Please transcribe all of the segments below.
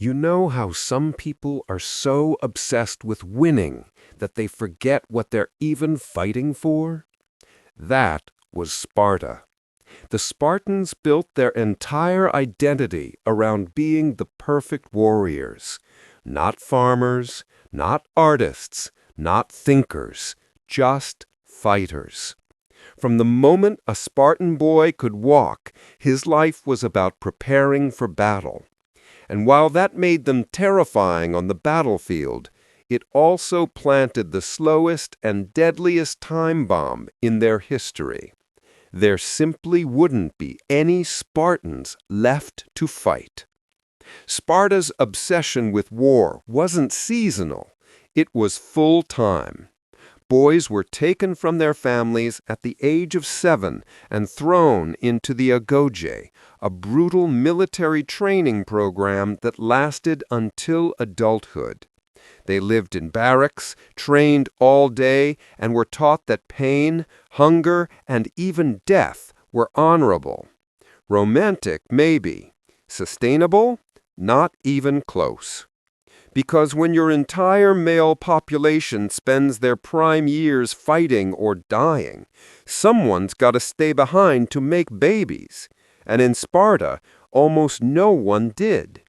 You know how some people are so obsessed with winning that they forget what they're even fighting for? That was Sparta. The Spartans built their entire identity around being the perfect warriors. Not farmers, not artists, not thinkers, just fighters. From the moment a Spartan boy could walk, his life was about preparing for battle. And while that made them terrifying on the battlefield, it also planted the slowest and deadliest time bomb in their history. There simply wouldn't be any Spartans left to fight. Sparta's obsession with war wasn't seasonal, it was full-time. Boys were taken from their families at the age of 7 and thrown into the agoge, a brutal military training program that lasted until adulthood. They lived in barracks, trained all day, and were taught that pain, hunger, and even death were honorable. Romantic, maybe. Sustainable? Not even close. Because when your entire male population spends their prime years fighting or dying, someone's got to stay behind to make babies. And in Sparta, almost no one did.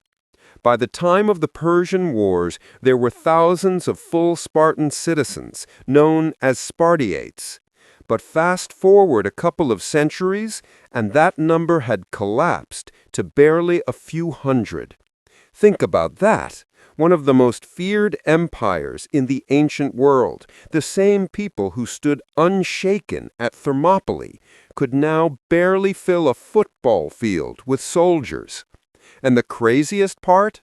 By the time of the Persian Wars, there were thousands of full Spartan citizens, known as Spartiates. But fast forward a couple of centuries, and that number had collapsed to barely a few hundred. Think about that. One of the most feared empires in the ancient world, the same people who stood unshaken at Thermopylae, could now barely fill a football field with soldiers. And the craziest part?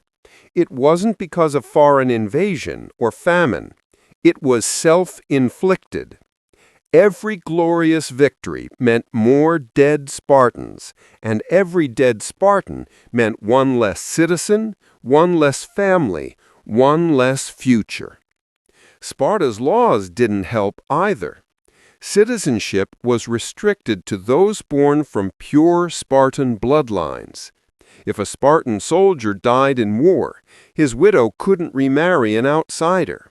It wasn't because of foreign invasion or famine. It was self-inflicted. Every glorious victory meant more dead Spartans, and every dead Spartan meant one less citizen, one less family, one less future. Sparta's laws didn't help either. Citizenship was restricted to those born from pure Spartan bloodlines. If a Spartan soldier died in war, his widow couldn't remarry an outsider.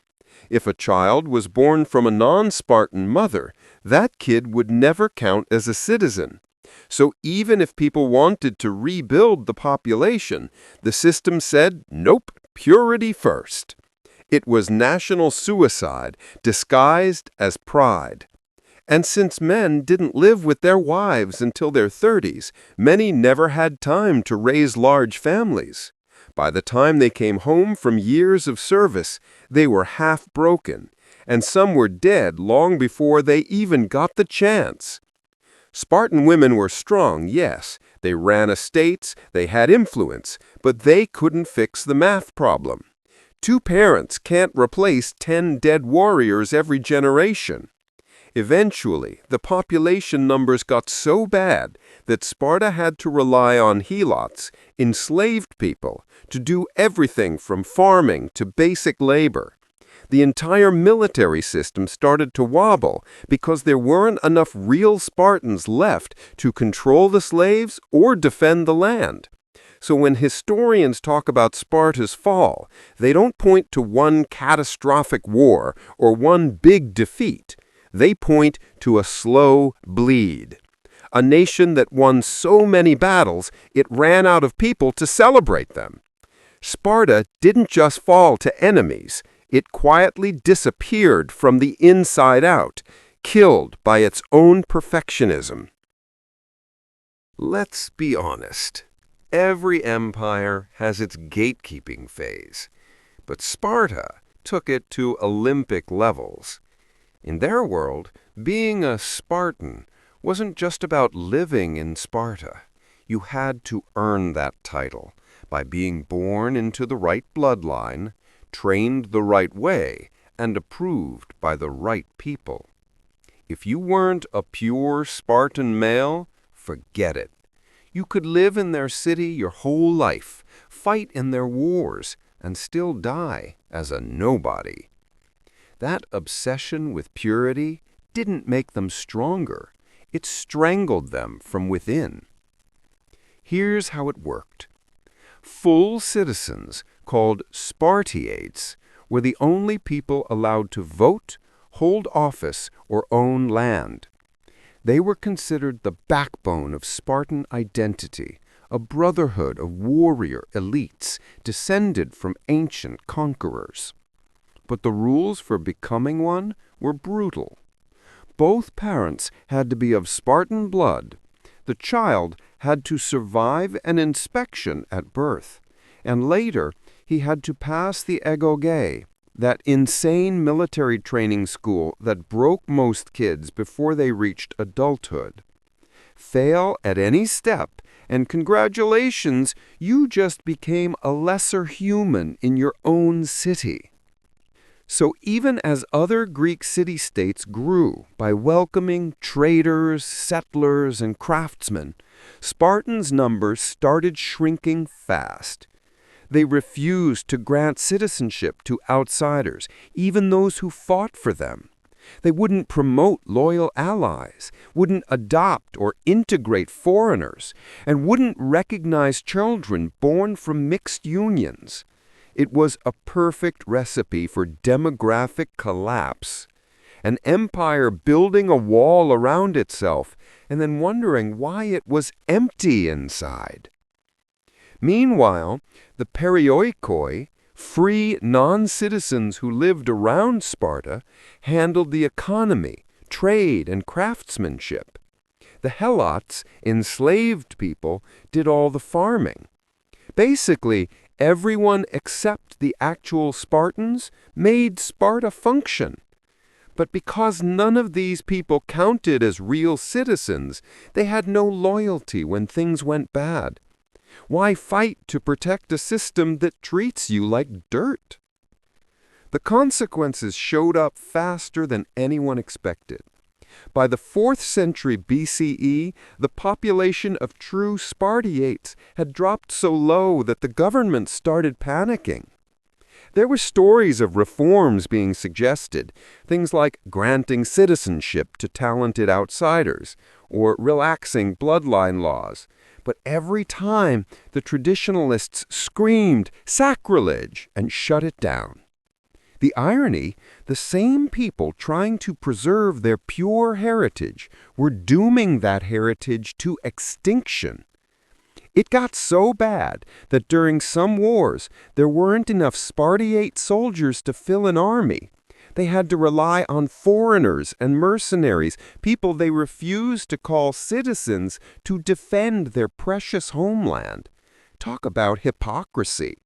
If a child was born from a non-Spartan mother, that kid would never count as a citizen. So even if people wanted to rebuild the population, the system said, nope, purity first. It was national suicide disguised as pride. And since men didn't live with their wives until their 30s, many never had time to raise large families. By the time they came home from years of service, they were half broken, and some were dead long before they even got the chance. Spartan women were strong, yes. They ran estates, they had influence, but they couldn't fix the math problem. 2 parents can't replace 10 dead warriors every generation. Eventually, the population numbers got so bad that Sparta had to rely on helots, enslaved people, to do everything from farming to basic labor. The entire military system started to wobble because there weren't enough real Spartans left to control the slaves or defend the land. So when historians talk about Sparta's fall, they don't point to one catastrophic war or one big defeat. They point to a slow bleed. A nation that won so many battles, it ran out of people to celebrate them. Sparta didn't just fall to enemies. It quietly disappeared from the inside out, killed by its own perfectionism. Let's be honest. Every empire has its gatekeeping phase, but Sparta took it to Olympic levels. In their world, being a Spartan wasn't just about living in Sparta. You had to earn that title by being born into the right bloodline, trained the right way, and approved by the right people. If you weren't a pure Spartan male, forget it. You could live in their city your whole life, fight in their wars, and still die as a nobody. That obsession with purity didn't make them stronger. It strangled them from within. Here's how it worked. Full citizens, called Spartiates, were the only people allowed to vote, hold office, or own land. They were considered the backbone of Spartan identity, a brotherhood of warrior elites descended from ancient conquerors. But the rules for becoming one were brutal. Both parents had to be of Spartan blood. The child had to survive an inspection at birth, and later he had to pass the egoge, that insane military training school that broke most kids before they reached adulthood. Fail at any step, and congratulations, you just became a lesser human in your own city. So even as other Greek city-states grew by welcoming traders, settlers, and craftsmen, Spartans' numbers started shrinking fast. They refused to grant citizenship to outsiders, even those who fought for them. They wouldn't promote loyal allies, wouldn't adopt or integrate foreigners, and wouldn't recognize children born from mixed unions. It was a perfect recipe for demographic collapse. An empire building a wall around itself and then wondering why it was empty inside. Meanwhile, the perioikoi, free non-citizens who lived around Sparta, handled the economy, trade, and craftsmanship. The helots, enslaved people, did all the farming. Basically, everyone except the actual Spartans made Sparta function. But because none of these people counted as real citizens, they had no loyalty when things went bad. Why fight to protect a system that treats you like dirt? The consequences showed up faster than anyone expected. By the 4th century BCE, the population of true Spartiates had dropped so low that the government started panicking. There were stories of reforms being suggested, things like granting citizenship to talented outsiders or relaxing bloodline laws. But every time, the traditionalists screamed sacrilege and shut it down. The irony, the same people trying to preserve their pure heritage were dooming that heritage to extinction. It got so bad that during some wars, there weren't enough Spartiate soldiers to fill an army. They had to rely on foreigners and mercenaries, people they refused to call citizens, to defend their precious homeland. Talk about hypocrisy.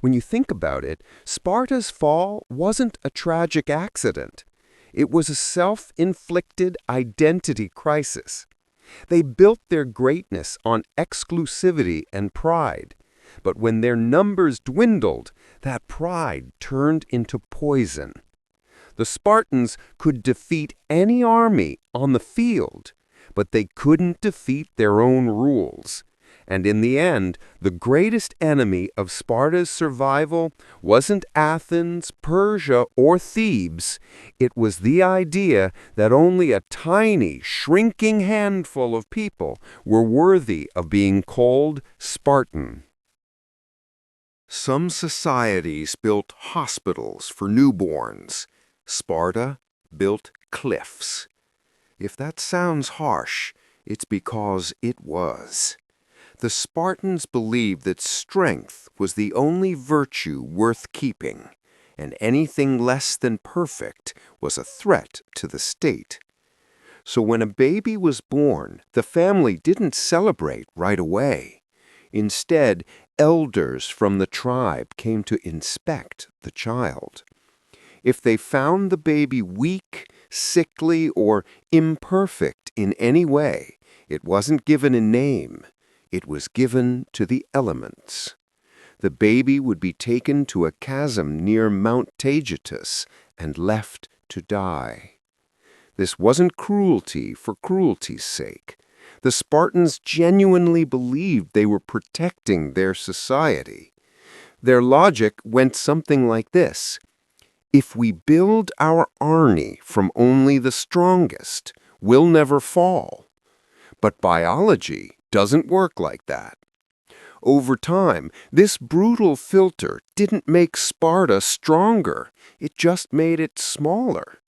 When you think about it, Sparta's fall wasn't a tragic accident. It was a self-inflicted identity crisis. They built their greatness on exclusivity and pride. But when their numbers dwindled, that pride turned into poison. The Spartans could defeat any army on the field, but they couldn't defeat their own rules. And in the end, the greatest enemy of Sparta's survival wasn't Athens, Persia, or Thebes. It was the idea that only a tiny, shrinking handful of people were worthy of being called Spartan. Some societies built hospitals for newborns. Sparta built cliffs. If that sounds harsh, it's because it was. The Spartans believed that strength was the only virtue worth keeping, and anything less than perfect was a threat to the state. So when a baby was born, the family didn't celebrate right away. Instead, elders from the tribe came to inspect the child. If they found the baby weak, sickly, or imperfect in any way, it wasn't given a name. It was given to the elements. The baby would be taken to a chasm near Mount Taygetus and left to die. This wasn't cruelty for cruelty's sake. The Spartans genuinely believed they were protecting their society. Their logic went something like this. If we build our army from only the strongest, we'll never fall. But biology doesn't work like that. Over time, this brutal filter didn't make Sparta stronger, it just made it smaller.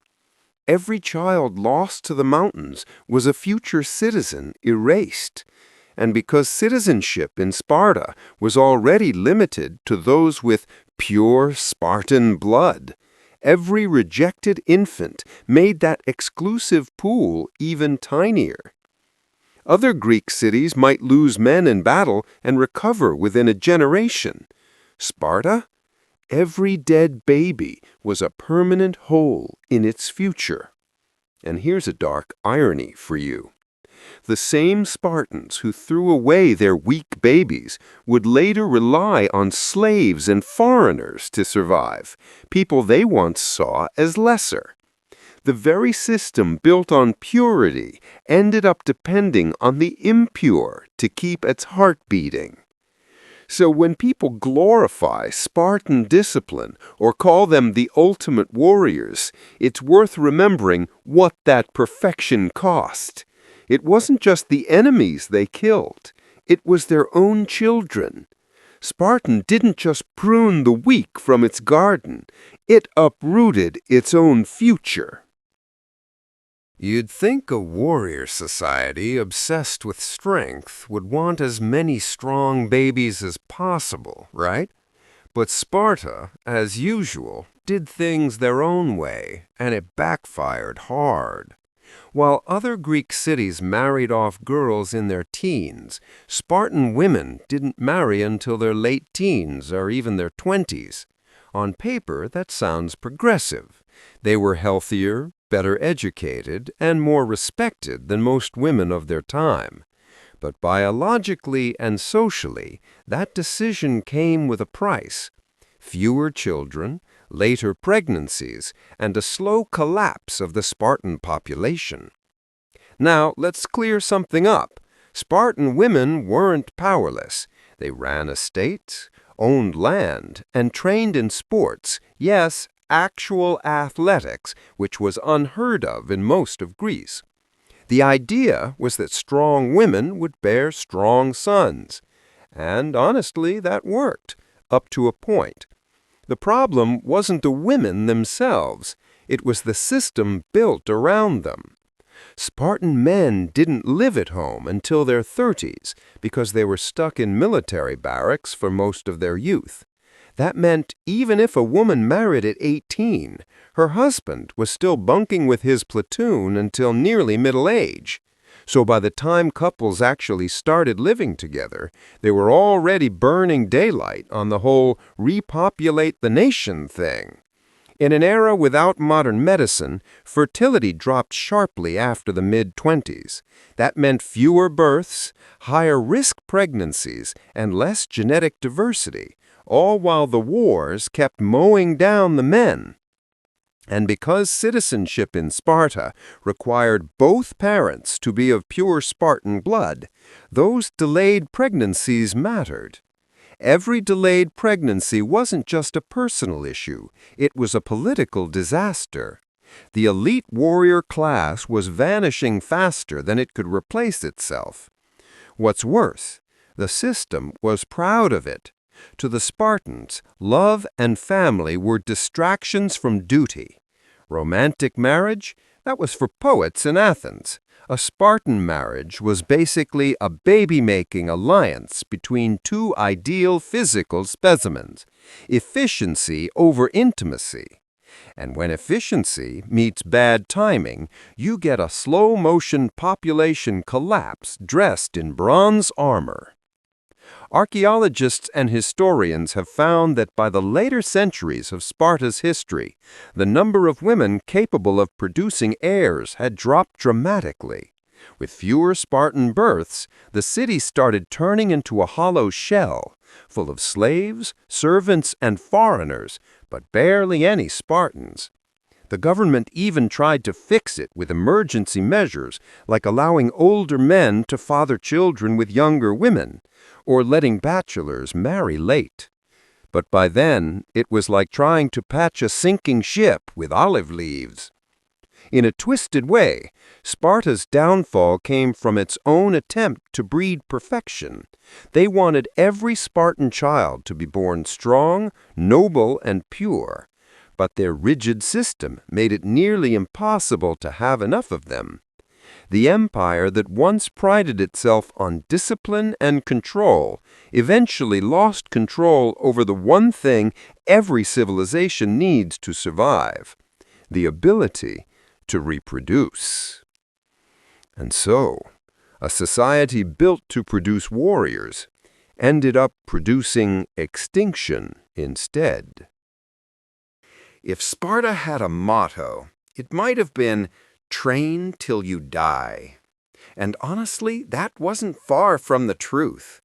Every child lost to the mountains was a future citizen erased. And because citizenship in Sparta was already limited to those with pure Spartan blood, every rejected infant made that exclusive pool even tinier. Other Greek cities might lose men in battle and recover within a generation. Sparta? Every dead baby was a permanent hole in its future. And here's a dark irony for you. The same Spartans who threw away their weak babies would later rely on slaves and foreigners to survive, people they once saw as lesser. The very system built on purity ended up depending on the impure to keep its heart beating. So when people glorify Spartan discipline or call them the ultimate warriors, it's worth remembering what that perfection cost. It wasn't just the enemies they killed, it was their own children. Spartan didn't just prune the weak from its garden, it uprooted its own future. You'd think a warrior society obsessed with strength would want as many strong babies as possible, right? But Sparta, as usual, did things their own way, and it backfired hard. While other Greek cities married off girls in their teens, Spartan women didn't marry until their late teens or even their 20s. On paper, that sounds progressive. They were healthier, better educated, and more respected than most women of their time. But biologically and socially, that decision came with a price. Fewer children, later pregnancies, and a slow collapse of the Spartan population. Now, let's clear something up. Spartan women weren't powerless. They ran estates, owned land, and trained in sports, yes, actual athletics, which was unheard of in most of Greece. The idea was that strong women would bear strong sons. And honestly, that worked, up to a point. The problem wasn't the women themselves, it was the system built around them. Spartan men didn't live at home until their 30s because they were stuck in military barracks for most of their youth. That meant even if a woman married at 18, her husband was still bunking with his platoon until nearly middle age. So by the time couples actually started living together, they were already burning daylight on the whole repopulate the nation thing. In an era without modern medicine, fertility dropped sharply after the mid-20s. That meant fewer births, higher-risk pregnancies, and less genetic diversity, all while the wars kept mowing down the men. And because citizenship in Sparta required both parents to be of pure Spartan blood, those delayed pregnancies mattered. Every delayed pregnancy wasn't just a personal issue, it was a political disaster. The elite warrior class was vanishing faster than it could replace itself. What's worse, the system was proud of it. To the Spartans, love and family were distractions from duty. Romantic marriage? That was for poets in Athens. A Spartan marriage was basically a baby-making alliance between two ideal physical specimens, efficiency over intimacy. And when efficiency meets bad timing, you get a slow-motion population collapse dressed in bronze armor. Archaeologists and historians have found that by the later centuries of Sparta's history, the number of women capable of producing heirs had dropped dramatically. With fewer Spartan births, the city started turning into a hollow shell, full of slaves, servants, and foreigners, but barely any Spartans. The government even tried to fix it with emergency measures, like allowing older men to father children with younger women, or letting bachelors marry late. But by then, it was like trying to patch a sinking ship with olive leaves. In a twisted way, Sparta's downfall came from its own attempt to breed perfection. They wanted every Spartan child to be born strong, noble, and pure, but their rigid system made it nearly impossible to have enough of them. The empire that once prided itself on discipline and control eventually lost control over the one thing every civilization needs to survive: the ability to reproduce. And so, a society built to produce warriors ended up producing extinction instead. If Sparta had a motto, it might have been, "Train till you die." And honestly, that wasn't far from the truth.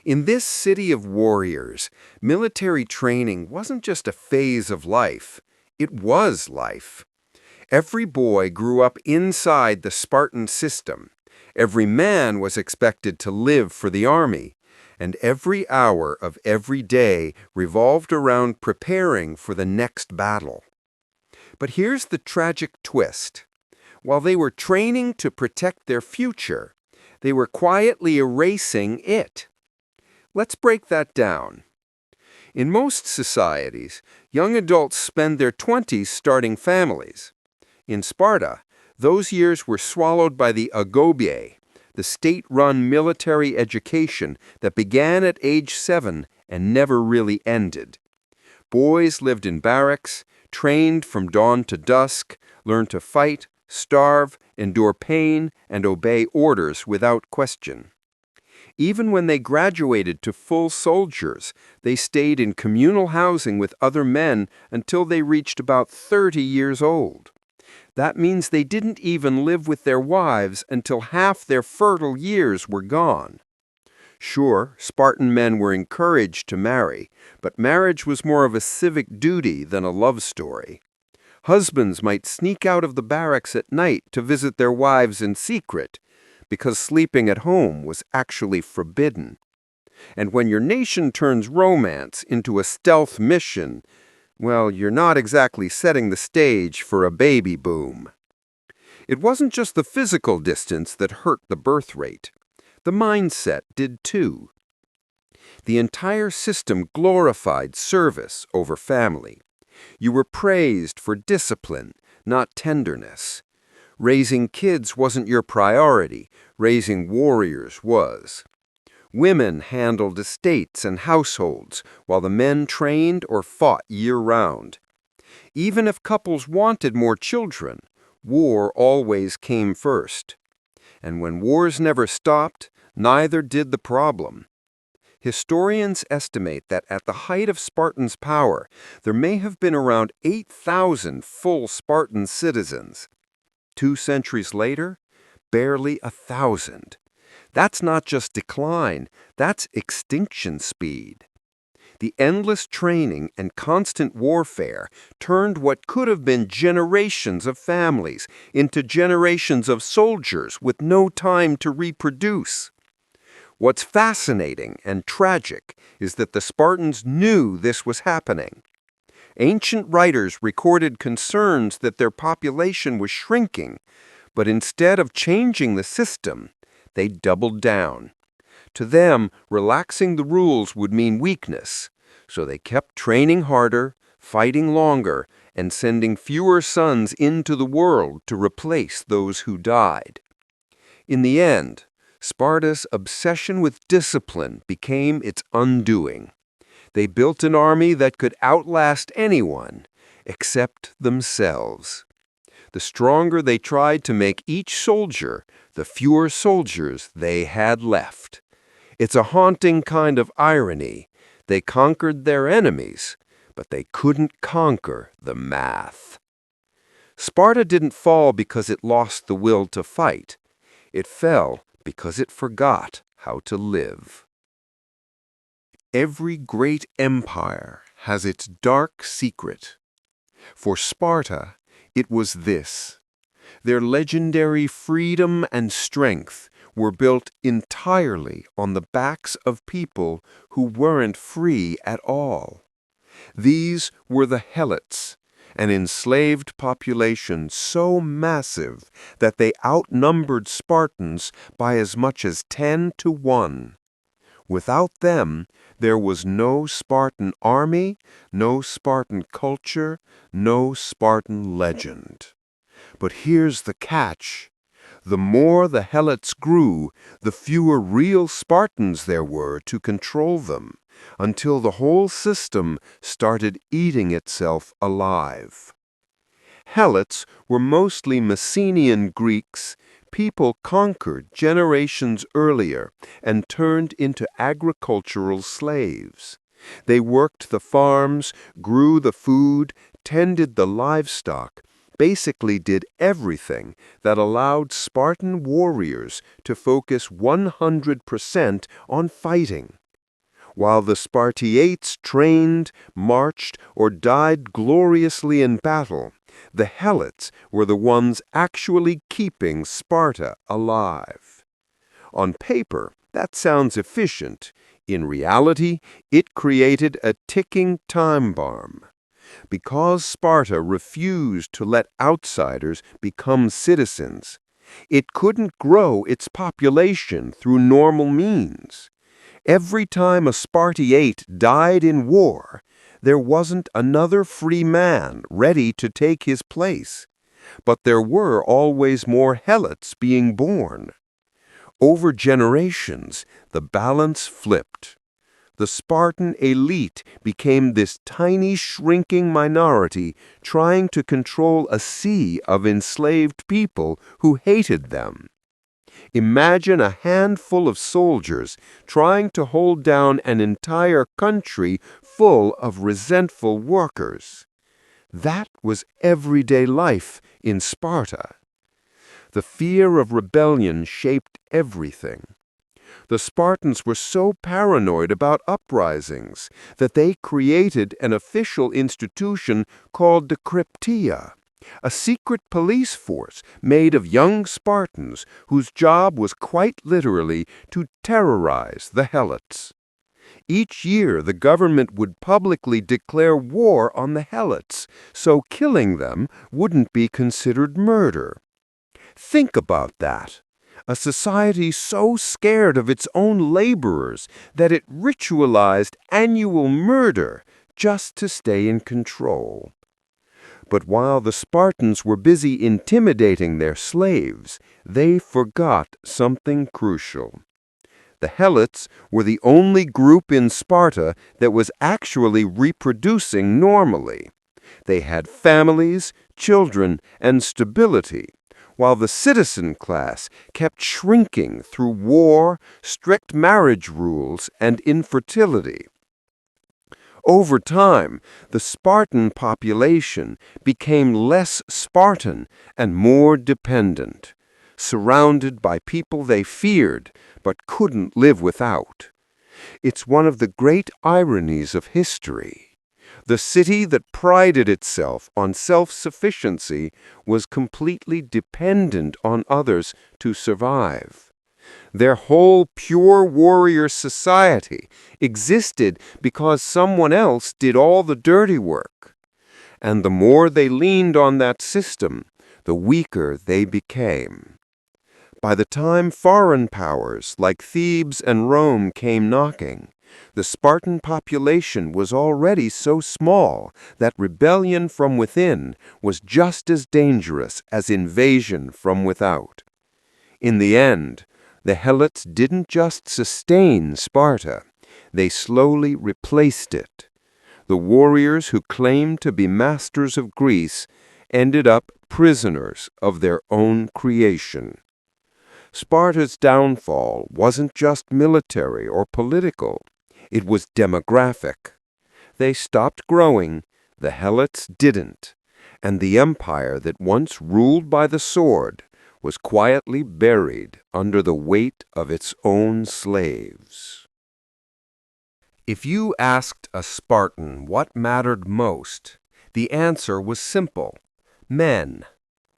In this city of warriors, military training wasn't just a phase of life, it was life. Every boy grew up inside the Spartan system. Every man was expected to live for the army, and every hour of every day revolved around preparing for the next battle. But here's the tragic twist. While they were training to protect their future, they were quietly erasing it. Let's break that down. In most societies, young adults spend their 20s starting families. In Sparta, those years were swallowed by the agoge, the state-run military education that began at age 7 and never really ended. Boys lived in barracks, trained from dawn to dusk, learned to fight, starve, endure pain, and obey orders without question. Even when they graduated to full soldiers, they stayed in communal housing with other men until they reached about 30 years old. That means they didn't even live with their wives until half their fertile years were gone. Sure, Spartan men were encouraged to marry, but marriage was more of a civic duty than a love story. Husbands might sneak out of the barracks at night to visit their wives in secret, because sleeping at home was actually forbidden. And when your nation turns romance into a stealth mission, well, you're not exactly setting the stage for a baby boom. It wasn't just the physical distance that hurt the birth rate. The mindset did too. The entire system glorified service over family. You were praised for discipline, not tenderness. Raising kids wasn't your priority. Raising warriors was. Women handled estates and households, while the men trained or fought year-round. Even if couples wanted more children, war always came first. And when wars never stopped, neither did the problem. Historians estimate that at the height of Spartan's power, there may have been around 8,000 full Spartan citizens. 2 centuries later, barely 1,000. That's not just decline, that's extinction speed. The endless training and constant warfare turned what could have been generations of families into generations of soldiers with no time to reproduce. What's fascinating and tragic is that the Spartans knew this was happening. Ancient writers recorded concerns that their population was shrinking, but instead of changing the system, they doubled down. To them, relaxing the rules would mean weakness, so they kept training harder, fighting longer, and sending fewer sons into the world to replace those who died. In the end, Sparta's obsession with discipline became its undoing. They built an army that could outlast anyone except themselves. The stronger they tried to make each soldier, the fewer soldiers they had left. It's a haunting kind of irony. They conquered their enemies, but they couldn't conquer the math. Sparta didn't fall because it lost the will to fight. It fell because it forgot how to live. Every great empire has its dark secret. For Sparta, it was this. Their legendary freedom and strength were built entirely on the backs of people who weren't free at all. These were the helots, an enslaved population so massive that they outnumbered Spartans by as much as 10 to 1. Without them, there was no Spartan army, no Spartan culture, no Spartan legend. But here's the catch. The more the Helots grew, the fewer real Spartans there were to control them, until the whole system started eating itself alive. Helots were mostly Messenian Greeks, people conquered generations earlier and turned into agricultural slaves. They worked the farms, grew the food, tended the livestock, basically did everything that allowed Spartan warriors to focus 100% on fighting. While the Spartiates trained, marched, or died gloriously in battle, the Helots were the ones actually keeping Sparta alive. On paper, that sounds efficient. In reality, it created a ticking time bomb. Because Sparta refused to let outsiders become citizens, it couldn't grow its population through normal means. Every time a Spartiate died in war, there wasn't another free man ready to take his place. But there were always more Helots being born. Over generations, the balance flipped. The Spartan elite became this tiny, shrinking minority trying to control a sea of enslaved people who hated them. Imagine a handful of soldiers trying to hold down an entire country full of resentful workers. That was everyday life in Sparta. The fear of rebellion shaped everything. The Spartans were so paranoid about uprisings that they created an official institution called the Cryptia, a secret police force made of young Spartans whose job was quite literally to terrorize the Helots. Each year, the government would publicly declare war on the Helots, so killing them wouldn't be considered murder. Think about that. A society so scared of its own laborers that it ritualized annual murder just to stay in control. But while the Spartans were busy intimidating their slaves, they forgot something crucial. The Helots were the only group in Sparta that was actually reproducing normally. They had families, children, and stability, while the citizen class kept shrinking through war, strict marriage rules, and infertility. Over time, the Spartan population became less Spartan and more dependent, surrounded by people they feared but couldn't live without. It's one of the great ironies of history. The city that prided itself on self-sufficiency was completely dependent on others to survive. Their whole pure warrior society existed because someone else did all the dirty work. And the more they leaned on that system, the weaker they became. By the time foreign powers like Thebes and Rome came knocking, the Spartan population was already so small that rebellion from within was just as dangerous as invasion from without. In the end, the Helots didn't just sustain Sparta, they slowly replaced it. The warriors who claimed to be masters of Greece ended up prisoners of their own creation. Sparta's downfall wasn't just military or political. It was demographic. They stopped growing, the Helots didn't, and the empire that once ruled by the sword was quietly buried under the weight of its own slaves. If you asked a Spartan what mattered most, the answer was simple: men.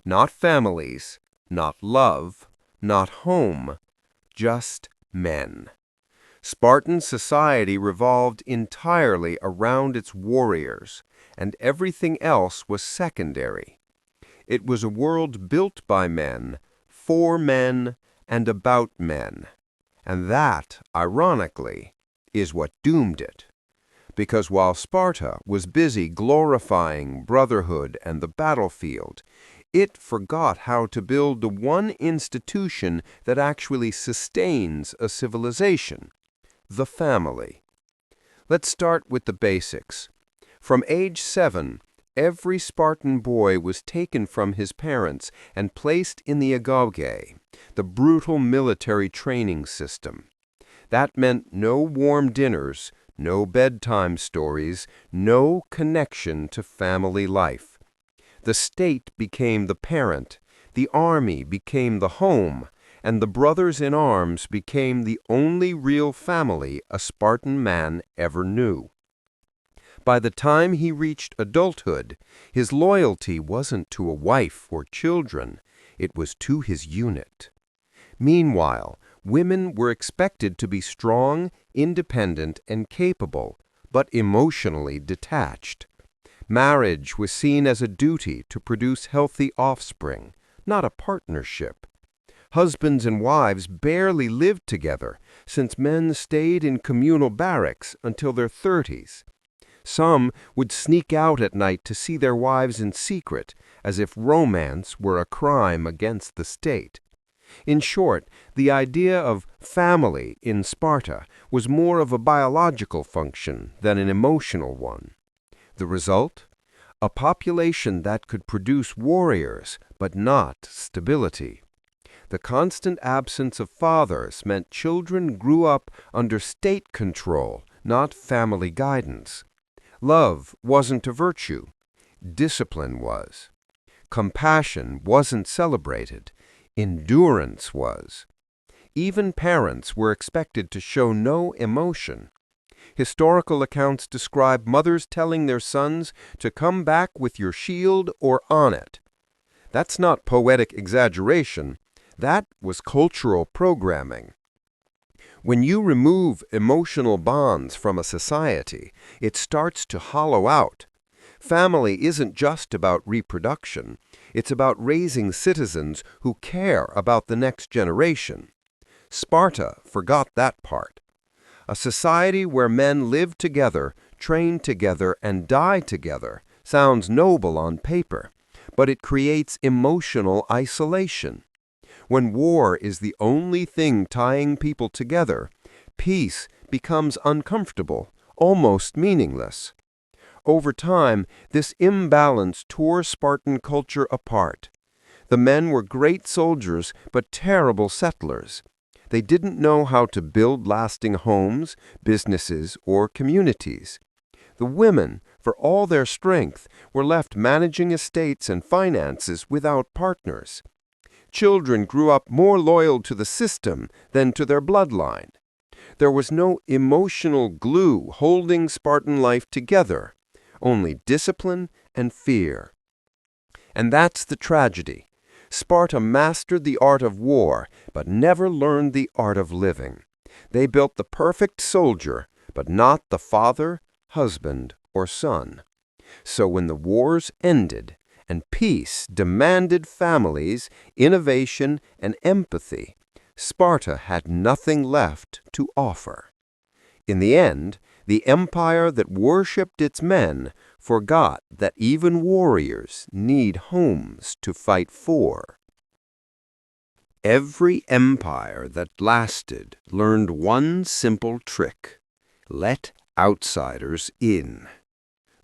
Not families, not love, not home, just men. Spartan society revolved entirely around its warriors, and everything else was secondary. It was a world built by men, for men, and about men. And that, ironically, is what doomed it. Because while Sparta was busy glorifying brotherhood and the battlefield, it forgot how to build the one institution that actually sustains a civilization: the family. Let's start with the basics. From age 7, every Spartan boy was taken from his parents and placed in the agogé, the brutal military training system. That meant no warm dinners, no bedtime stories, no connection to family life. The state became the parent, the army became the home, and the brothers in arms became the only real family a Spartan man ever knew. By the time he reached adulthood, his loyalty wasn't to a wife or children, it was to his unit. Meanwhile, women were expected to be strong, independent, and capable, but emotionally detached. Marriage was seen as a duty to produce healthy offspring, not a partnership. Husbands and wives barely lived together, since men stayed in communal barracks until their 30s. Some would sneak out at night to see their wives in secret, as if romance were a crime against the state. In short, the idea of family in Sparta was more of a biological function than an emotional one. The result? A population that could produce warriors, but not stability. The constant absence of fathers meant children grew up under state control, not family guidance. Love wasn't a virtue. Discipline was. Compassion wasn't celebrated. Endurance was. Even parents were expected to show no emotion. Historical accounts describe mothers telling their sons to come back with your shield or on it. That's not poetic exaggeration. That was cultural programming. When you remove emotional bonds from a society, it starts to hollow out. Family isn't just about reproduction. It's about raising citizens who care about the next generation. Sparta forgot that part. A society where men live together, train together, and die together sounds noble on paper, but it creates emotional isolation. When war is the only thing tying people together, peace becomes uncomfortable, almost meaningless. Over time, this imbalance tore Spartan culture apart. The men were great soldiers, but terrible settlers. They didn't know how to build lasting homes, businesses, or communities. The women, for all their strength, were left managing estates and finances without partners. Children grew up more loyal to the system than to their bloodline. There was no emotional glue holding Spartan life together, only discipline and fear. And that's the tragedy. Sparta mastered the art of war, but never learned the art of living. They built the perfect soldier, but not the father, husband, or son. So when the wars ended, and peace demanded families, innovation, and empathy, Sparta had nothing left to offer. In the end, the empire that worshipped its men forgot that even warriors need homes to fight for. Every empire that lasted learned one simple trick: let outsiders in.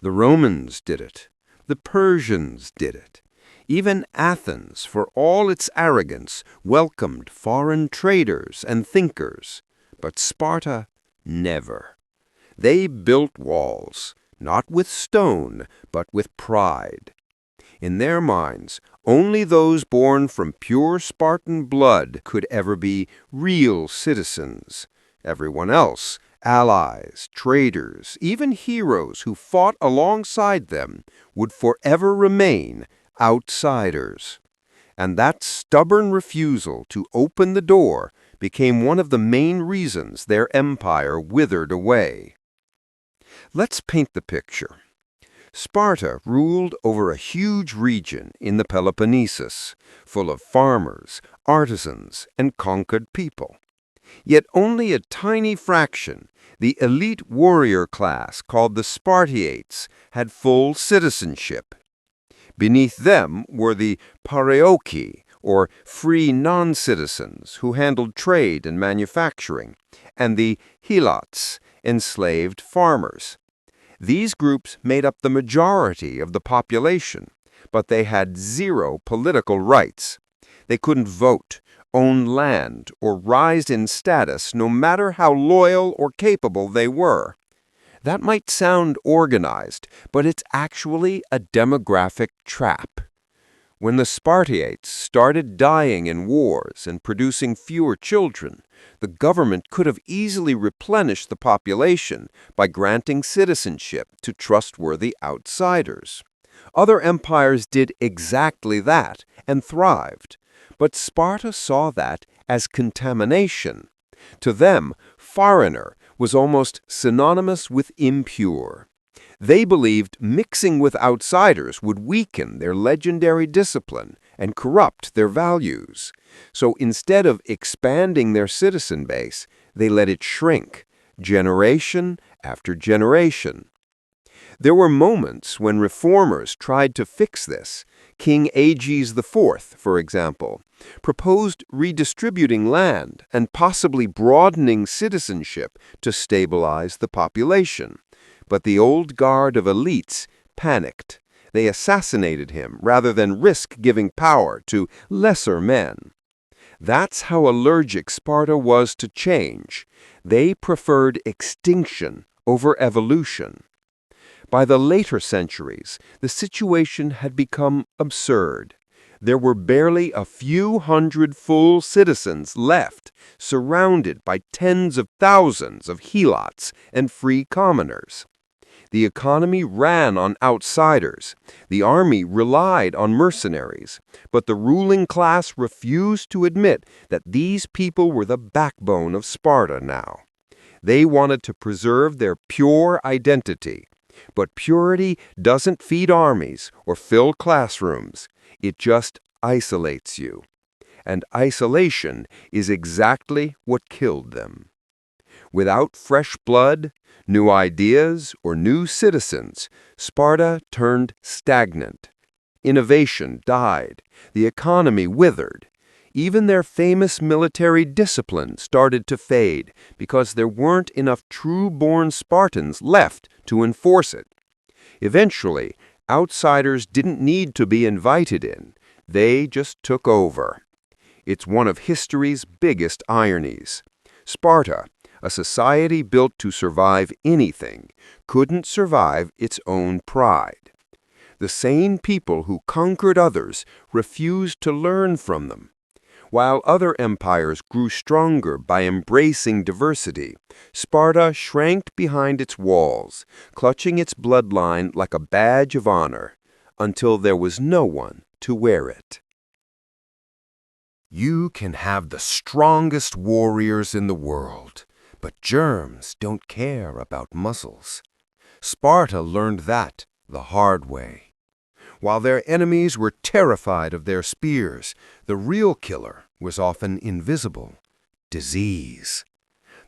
The Romans did it. The Persians did it. Even Athens, for all its arrogance, welcomed foreign traders and thinkers. But Sparta, never. They built walls, not with stone, but with pride. In their minds, only those born from pure Spartan blood could ever be real citizens. Everyone else, allies, traders, even heroes who fought alongside them, would forever remain outsiders. And that stubborn refusal to open the door became one of the main reasons their empire withered away. Let's paint the picture. Sparta ruled over a huge region in the Peloponnesus, full of farmers, artisans, and conquered people. Yet only a tiny fraction, the elite warrior class called the Spartiates, had full citizenship. Beneath them were the Paraochi, or free non-citizens who handled trade and manufacturing, and the Helots, enslaved farmers. These groups made up the majority of the population, but they had zero political rights. They couldn't vote, own land, or rise in status no matter how loyal or capable they were. That might sound organized, but it's actually a demographic trap. When the Spartiates started dying in wars and producing fewer children, the government could have easily replenished the population by granting citizenship to trustworthy outsiders. Other empires did exactly that and thrived, but Sparta saw that as contamination. To them, foreigner was almost synonymous with impure. They believed mixing with outsiders would weaken their legendary discipline and corrupt their values. So instead of expanding their citizen base, they let it shrink, generation after generation. There were moments when reformers tried to fix this. King Aeges IV, for example, proposed redistributing land and possibly broadening citizenship to stabilize the population. But the old guard of elites panicked. They assassinated him rather than risk giving power to lesser men. That's how allergic Sparta was to change. They preferred extinction over evolution. By the later centuries, the situation had become absurd. There were barely a few hundred full citizens left, surrounded by tens of thousands of helots and free commoners. The economy ran on outsiders. The army relied on mercenaries. But the ruling class refused to admit that these people were the backbone of Sparta now. They wanted to preserve their pure identity. But purity doesn't feed armies or fill classrooms. It just isolates you. And isolation is exactly what killed them. Without fresh blood, new ideas, or new citizens, Sparta turned stagnant. Innovation died. The economy withered. Even their famous military discipline started to fade because there weren't enough true-born Spartans left to enforce it. Eventually, outsiders didn't need to be invited in. They just took over. It's one of history's biggest ironies. Sparta, a society built to survive anything, couldn't survive its own pride. The sane people who conquered others refused to learn from them. While other empires grew stronger by embracing diversity, Sparta shrank behind its walls, clutching its bloodline like a badge of honor, until there was no one to wear it. You can have the strongest warriors in the world, but germs don't care about muscles. Sparta learned that the hard way. While their enemies were terrified of their spears, the real killer was often invisible: disease.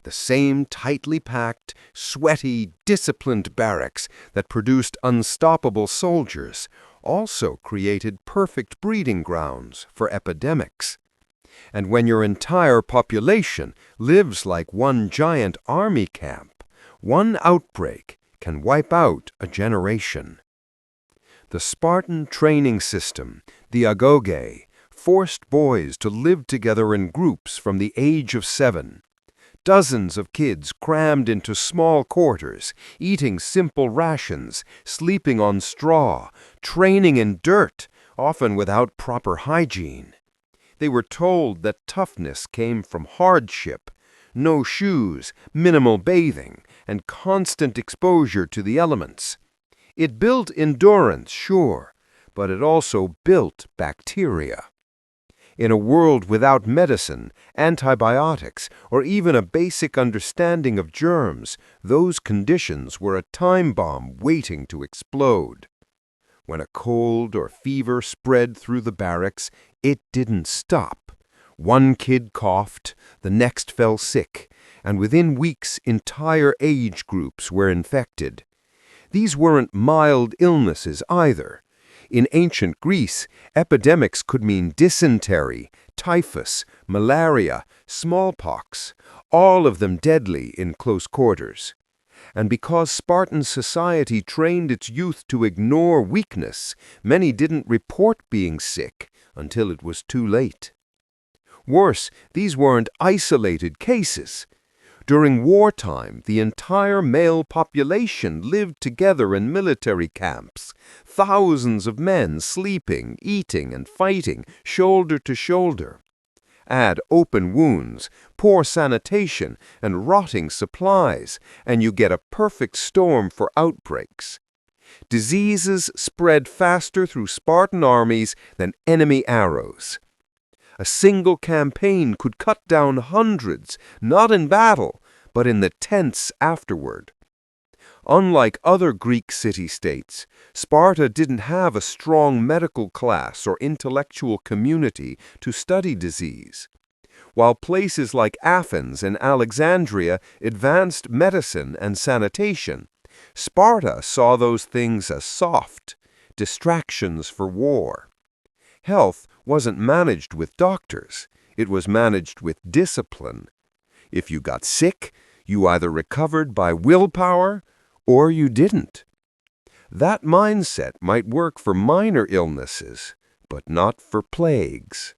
The same tightly packed, sweaty, disciplined barracks that produced unstoppable soldiers also created perfect breeding grounds for epidemics. And when your entire population lives like one giant army camp, one outbreak can wipe out a generation. The Spartan training system, the agoge, forced boys to live together in groups from the age of 7. Dozens of kids crammed into small quarters, eating simple rations, sleeping on straw, training in dirt, often without proper hygiene. They were told that toughness came from hardship: no shoes, minimal bathing, and constant exposure to the elements. It built endurance, sure, but it also built bacteria. In a world without medicine, antibiotics, or even a basic understanding of germs, those conditions were a time bomb waiting to explode. When a cold or fever spread through the barracks, it didn't stop. One kid coughed, the next fell sick, and within weeks entire age groups were infected. These weren't mild illnesses either. In ancient Greece, epidemics could mean dysentery, typhus, malaria, smallpox, all of them deadly in close quarters. And because Spartan society trained its youth to ignore weakness, many didn't report being sick until it was too late. Worse, these weren't isolated cases. During wartime, the entire male population lived together in military camps, thousands of men sleeping, eating, and fighting shoulder to shoulder. Add open wounds, poor sanitation, and rotting supplies, and you get a perfect storm for outbreaks. Diseases spread faster through Spartan armies than enemy arrows. A single campaign could cut down hundreds, not in battle, but in the tents afterward. Unlike other Greek city-states, Sparta didn't have a strong medical class or intellectual community to study disease. While places like Athens and Alexandria advanced medicine and sanitation, Sparta saw those things as soft, distractions for war. Health wasn't managed with doctors, it was managed with discipline. If you got sick, you either recovered by willpower or you didn't. That mindset might work for minor illnesses, but not for plagues.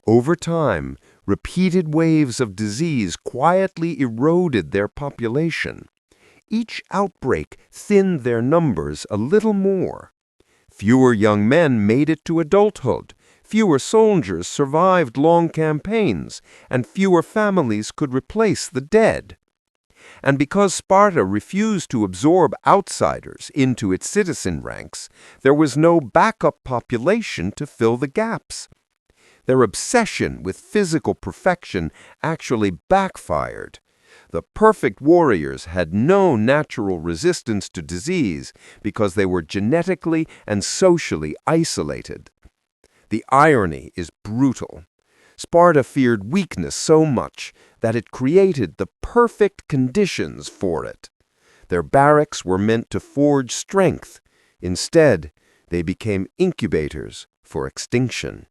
Over time, repeated waves of disease quietly eroded their population. Each outbreak thinned their numbers a little more. Fewer young men made it to adulthood, fewer soldiers survived long campaigns, and fewer families could replace the dead. And because Sparta refused to absorb outsiders into its citizen ranks, there was no backup population to fill the gaps. Their obsession with physical perfection actually backfired. The perfect warriors had no natural resistance to disease because they were genetically and socially isolated. The irony is brutal. Sparta feared weakness so much that it created the perfect conditions for it. Their barracks were meant to forge strength. Instead, they became incubators for extinction.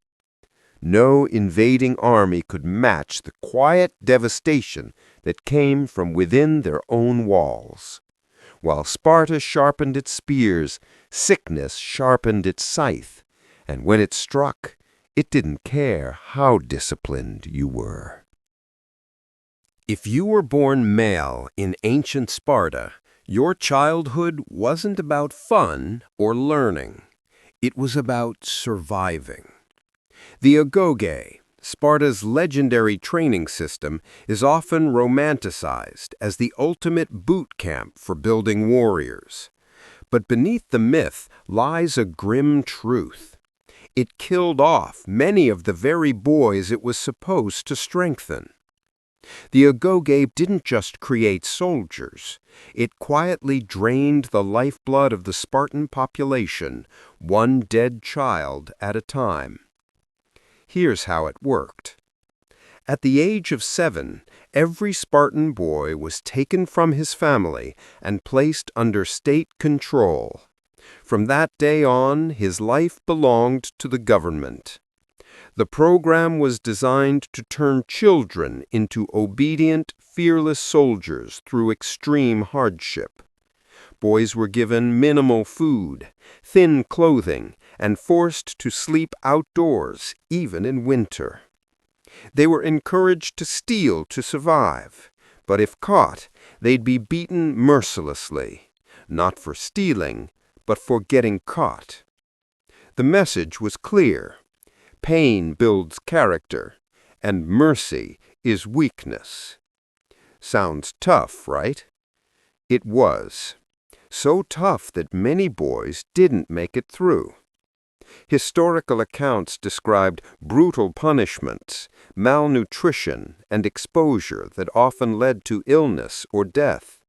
No invading army could match the quiet devastation that came from within their own walls. While Sparta sharpened its spears, sickness sharpened its scythe, and when it struck, it didn't care how disciplined you were. If you were born male in ancient Sparta, your childhood wasn't about fun or learning. It was about surviving. The agoge, Sparta's legendary training system, is often romanticized as the ultimate boot camp for building warriors. But beneath the myth lies a grim truth. It killed off many of the very boys it was supposed to strengthen. The agoge didn't just create soldiers. It quietly drained the lifeblood of the Spartan population, one dead child at a time. Here's how it worked. At the age of 7, every Spartan boy was taken from his family and placed under state control. From that day on, his life belonged to the government. The program was designed to turn children into obedient, fearless soldiers through extreme hardship. Boys were given minimal food, thin clothing, and forced to sleep outdoors, even in winter. They were encouraged to steal to survive, but if caught, they'd be beaten mercilessly, not for stealing, but for getting caught. The message was clear. Pain builds character, and mercy is weakness. Sounds tough, right? It was. So tough that many boys didn't make it through. Historical accounts described brutal punishments, malnutrition, and exposure that often led to illness or death.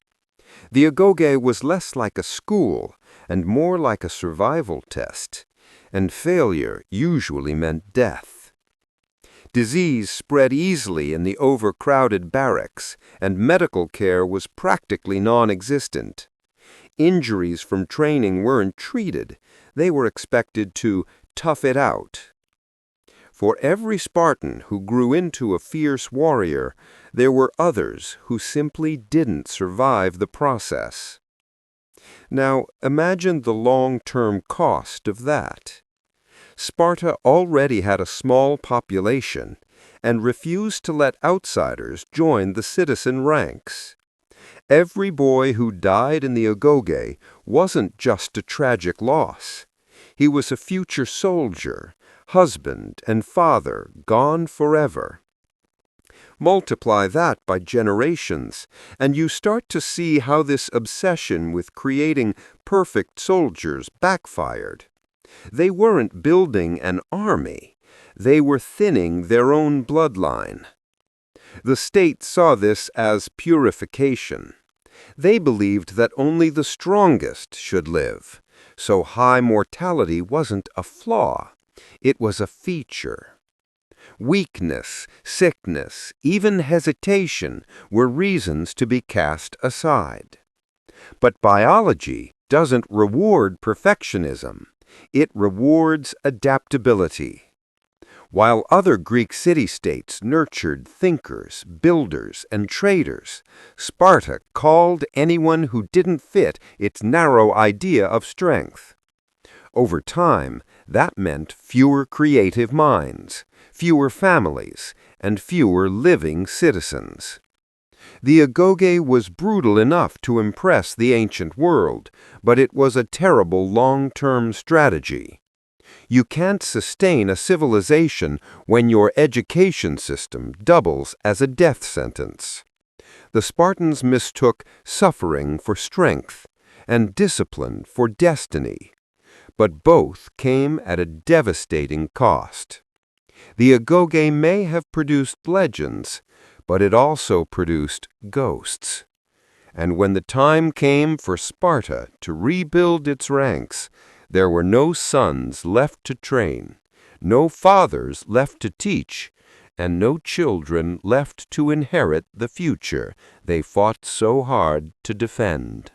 The agoge was less like a school and more like a survival test, and failure usually meant death. Disease spread easily in the overcrowded barracks, and medical care was practically non-existent. Injuries from training weren't treated. They were expected to tough it out. For every Spartan who grew into a fierce warrior, there were others who simply didn't survive the process. Now, imagine the long-term cost of that. Sparta already had a small population and refused to let outsiders join the citizen ranks. Every boy who died in the agoge wasn't just a tragic loss. He was a future soldier, husband, and father gone forever. Multiply that by generations, and you start to see how this obsession with creating perfect soldiers backfired. They weren't building an army. They were thinning their own bloodline. The state saw this as purification. They believed that only the strongest should live, so high mortality wasn't a flaw. It was a feature. Weakness, sickness, even hesitation were reasons to be cast aside. But biology doesn't reward perfectionism. It rewards adaptability. While other Greek city-states nurtured thinkers, builders, and traders, Sparta called anyone who didn't fit its narrow idea of strength. Over time, that meant fewer creative minds, fewer families, and fewer living citizens. The agoge was brutal enough to impress the ancient world, but it was a terrible long-term strategy. You can't sustain a civilization when your education system doubles as a death sentence. The Spartans mistook suffering for strength and discipline for destiny, but both came at a devastating cost. The agoge may have produced legends, but it also produced ghosts. And when the time came for Sparta to rebuild its ranks, there were no sons left to train, no fathers left to teach, and no children left to inherit the future they fought so hard to defend.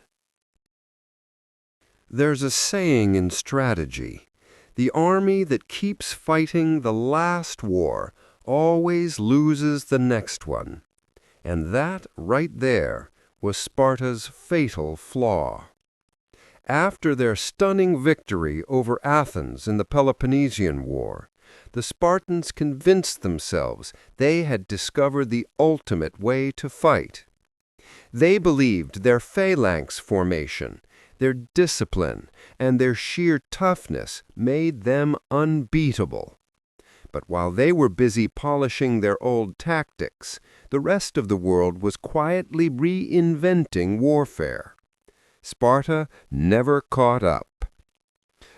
There's a saying in strategy: the army that keeps fighting the last war always loses the next one. And that, right there, was Sparta's fatal flaw. After their stunning victory over Athens in the Peloponnesian War, the Spartans convinced themselves they had discovered the ultimate way to fight. They believed their phalanx formation, their discipline, and their sheer toughness made them unbeatable. But while they were busy polishing their old tactics, the rest of the world was quietly reinventing warfare. Sparta never caught up.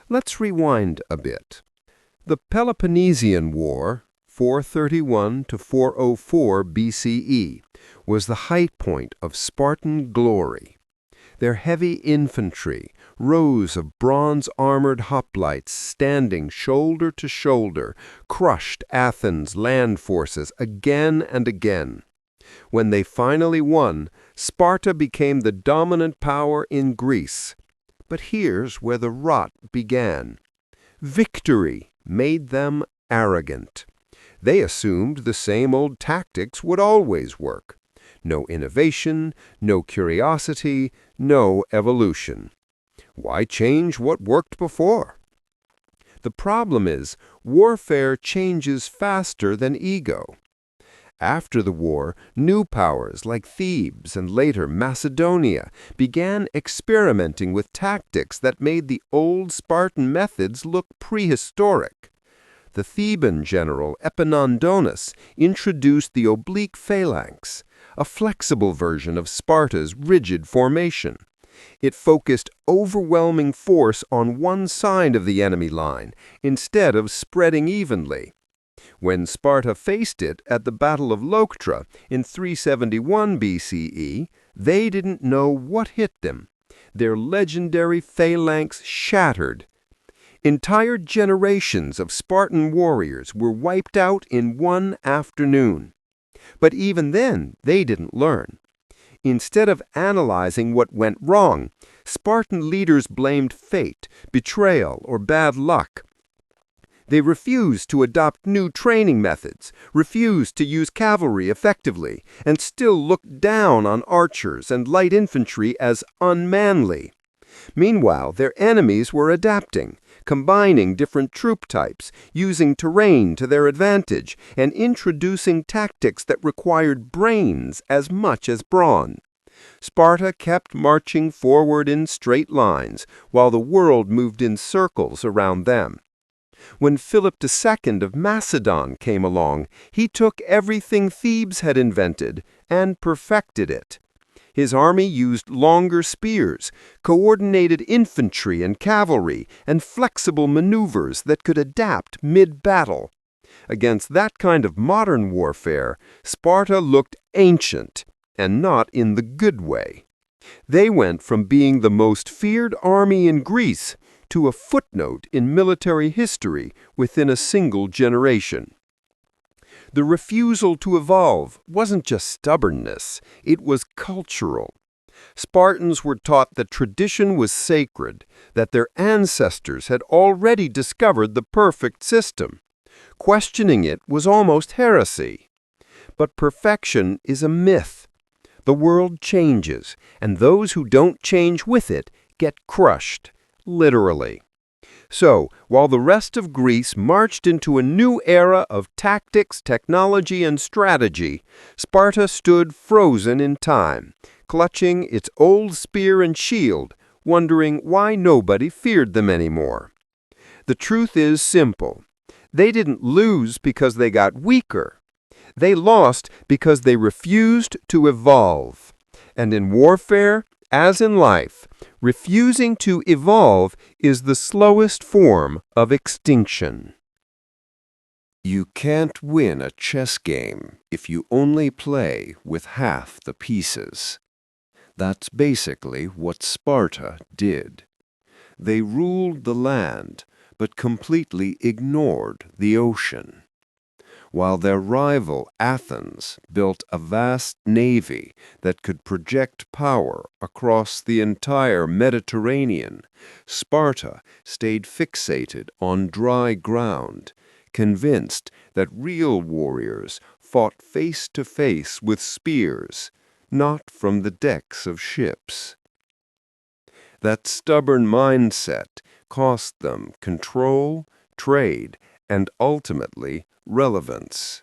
Let's rewind a bit. The Peloponnesian War, 431 to 404 BCE, was the high point of Spartan glory. Their heavy infantry, rows of bronze-armored hoplites standing shoulder to shoulder, crushed Athens' land forces again and again. When they finally won, Sparta became the dominant power in Greece. But here's where the rot began. Victory made them arrogant. They assumed the same old tactics would always work. No innovation, no curiosity, no evolution. Why change what worked before? The problem is, warfare changes faster than ego. After the war, new powers like Thebes and later Macedonia began experimenting with tactics that made the old Spartan methods look prehistoric. The Theban general Epaminondas introduced the oblique phalanx, a flexible version of Sparta's rigid formation. It focused overwhelming force on one side of the enemy line instead of spreading evenly. When Sparta faced it at the Battle of Leuctra in 371 BCE, they didn't know what hit them. Their legendary phalanx shattered. Entire generations of Spartan warriors were wiped out in one afternoon. But even then, they didn't learn. Instead of analyzing what went wrong, Spartan leaders blamed fate, betrayal, or bad luck. They refused to adopt new training methods, refused to use cavalry effectively, and still looked down on archers and light infantry as unmanly. Meanwhile, their enemies were adapting, combining different troop types, using terrain to their advantage, and introducing tactics that required brains as much as brawn. Sparta kept marching forward in straight lines, while the world moved in circles around them. When Philip II of Macedon came along, he took everything Thebes had invented and perfected it. His army used longer spears, coordinated infantry and cavalry, and flexible maneuvers that could adapt mid-battle. Against that kind of modern warfare, Sparta looked ancient, and not in the good way. They went from being the most feared army in Greece to a footnote in military history within a single generation. The refusal to evolve wasn't just stubbornness, it was cultural. Spartans were taught that tradition was sacred, that their ancestors had already discovered the perfect system. Questioning it was almost heresy. But perfection is a myth. The world changes, and those who don't change with it get crushed, literally. So, while the rest of Greece marched into a new era of tactics, technology, and strategy, Sparta stood frozen in time, clutching its old spear and shield, wondering why nobody feared them anymore. The truth is simple. They didn't lose because they got weaker. They lost because they refused to evolve. And in warfare, as in life, refusing to evolve is the slowest form of extinction. You can't win a chess game if you only play with half the pieces. That's basically what Sparta did. They ruled the land, but completely ignored the ocean. While their rival Athens built a vast navy that could project power across the entire Mediterranean, Sparta stayed fixated on dry ground, convinced that real warriors fought face to face with spears, not from the decks of ships. That stubborn mindset cost them control, trade, and ultimately relevance.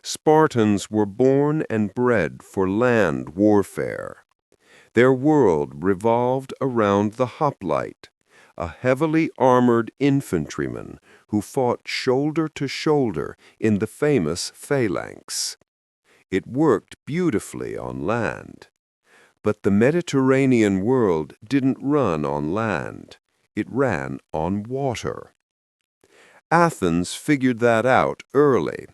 Spartans were born and bred for land warfare. Their world revolved around the hoplite, a heavily armored infantryman who fought shoulder to shoulder in the famous phalanx. It worked beautifully on land. But the Mediterranean world didn't run on land. It ran on water. Athens figured that out early.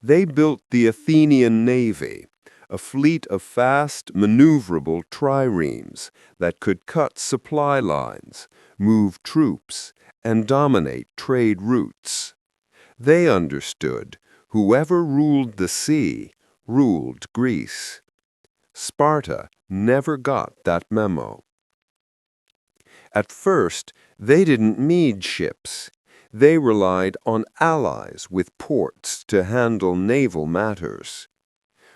They built the Athenian navy, a fleet of fast, maneuverable triremes that could cut supply lines, move troops, and dominate trade routes. They understood whoever ruled the sea ruled Greece. Sparta never got that memo. At first, they didn't need ships. They relied on allies with ports to handle naval matters.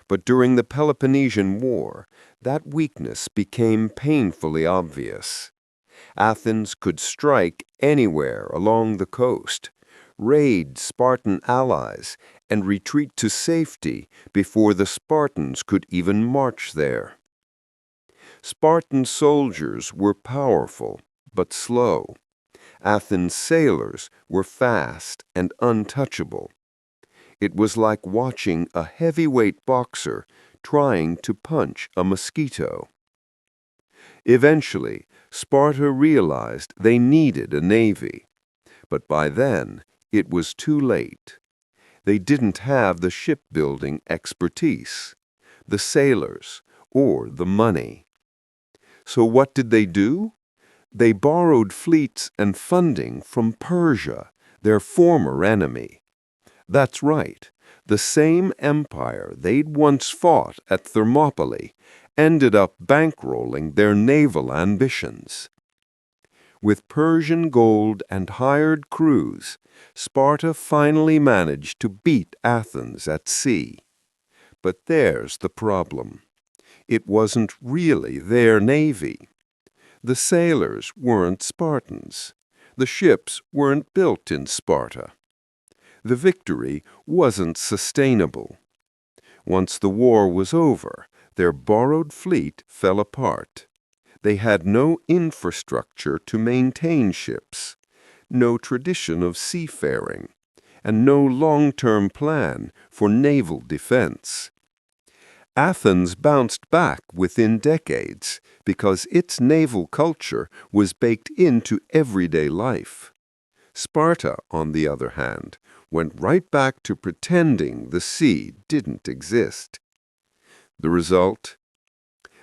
But during the Peloponnesian War, that weakness became painfully obvious. Athens could strike anywhere along the coast, raid Spartan allies, and retreat to safety before the Spartans could even march there. Spartan soldiers were powerful, but slow. Athens sailors were fast and untouchable. It was like watching a heavyweight boxer trying to punch a mosquito. Eventually, Sparta realized they needed a navy. But by then, it was too late. They didn't have the shipbuilding expertise, the sailors, or the money. So what did they do? They borrowed fleets and funding from Persia, their former enemy. That's right, the same empire they'd once fought at Thermopylae ended up bankrolling their naval ambitions. With Persian gold and hired crews, Sparta finally managed to beat Athens at sea. But there's the problem. It wasn't really their navy. The sailors weren't Spartans. The ships weren't built in Sparta. The victory wasn't sustainable. Once the war was over, their borrowed fleet fell apart. They had no infrastructure to maintain ships, no tradition of seafaring, and no long-term plan for naval defense. Athens bounced back within decades because its naval culture was baked into everyday life. Sparta, on the other hand, went right back to pretending the sea didn't exist. The result?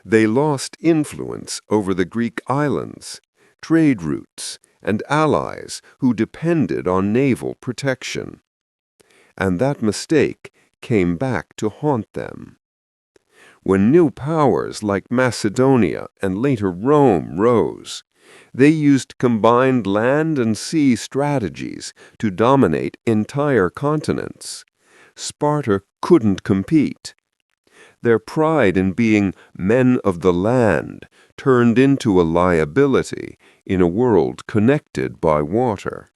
They lost influence over the Greek islands, trade routes, and allies who depended on naval protection. And that mistake came back to haunt them. When new powers like Macedonia and later Rome rose, they used combined land and sea strategies to dominate entire continents. Sparta couldn't compete. Their pride in being men of the land turned into a liability in a world connected by water.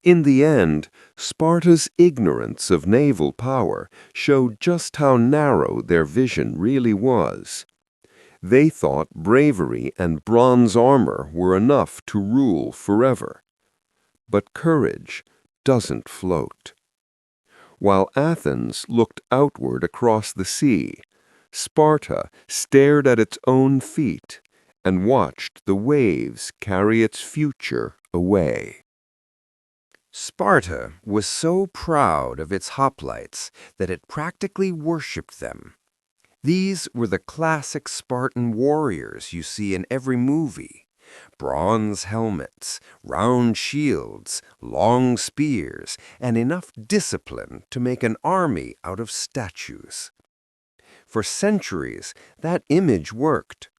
In the end, Sparta's ignorance of naval power showed just how narrow their vision really was. They thought bravery and bronze armor were enough to rule forever. But courage doesn't float. While Athens looked outward across the sea, Sparta stared at its own feet and watched the waves carry its future away. Sparta was so proud of its hoplites that it practically worshipped them. These were the classic Spartan warriors you see in every movie. Bronze helmets, round shields, long spears, and enough discipline to make an army out of statues. For centuries, that image worked.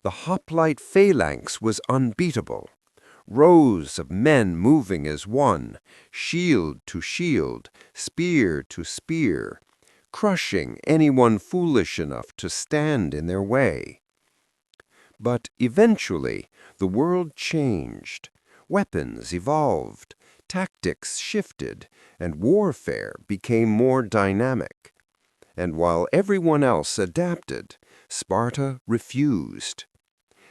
The hoplite phalanx was unbeatable. Rows of men moving as one, shield to shield, spear to spear, crushing anyone foolish enough to stand in their way. But eventually, the world changed. Weapons evolved, tactics shifted, and warfare became more dynamic. And while everyone else adapted, Sparta refused.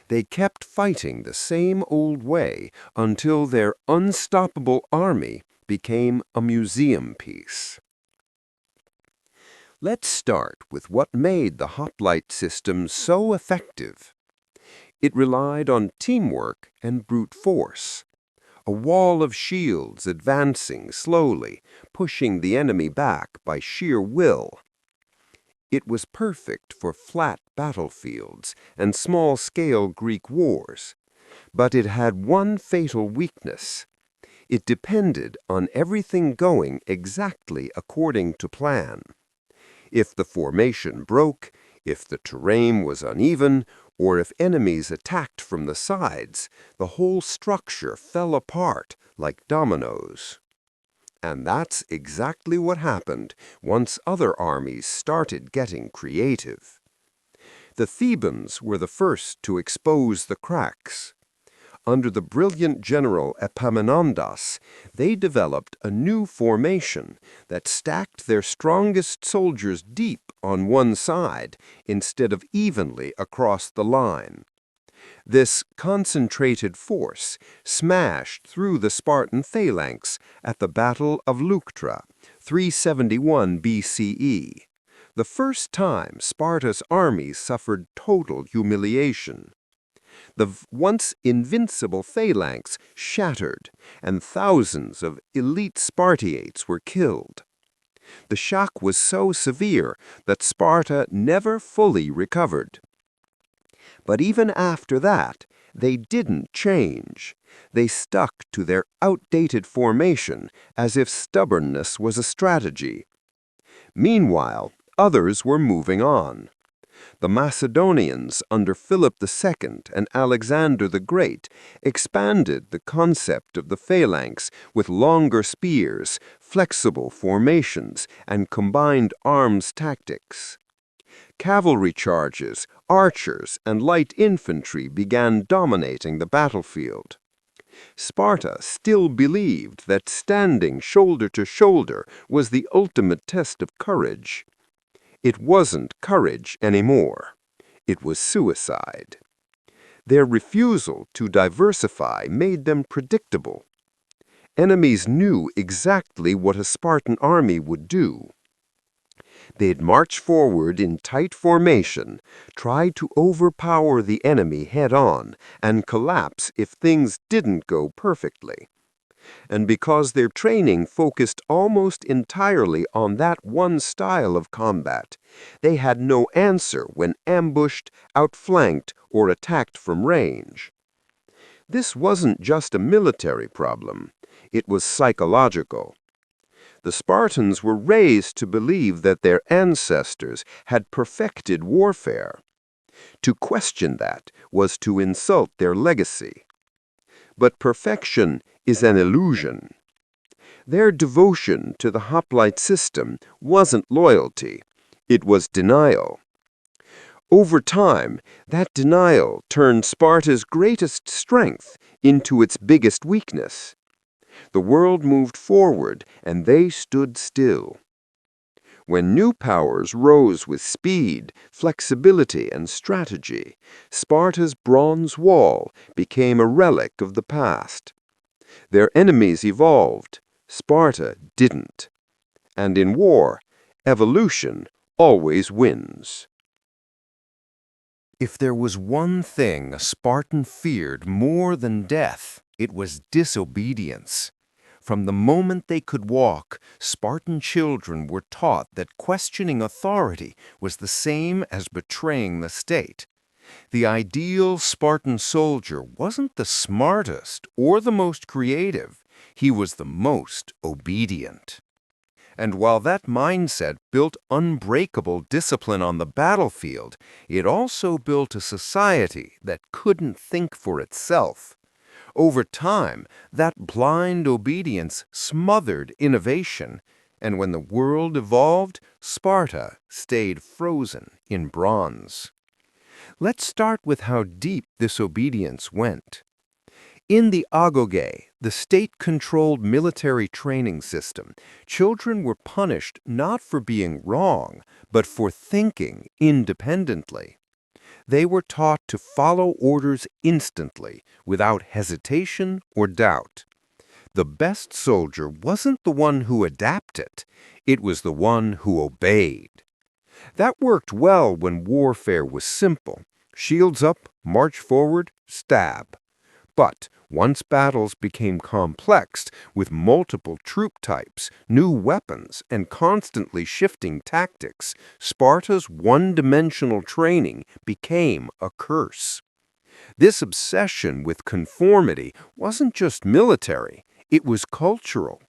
They kept fighting the same old way until their unstoppable army became a museum piece. Let's start with what made the hoplite system so effective. It relied on teamwork and brute force. A wall of shields advancing slowly, pushing the enemy back by sheer will. It was perfect for flat battlefields and small-scale Greek wars, but it had one fatal weakness. It depended on everything going exactly according to plan. If the formation broke, if the terrain was uneven, or if enemies attacked from the sides, the whole structure fell apart like dominoes. And that's exactly what happened once other armies started getting creative. The Thebans were the first to expose the cracks. Under the brilliant general Epaminondas, they developed a new formation that stacked their strongest soldiers deep on one side instead of evenly across the line. This concentrated force smashed through the Spartan phalanx at the Battle of Leuctra, 371 BCE. the first time Sparta's army suffered total humiliation. The once invincible phalanx shattered, and thousands of elite Spartiates were killed. The shock was so severe that Sparta never fully recovered. But even after that, they didn't change. They stuck to their outdated formation as if stubbornness was a strategy. Meanwhile, others were moving on. The Macedonians under Philip II and Alexander the Great expanded the concept of the phalanx with longer spears, flexible formations, and combined arms tactics. Cavalry charges, archers, and light infantry began dominating the battlefield. Sparta still believed that standing shoulder to shoulder was the ultimate test of courage. It wasn't courage anymore. It was suicide. Their refusal to diversify made them predictable. Enemies knew exactly what a Spartan army would do. They'd march forward in tight formation, try to overpower the enemy head-on, and collapse if things didn't go perfectly. And because their training focused almost entirely on that one style of combat, they had no answer when ambushed, outflanked, or attacked from range. This wasn't just a military problem. It was psychological. The Spartans were raised to believe that their ancestors had perfected warfare. To question that was to insult their legacy. But perfection is an illusion. Their devotion to the hoplite system wasn't loyalty. It was denial. Over time, that denial turned Sparta's greatest strength into its biggest weakness. The world moved forward, and they stood still. When new powers rose with speed, flexibility, and strategy, Sparta's bronze wall became a relic of the past. Their enemies evolved. Sparta didn't. And in war, evolution always wins. If there was one thing a Spartan feared more than death, it was disobedience. From the moment they could walk, Spartan children were taught that questioning authority was the same as betraying the state. The ideal Spartan soldier wasn't the smartest or the most creative. He was the most obedient. And while that mindset built unbreakable discipline on the battlefield, it also built a society that couldn't think for itself. Over time, that blind obedience smothered innovation, and when the world evolved, Sparta stayed frozen in bronze. Let's start with how deep this obedience went. In the agoge, the state-controlled military training system, children were punished not for being wrong, but for thinking independently. They were taught to follow orders instantly, without hesitation or doubt. The best soldier wasn't the one who adapted, it was the one who obeyed. That worked well when warfare was simple. Shields up, march forward, stab. But once battles became complex, with multiple troop types, new weapons, and constantly shifting tactics, Sparta's one-dimensional training became a curse. This obsession with conformity wasn't just military, it was cultural.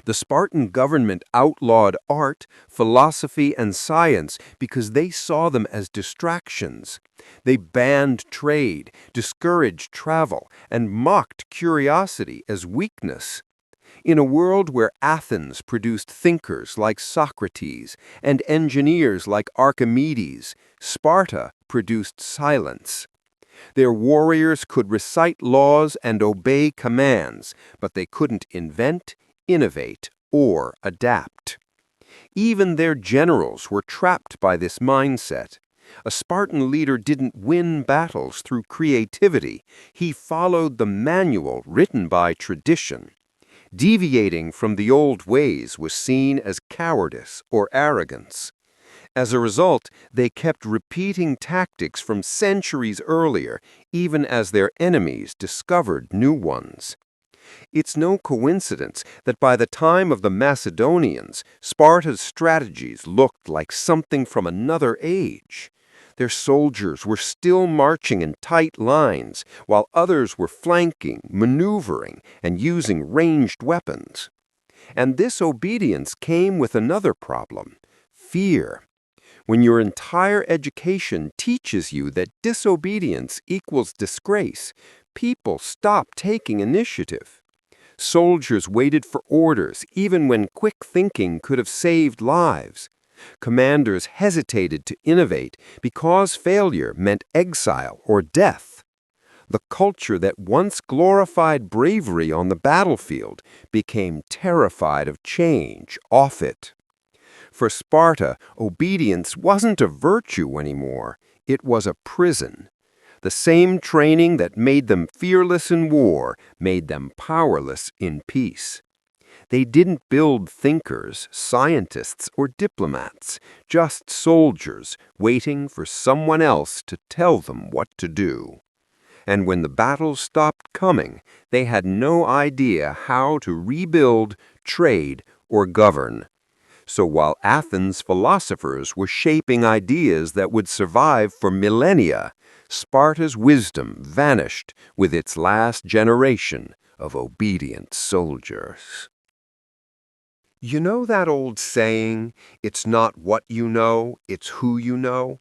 The Spartan government outlawed art, philosophy, and science because they saw them as distractions. They banned trade, discouraged travel, and mocked curiosity as weakness. In a world where Athens produced thinkers like Socrates and engineers like Archimedes, Sparta produced silence. Their warriors could recite laws and obey commands, but they couldn't invent, innovate, or adapt. Even their generals were trapped by this mindset. A Spartan leader didn't win battles through creativity. He followed the manual written by tradition. Deviating from the old ways was seen as cowardice or arrogance. As a result, they kept repeating tactics from centuries earlier, even as their enemies discovered new ones. It's no coincidence that by the time of the Macedonians, Sparta's strategies looked like something from another age. Their soldiers were still marching in tight lines, while others were flanking, maneuvering, and using ranged weapons. And this obedience came with another problem: fear. When your entire education teaches you that disobedience equals disgrace, people stop taking initiative. Soldiers waited for orders even when quick thinking could have saved lives. Commanders hesitated to innovate because failure meant exile or death. The culture that once glorified bravery on the battlefield became terrified of change off it. For Sparta, obedience wasn't a virtue anymore. It was a prison. The same training that made them fearless in war made them powerless in peace. They didn't build thinkers, scientists, or diplomats, just soldiers waiting for someone else to tell them what to do. And when the battles stopped coming, they had no idea how to rebuild, trade, or govern. So while Athens' philosophers were shaping ideas that would survive for millennia, Sparta's wisdom vanished with its last generation of obedient soldiers. You know that old saying, "It's not what you know, it's who you know"?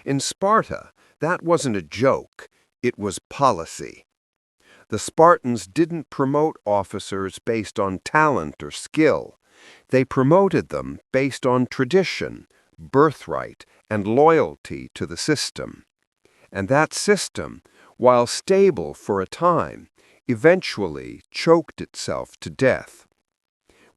In Sparta, that wasn't a joke, it was policy. The Spartans didn't promote officers based on talent or skill. They promoted them based on tradition, birthright, and loyalty to the system. And that system, while stable for a time, eventually choked itself to death.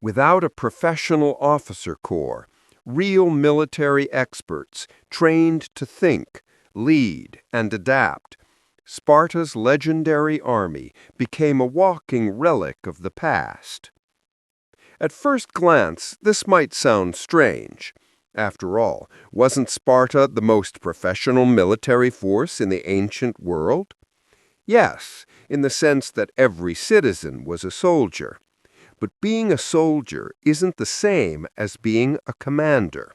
Without a professional officer corps, real military experts trained to think, lead, and adapt, Sparta's legendary army became a walking relic of the past. At first glance, this might sound strange. After all, wasn't Sparta the most professional military force in the ancient world? Yes, in the sense that every citizen was a soldier. But being a soldier isn't the same as being a commander.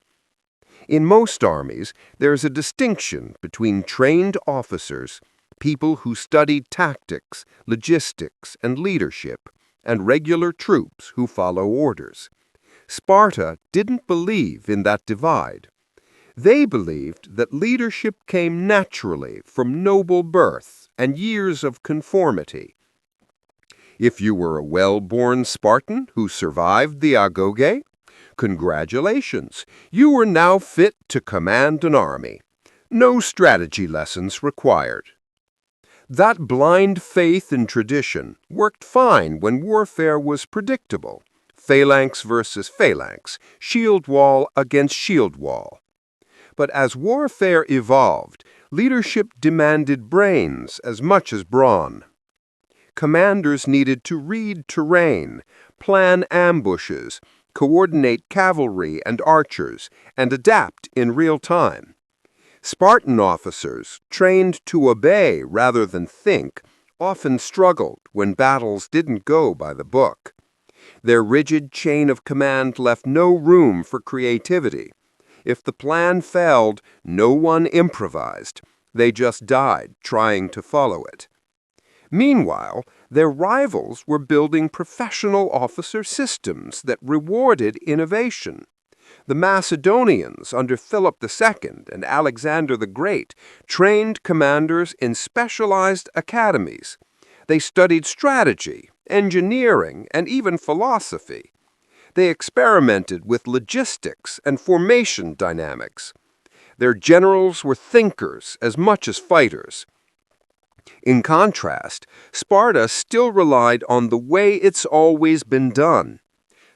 In most armies, there's a distinction between trained officers, people who studied tactics, logistics, and leadership, and regular troops who follow orders. Sparta didn't believe in that divide. They believed that leadership came naturally from noble birth and years of conformity. If you were a well-born Spartan who survived the agoge, congratulations, you were now fit to command an army. No strategy lessons required. That blind faith in tradition worked fine when warfare was predictable. Phalanx versus phalanx, shield wall against shield wall. But as warfare evolved, leadership demanded brains as much as brawn. Commanders needed to read terrain, plan ambushes, coordinate cavalry and archers, and adapt in real time. Spartan officers, trained to obey rather than think, often struggled when battles didn't go by the book. Their rigid chain of command left no room for creativity. If the plan failed, no one improvised. They just died trying to follow it. Meanwhile, their rivals were building professional officer systems that rewarded innovation. The Macedonians under Philip II and Alexander the Great trained commanders in specialized academies. They studied strategy, engineering, and even philosophy. They experimented with logistics and formation dynamics. Their generals were thinkers as much as fighters. In contrast, Sparta still relied on the way it's always been done.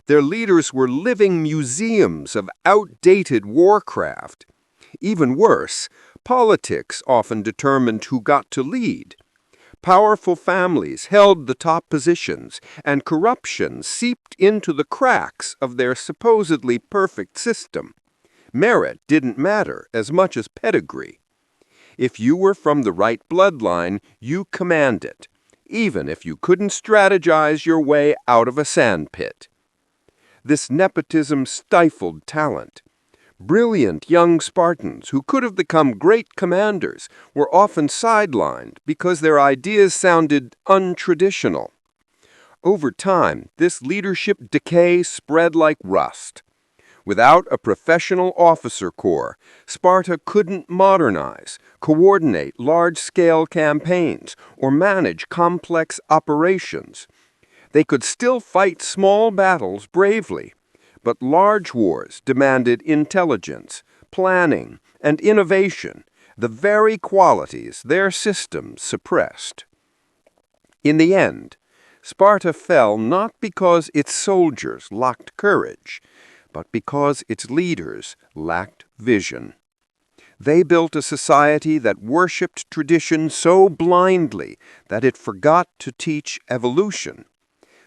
Their leaders were living museums of outdated warcraft. Even worse, politics often determined who got to lead. Powerful families held the top positions, and corruption seeped into the cracks of their supposedly perfect system. Merit didn't matter as much as pedigree. If you were from the right bloodline, you commanded, even if you couldn't strategize your way out of a sandpit. This nepotism stifled talent. Brilliant young Spartans who could have become great commanders were often sidelined because their ideas sounded untraditional. Over time, this leadership decay spread like rust. Without a professional officer corps, Sparta couldn't modernize, coordinate large-scale campaigns, or manage complex operations. They could still fight small battles bravely, but large wars demanded intelligence, planning, and innovation, the very qualities their systems suppressed. In the end, Sparta fell not because its soldiers lacked courage, but because its leaders lacked vision. They built a society that worshipped tradition so blindly that it forgot to teach evolution.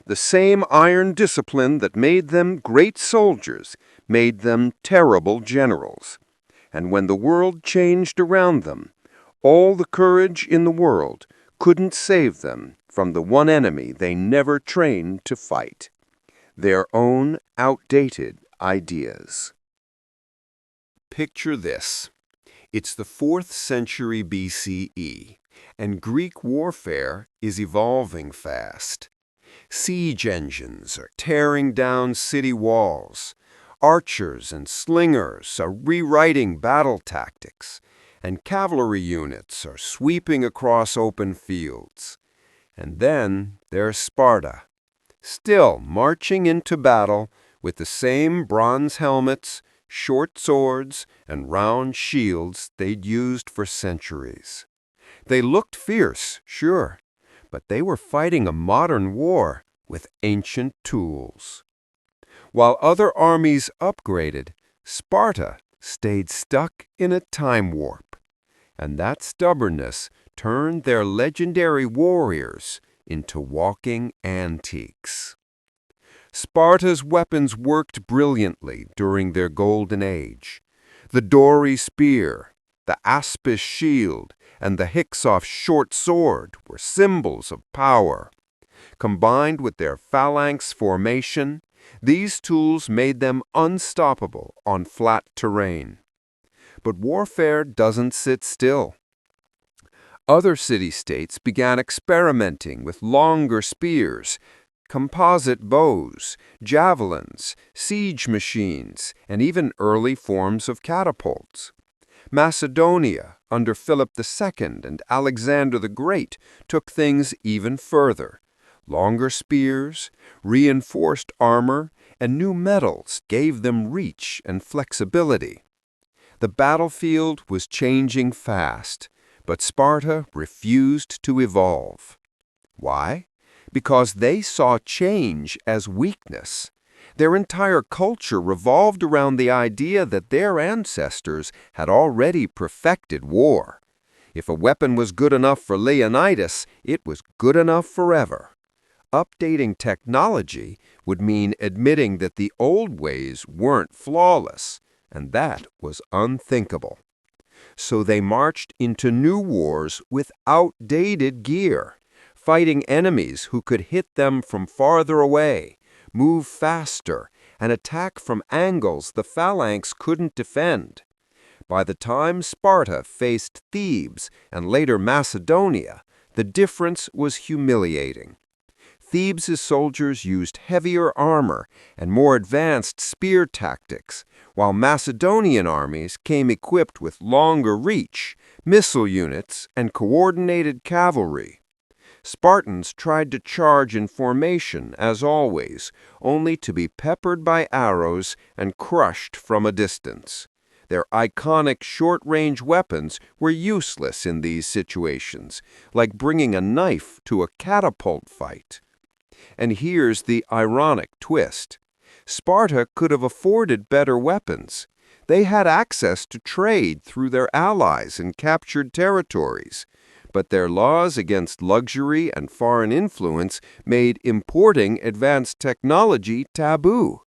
The same iron discipline that made them great soldiers made them terrible generals. And when the world changed around them, all the courage in the world couldn't save them from the one enemy they never trained to fight: their own outdated ideas. Picture this. It's the 4th century BCE, and Greek warfare is evolving fast. Siege engines are tearing down city walls. Archers and slingers are rewriting battle tactics, and cavalry units are sweeping across open fields. And then there's Sparta, still marching into battle with the same bronze helmets, short swords, and round shields they'd used for centuries. They looked fierce, sure, but they were fighting a modern war with ancient tools. While other armies upgraded, Sparta stayed stuck in a time warp, and that stubbornness turned their legendary warriors into walking antiques. Sparta's weapons worked brilliantly during their golden age. The Dori spear, the Aspis shield, and the Hyksos short sword were symbols of power. Combined with their phalanx formation, these tools made them unstoppable on flat terrain. But warfare doesn't sit still. Other city-states began experimenting with longer spears, composite bows, javelins, siege machines, and even early forms of catapults. Macedonia, under Philip II and Alexander the Great, took things even further. Longer spears, reinforced armor, and new metals gave them reach and flexibility. The battlefield was changing fast, but Sparta refused to evolve. Why? Because they saw change as weakness. Their entire culture revolved around the idea that their ancestors had already perfected war. If a weapon was good enough for Leonidas, it was good enough forever. Updating technology would mean admitting that the old ways weren't flawless, and that was unthinkable. So they marched into new wars with outdated gear, fighting enemies who could hit them from farther away, move faster, and attack from angles the phalanx couldn't defend. By the time Sparta faced Thebes and later Macedonia, the difference was humiliating. Thebes' soldiers used heavier armor and more advanced spear tactics, while Macedonian armies came equipped with longer reach, missile units, and coordinated cavalry. Spartans tried to charge in formation, as always, only to be peppered by arrows and crushed from a distance. Their iconic short-range weapons were useless in these situations, like bringing a knife to a catapult fight. And here's the ironic twist. Sparta could have afforded better weapons. They had access to trade through their allies in captured territories, but their laws against luxury and foreign influence made importing advanced technology taboo.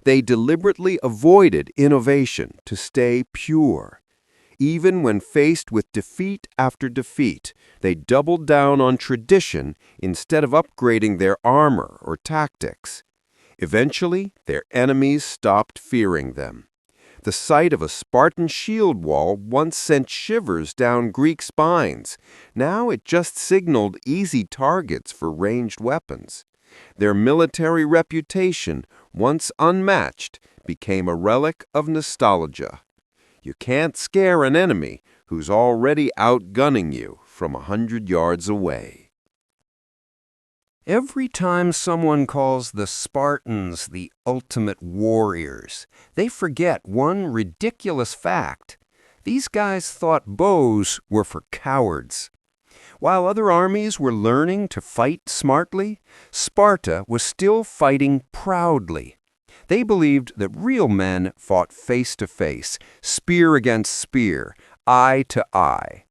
They deliberately avoided innovation to stay pure. Even when faced with defeat after defeat, they doubled down on tradition instead of upgrading their armor or tactics. Eventually, their enemies stopped fearing them. The sight of a Spartan shield wall once sent shivers down Greek spines. Now it just signaled easy targets for ranged weapons. Their military reputation, once unmatched, became a relic of nostalgia. You can't scare an enemy who's already outgunning you from 100 yards away. Every time someone calls the Spartans the ultimate warriors, they forget one ridiculous fact. These guys thought bows were for cowards. While other armies were learning to fight smartly, Sparta was still fighting proudly. They believed that real men fought face to face, spear against spear, eye to eye.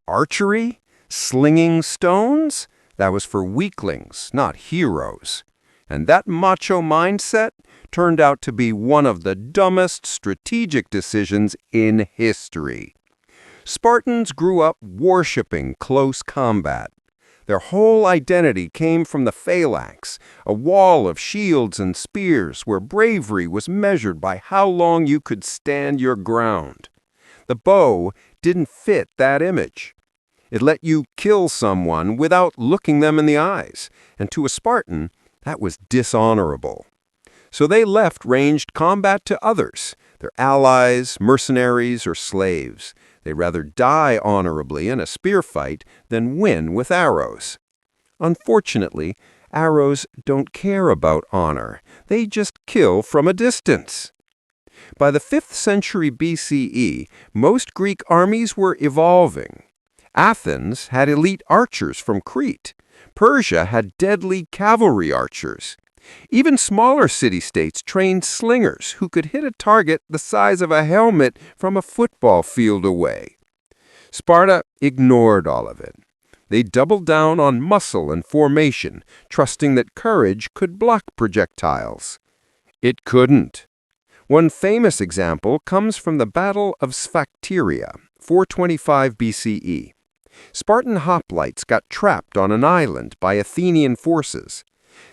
Archery? Slinging stones? That was for weaklings, not heroes. And that macho mindset turned out to be one of the dumbest strategic decisions in history. Spartans grew up worshiping close combat. Their whole identity came from the phalanx, a wall of shields and spears where bravery was measured by how long you could stand your ground. The bow didn't fit that image. It let you kill someone without looking them in the eyes, and to a Spartan, that was dishonorable. So they left ranged combat to others, their allies, mercenaries, or slaves. They'd rather die honorably in a spear fight than win with arrows. Unfortunately, arrows don't care about honor. They just kill from a distance. By the 5th century BCE, most Greek armies were evolving. Athens had elite archers from Crete. Persia had deadly cavalry archers. Even smaller city-states trained slingers who could hit a target the size of a helmet from a football field away. Sparta ignored all of it. They doubled down on muscle and formation, trusting that courage could block projectiles. It couldn't. One famous example comes from the Battle of Sphacteria, 425 BCE. Spartan hoplites got trapped on an island by Athenian forces.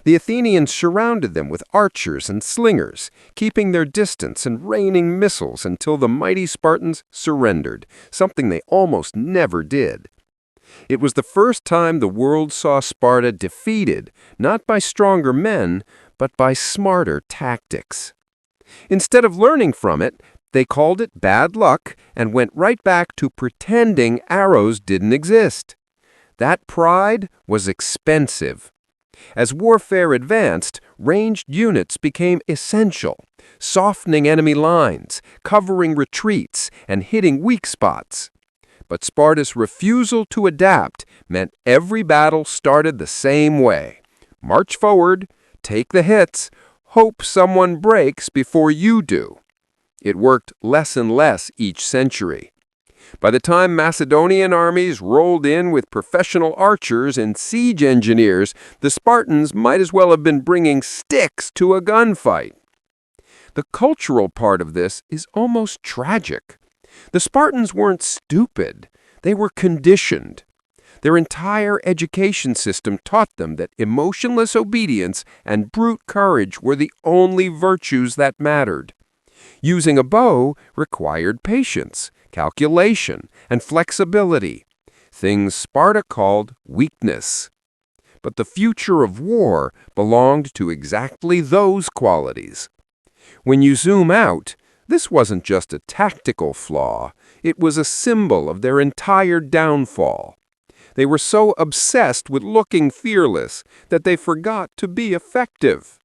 The Athenians surrounded them with archers and slingers, keeping their distance and raining missiles until the mighty Spartans surrendered, something they almost never did. It was the first time the world saw Sparta defeated, not by stronger men, but by smarter tactics. Instead of learning from it, they called it bad luck and went right back to pretending arrows didn't exist. That pride was expensive. As warfare advanced, ranged units became essential, softening enemy lines, covering retreats, and hitting weak spots. But Sparta's refusal to adapt meant every battle started the same way. March forward, take the hits, hope someone breaks before you do. It worked less and less each century. By the time Macedonian armies rolled in with professional archers and siege engineers, the Spartans might as well have been bringing sticks to a gunfight. The cultural part of this is almost tragic. The Spartans weren't stupid. They were conditioned. Their entire education system taught them that emotionless obedience and brute courage were the only virtues that mattered. Using a bow required patience, calculation, and flexibility, things Sparta called weakness. But the future of war belonged to exactly those qualities. When you zoom out, this wasn't just a tactical flaw, it was a symbol of their entire downfall. They were so obsessed with looking fearless that they forgot to be effective.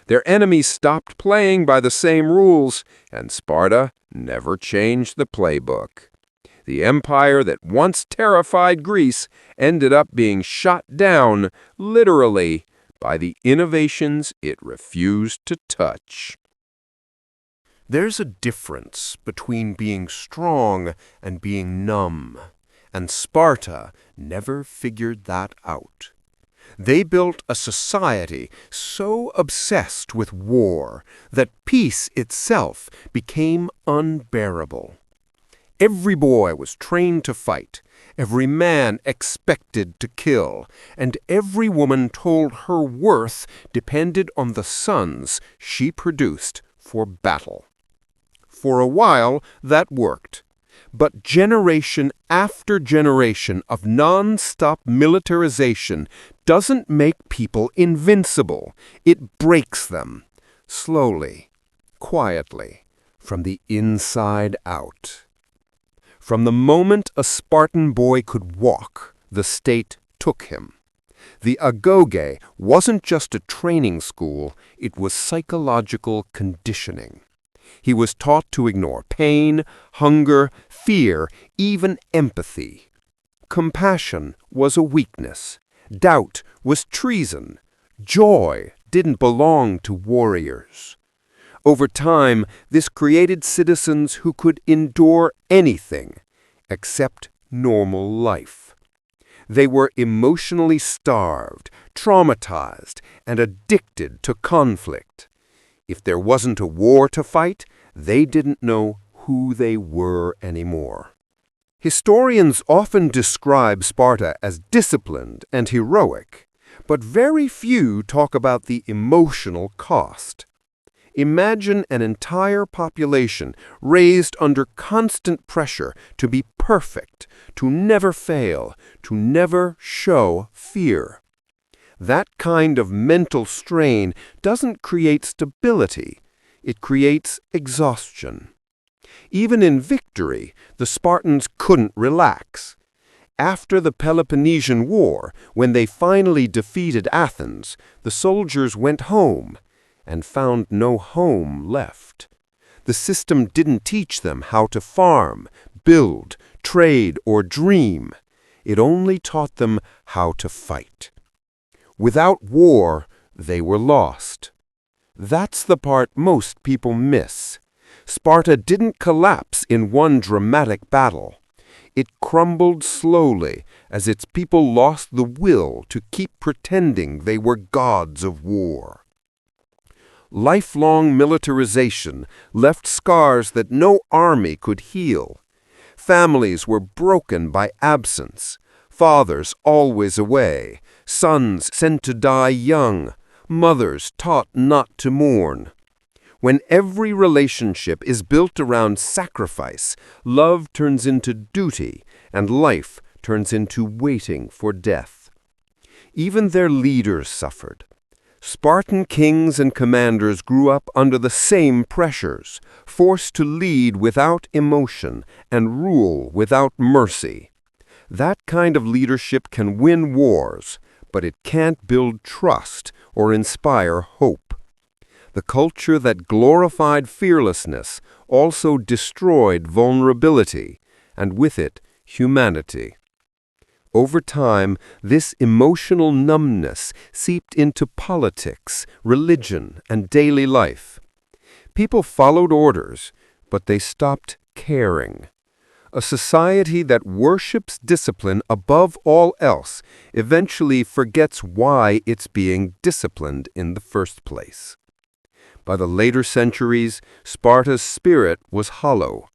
Their enemies stopped playing by the same rules, and Sparta never changed the playbook. The empire that once terrified Greece ended up being shot down, literally, by the innovations it refused to touch. There's a difference between being strong and being numb, and Sparta never figured that out. They built a society so obsessed with war that peace itself became unbearable. Every boy was trained to fight, every man expected to kill, and every woman told her worth depended on the sons she produced for battle. For a while, that worked. But generation after generation of non-stop militarization doesn't make people invincible. It breaks them, slowly, quietly, from the inside out. From the moment a Spartan boy could walk, the state took him. The agoge wasn't just a training school, it was psychological conditioning. He was taught to ignore pain, hunger, fear, even empathy. Compassion was a weakness. Doubt was treason. Joy didn't belong to warriors. Over time, this created citizens who could endure anything except normal life. They were emotionally starved, traumatized, and addicted to conflict. If there wasn't a war to fight, they didn't know who they were anymore. Historians often describe Sparta as disciplined and heroic, but very few talk about the emotional cost. Imagine an entire population raised under constant pressure to be perfect, to never fail, to never show fear. That kind of mental strain doesn't create stability, it creates exhaustion. Even in victory, the Spartans couldn't relax. After the Peloponnesian War, when they finally defeated Athens, the soldiers went home and found no home left. The system didn't teach them how to farm, build, trade, or dream. It only taught them how to fight. Without war, they were lost. That's the part most people miss. Sparta didn't collapse in one dramatic battle. It crumbled slowly as its people lost the will to keep pretending they were gods of war. Lifelong militarization left scars that no army could heal. Families were broken by absence, fathers always away, sons sent to die young, mothers taught not to mourn. When every relationship is built around sacrifice, love turns into duty, and life turns into waiting for death. Even their leaders suffered. Spartan kings and commanders grew up under the same pressures, forced to lead without emotion and rule without mercy. That kind of leadership can win wars, but it can't build trust or inspire hope. The culture that glorified fearlessness also destroyed vulnerability, and with it, humanity. Over time, this emotional numbness seeped into politics, religion, and daily life. People followed orders, but they stopped caring. A society that worships discipline above all else eventually forgets why it's being disciplined in the first place. By the later centuries, Sparta's spirit was hollow.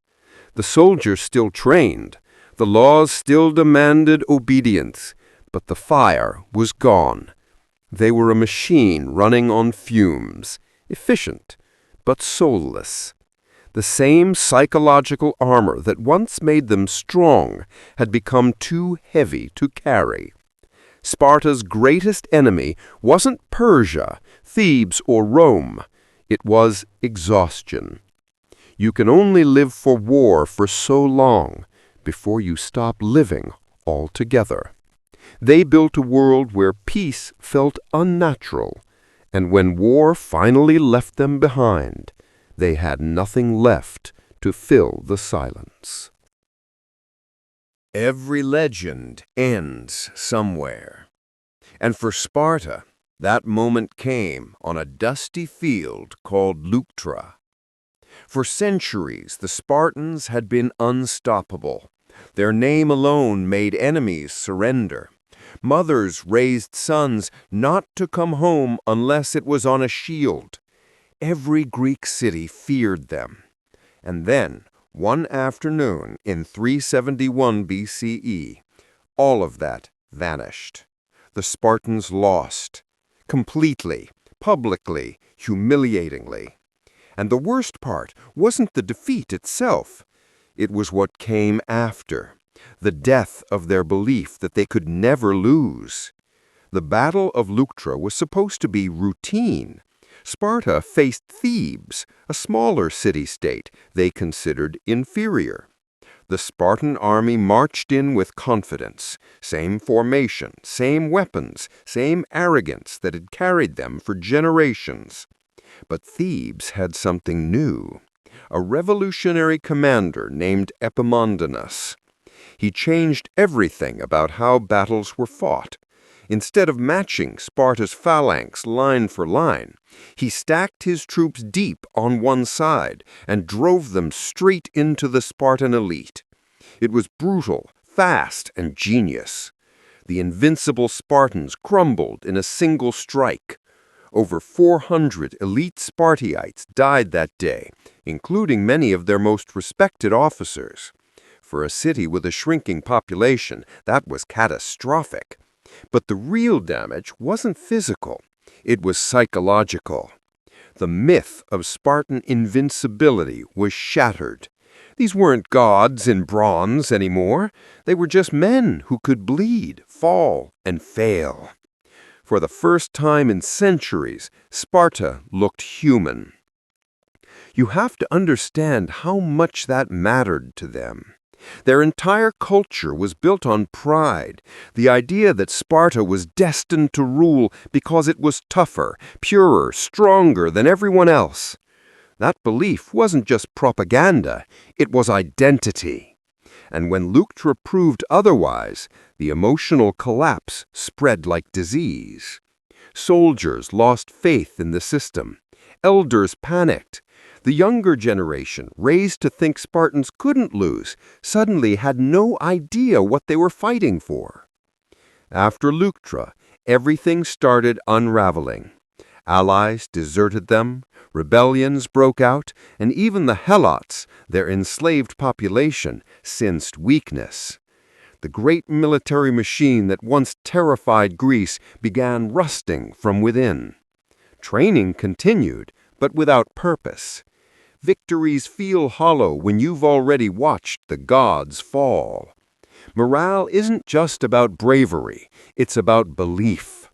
The soldiers still trained, the laws still demanded obedience, but the fire was gone. They were a machine running on fumes, efficient, but soulless. The same psychological armor that once made them strong had become too heavy to carry. Sparta's greatest enemy wasn't Persia, Thebes, or Rome. It was exhaustion. You can only live for war for so long before you stop living altogether. They built a world where peace felt unnatural, and when war finally left them behind, they had nothing left to fill the silence. Every legend ends somewhere. And for Sparta, that moment came on a dusty field called Leuctra. For centuries, the Spartans had been unstoppable. Their name alone made enemies surrender. Mothers raised sons not to come home unless it was on a shield. Every Greek city feared them. And then, one afternoon in 371 BCE, all of that vanished. The Spartans lost. Completely, publicly, humiliatingly. And the worst part wasn't the defeat itself. It was what came after. The death of their belief that they could never lose. The Battle of Leuctra was supposed to be routine. Sparta faced Thebes, a smaller city-state they considered inferior. The Spartan army marched in with confidence, same formation, same weapons, same arrogance that had carried them for generations. But Thebes had something new, a revolutionary commander named Epaminondas. He changed everything about how battles were fought. Instead of matching Sparta's phalanx line for line, he stacked his troops deep on one side and drove them straight into the Spartan elite. It was brutal, fast, and genius. The invincible Spartans crumbled in a single strike. Over 400 elite Spartiates died that day, including many of their most respected officers. For a city with a shrinking population, that was catastrophic. But the real damage wasn't physical. It was psychological. The myth of Spartan invincibility was shattered. These weren't gods in bronze anymore. They were just men who could bleed, fall, and fail. For the first time in centuries, Sparta looked human. You have to understand how much that mattered to them. Their entire culture was built on pride, the idea that Sparta was destined to rule because it was tougher, purer, stronger than everyone else. That belief wasn't just propaganda, it was identity. And when Leuctra proved otherwise, the emotional collapse spread like disease. Soldiers lost faith in the system. Elders panicked. The younger generation, raised to think Spartans couldn't lose, suddenly had no idea what they were fighting for. After Leuctra, everything started unraveling. Allies deserted them, rebellions broke out, and even the Helots, their enslaved population, sensed weakness. The great military machine that once terrified Greece began rusting from within. Training continued, but without purpose. Victories feel hollow when you've already watched the gods fall. Morale isn't just about bravery, it's about belief.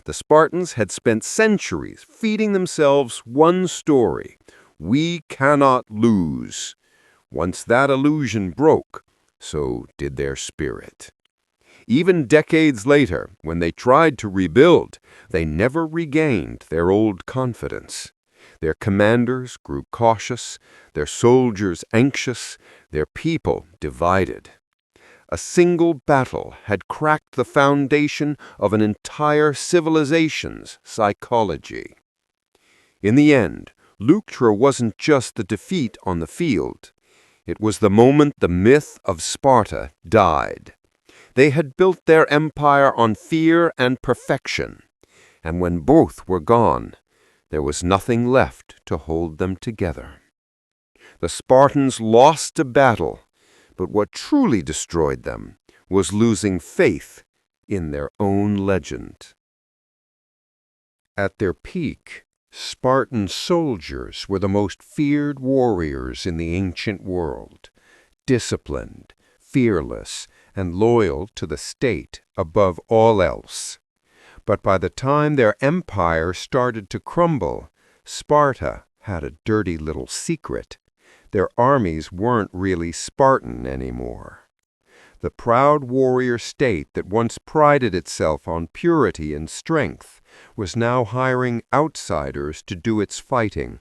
The Spartans had spent centuries feeding themselves one story: we cannot lose. Once that illusion broke, so did their spirit. Even decades later, when they tried to rebuild, they never regained their old confidence. Their commanders grew cautious, their soldiers anxious, their people divided. A single battle had cracked the foundation of an entire civilization's psychology. In the end, Leuctra wasn't just the defeat on the field. It was the moment the myth of Sparta died. They had built their empire on fear and perfection, and when both were gone, there was nothing left to hold them together. The Spartans lost a battle, but what truly destroyed them was losing faith in their own legend. At their peak, Spartan soldiers were the most feared warriors in the ancient world, disciplined, fearless, and loyal to the state above all else. But by the time their empire started to crumble, Sparta had a dirty little secret. Their armies weren't really Spartan anymore. The proud warrior state that once prided itself on purity and strength was now hiring outsiders to do its fighting.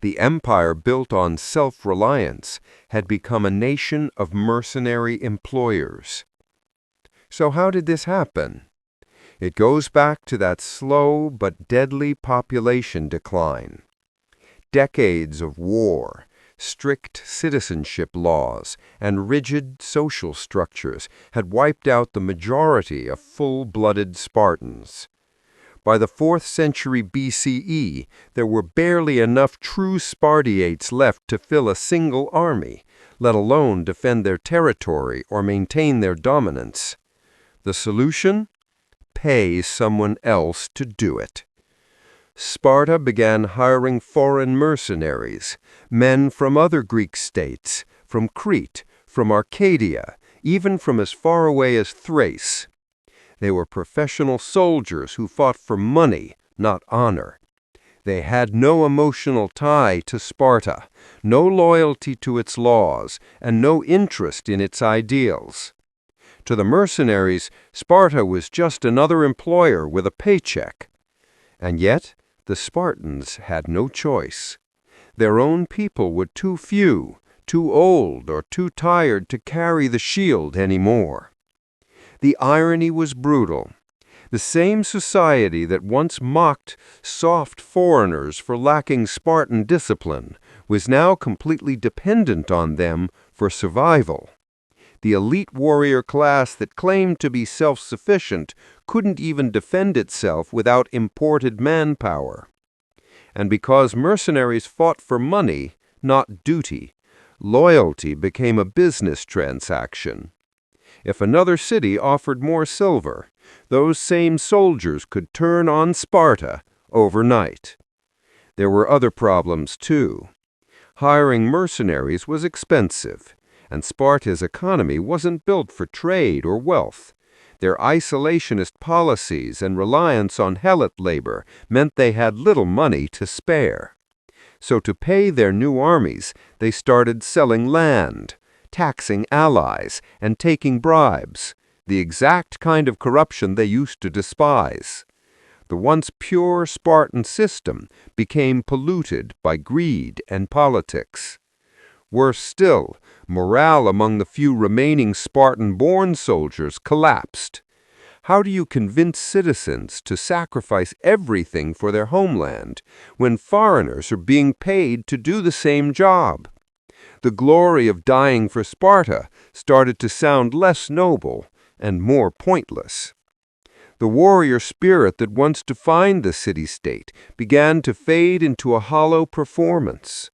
The empire built on self-reliance had become a nation of mercenary employers. So how did this happen? It goes back to that slow but deadly population decline. Decades of war, Strict citizenship laws and rigid social structures had wiped out the majority of full-blooded Spartans. By the 4th century BCE, there were barely enough true Spartiates left to fill a single army, let alone defend their territory or maintain their dominance. The solution? Pay someone else to do it. Sparta began hiring foreign mercenaries, men from other Greek states, from Crete, from Arcadia, even from as far away as Thrace. They were professional soldiers who fought for money, not honor. They had no emotional tie to Sparta, no loyalty to its laws, and no interest in its ideals. To the mercenaries, Sparta was just another employer with a paycheck. And yet, the Spartans had no choice. Their own people were too few, too old, or too tired to carry the shield anymore. The irony was brutal. The same society that once mocked soft foreigners for lacking Spartan discipline was now completely dependent on them for survival. The elite warrior class that claimed to be self-sufficient couldn't even defend itself without imported manpower. And because mercenaries fought for money, not duty, loyalty became a business transaction. If another city offered more silver, those same soldiers could turn on Sparta overnight. There were other problems, too. Hiring mercenaries was expensive, and Sparta's economy wasn't built for trade or wealth. Their isolationist policies and reliance on helot labor meant they had little money to spare. So to pay their new armies, they started selling land, taxing allies, and taking bribes, the exact kind of corruption they used to despise. The once pure Spartan system became polluted by greed and politics. Worse still, morale among the few remaining Spartan-born soldiers collapsed. How do you convince citizens to sacrifice everything for their homeland when foreigners are being paid to do the same job? The glory of dying for Sparta started to sound less noble and more pointless. The warrior spirit that once defined the city-state began to fade into a hollow performance.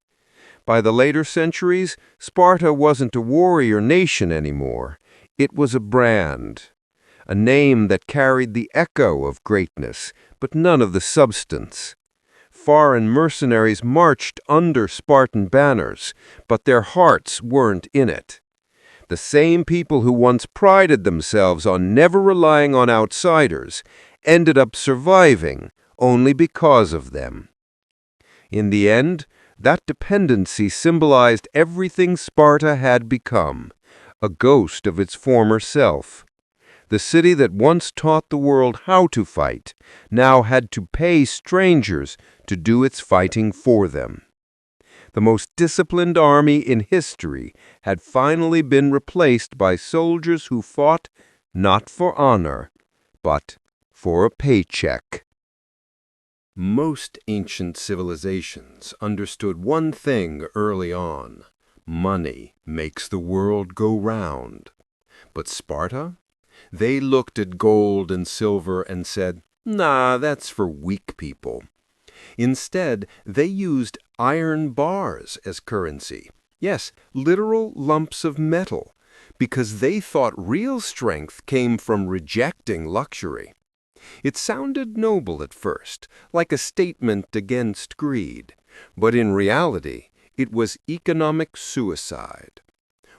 By the later centuries, Sparta wasn't a warrior nation anymore. It was a brand, a name that carried the echo of greatness, but none of the substance. Foreign mercenaries marched under Spartan banners, but their hearts weren't in it. The same people who once prided themselves on never relying on outsiders ended up surviving only because of them. In the end, that dependency symbolized everything Sparta had become, a ghost of its former self. The city that once taught the world how to fight now had to pay strangers to do its fighting for them. The most disciplined army in history had finally been replaced by soldiers who fought not for honor, but for a paycheck. Most ancient civilizations understood one thing early on: money makes the world go round. But Sparta? They looked at gold and silver and said, "Nah, that's for weak people." Instead, they used iron bars as currency. Yes, literal lumps of metal, because they thought real strength came from rejecting luxury. It sounded noble at first, like a statement against greed, but in reality, it was economic suicide.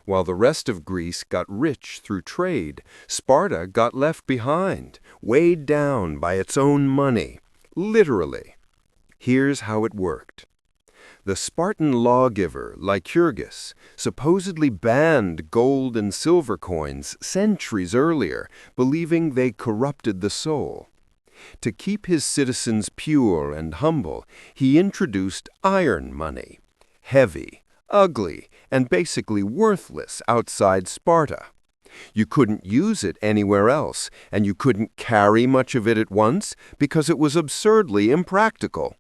While the rest of Greece got rich through trade, Sparta got left behind, weighed down by its own money, literally. Here's how it worked. The Spartan lawgiver, Lycurgus, supposedly banned gold and silver coins centuries earlier, believing they corrupted the soul. To keep his citizens pure and humble, he introduced iron money, heavy, ugly, and basically worthless outside Sparta. You couldn't use it anywhere else, and you couldn't carry much of it at once because it was absurdly impractical.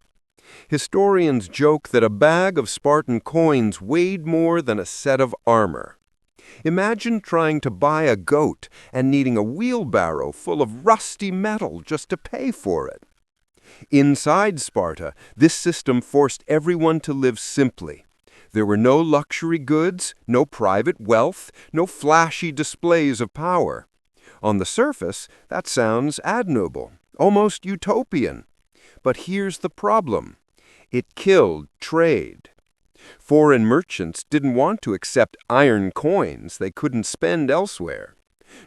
Historians joke that a bag of Spartan coins weighed more than a set of armor. Imagine trying to buy a goat and needing a wheelbarrow full of rusty metal just to pay for it. Inside Sparta, this system forced everyone to live simply. There were no luxury goods, no private wealth, no flashy displays of power. On the surface, that sounds admirable, almost utopian. But here's the problem. It killed trade. Foreign merchants didn't want to accept iron coins they couldn't spend elsewhere.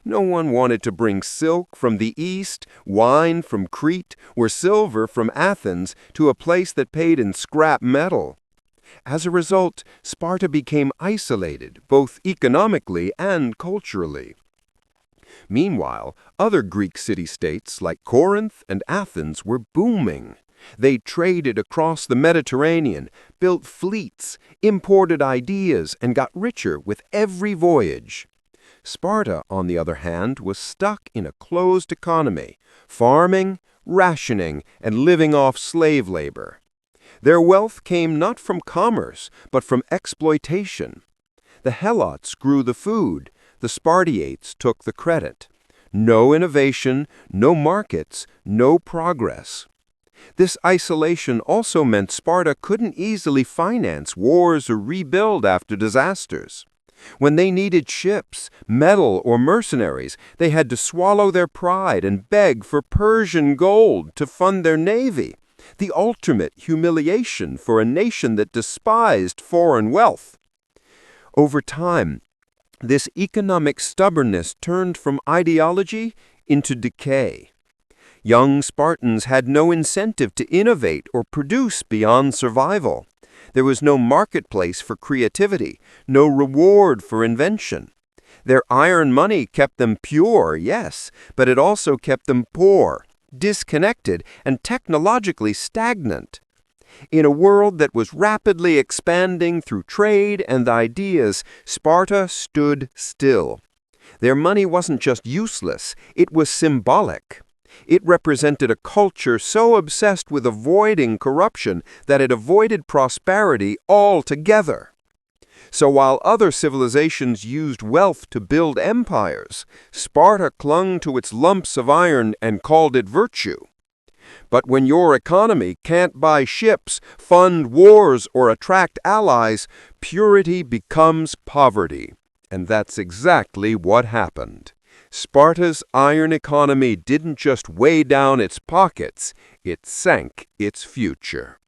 No one wanted to bring silk from the East, wine from Crete, or silver from Athens to a place that paid in scrap metal. As a result, Sparta became isolated, both economically and culturally. Meanwhile, other Greek city-states like Corinth and Athens were booming. They traded across the Mediterranean, built fleets, imported ideas, and got richer with every voyage. Sparta, on the other hand, was stuck in a closed economy, farming, rationing, and living off slave labor. Their wealth came not from commerce, but from exploitation. The Helots grew the food, the Spartiates took the credit. No innovation, no markets, no progress. This isolation also meant Sparta couldn't easily finance wars or rebuild after disasters. When they needed ships, metal, or mercenaries, they had to swallow their pride and beg for Persian gold to fund their navy, the ultimate humiliation for a nation that despised foreign wealth. Over time, this economic stubbornness turned from ideology into decay. Young Spartans had no incentive to innovate or produce beyond survival. There was no marketplace for creativity, no reward for invention. Their iron money kept them pure, yes, but it also kept them poor, disconnected, and technologically stagnant. In a world that was rapidly expanding through trade and ideas, Sparta stood still. Their money wasn't just useless, it was symbolic. It represented a culture so obsessed with avoiding corruption that it avoided prosperity altogether. So while other civilizations used wealth to build empires, Sparta clung to its lumps of iron and called it virtue. But when your economy can't buy ships, fund wars, or attract allies, purity becomes poverty. And that's exactly what happened. Sparta's iron economy didn't just weigh down its pockets, it sank its future.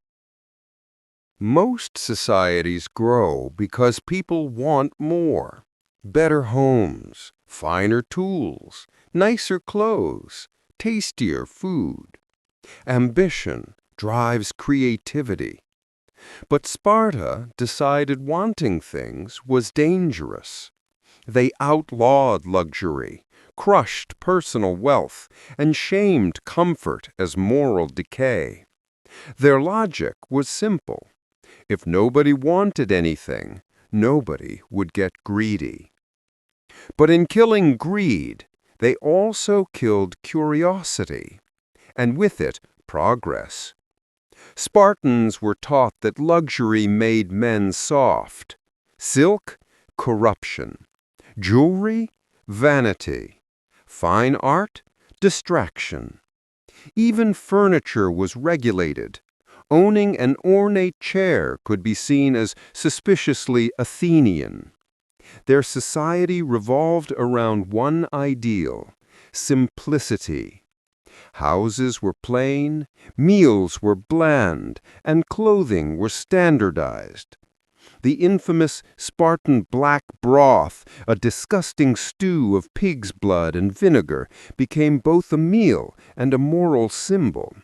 Most societies grow because people want more. Better homes, finer tools, nicer clothes, tastier food. Ambition drives creativity. But Sparta decided wanting things was dangerous. They outlawed luxury, crushed personal wealth, and shamed comfort as moral decay. Their logic was simple. If nobody wanted anything, nobody would get greedy. But in killing greed, they also killed curiosity, and with it, progress. Spartans were taught that luxury made men soft. Silk, corruption. Jewelry, vanity. Fine art, distraction. Even furniture was regulated. Owning an ornate chair could be seen as suspiciously Athenian. Their society revolved around one ideal: simplicity. Houses were plain, meals were bland, and clothing were standardized. The infamous Spartan black broth, a disgusting stew of pig's blood and vinegar, became both a meal and a moral symbol.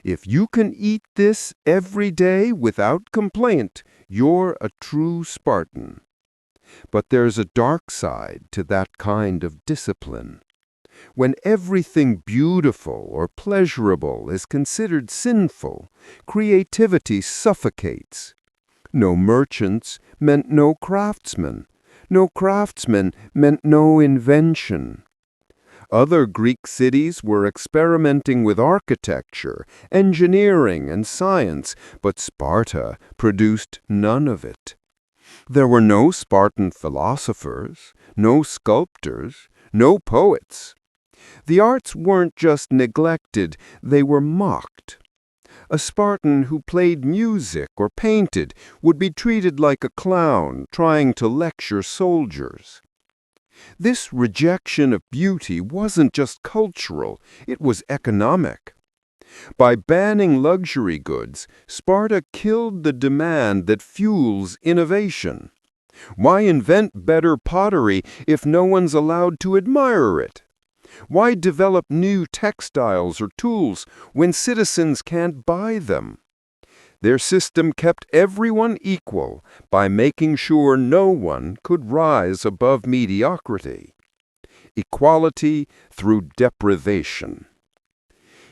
If you can eat this every day without complaint, you're a true Spartan. But there's a dark side to that kind of discipline. When everything beautiful or pleasurable is considered sinful, creativity suffocates. No merchants meant no craftsmen. No craftsmen meant no invention. Other Greek cities were experimenting with architecture, engineering, and science, but Sparta produced none of it. There were no Spartan philosophers, no sculptors, no poets. The arts weren't just neglected, they were mocked. A Spartan who played music or painted would be treated like a clown trying to lecture soldiers. This rejection of beauty wasn't just cultural, it was economic. By banning luxury goods, Sparta killed the demand that fuels innovation. Why invent better pottery if no one's allowed to admire it? Why develop new textiles or tools when citizens can't buy them? Their system kept everyone equal by making sure no one could rise above mediocrity. Equality through deprivation.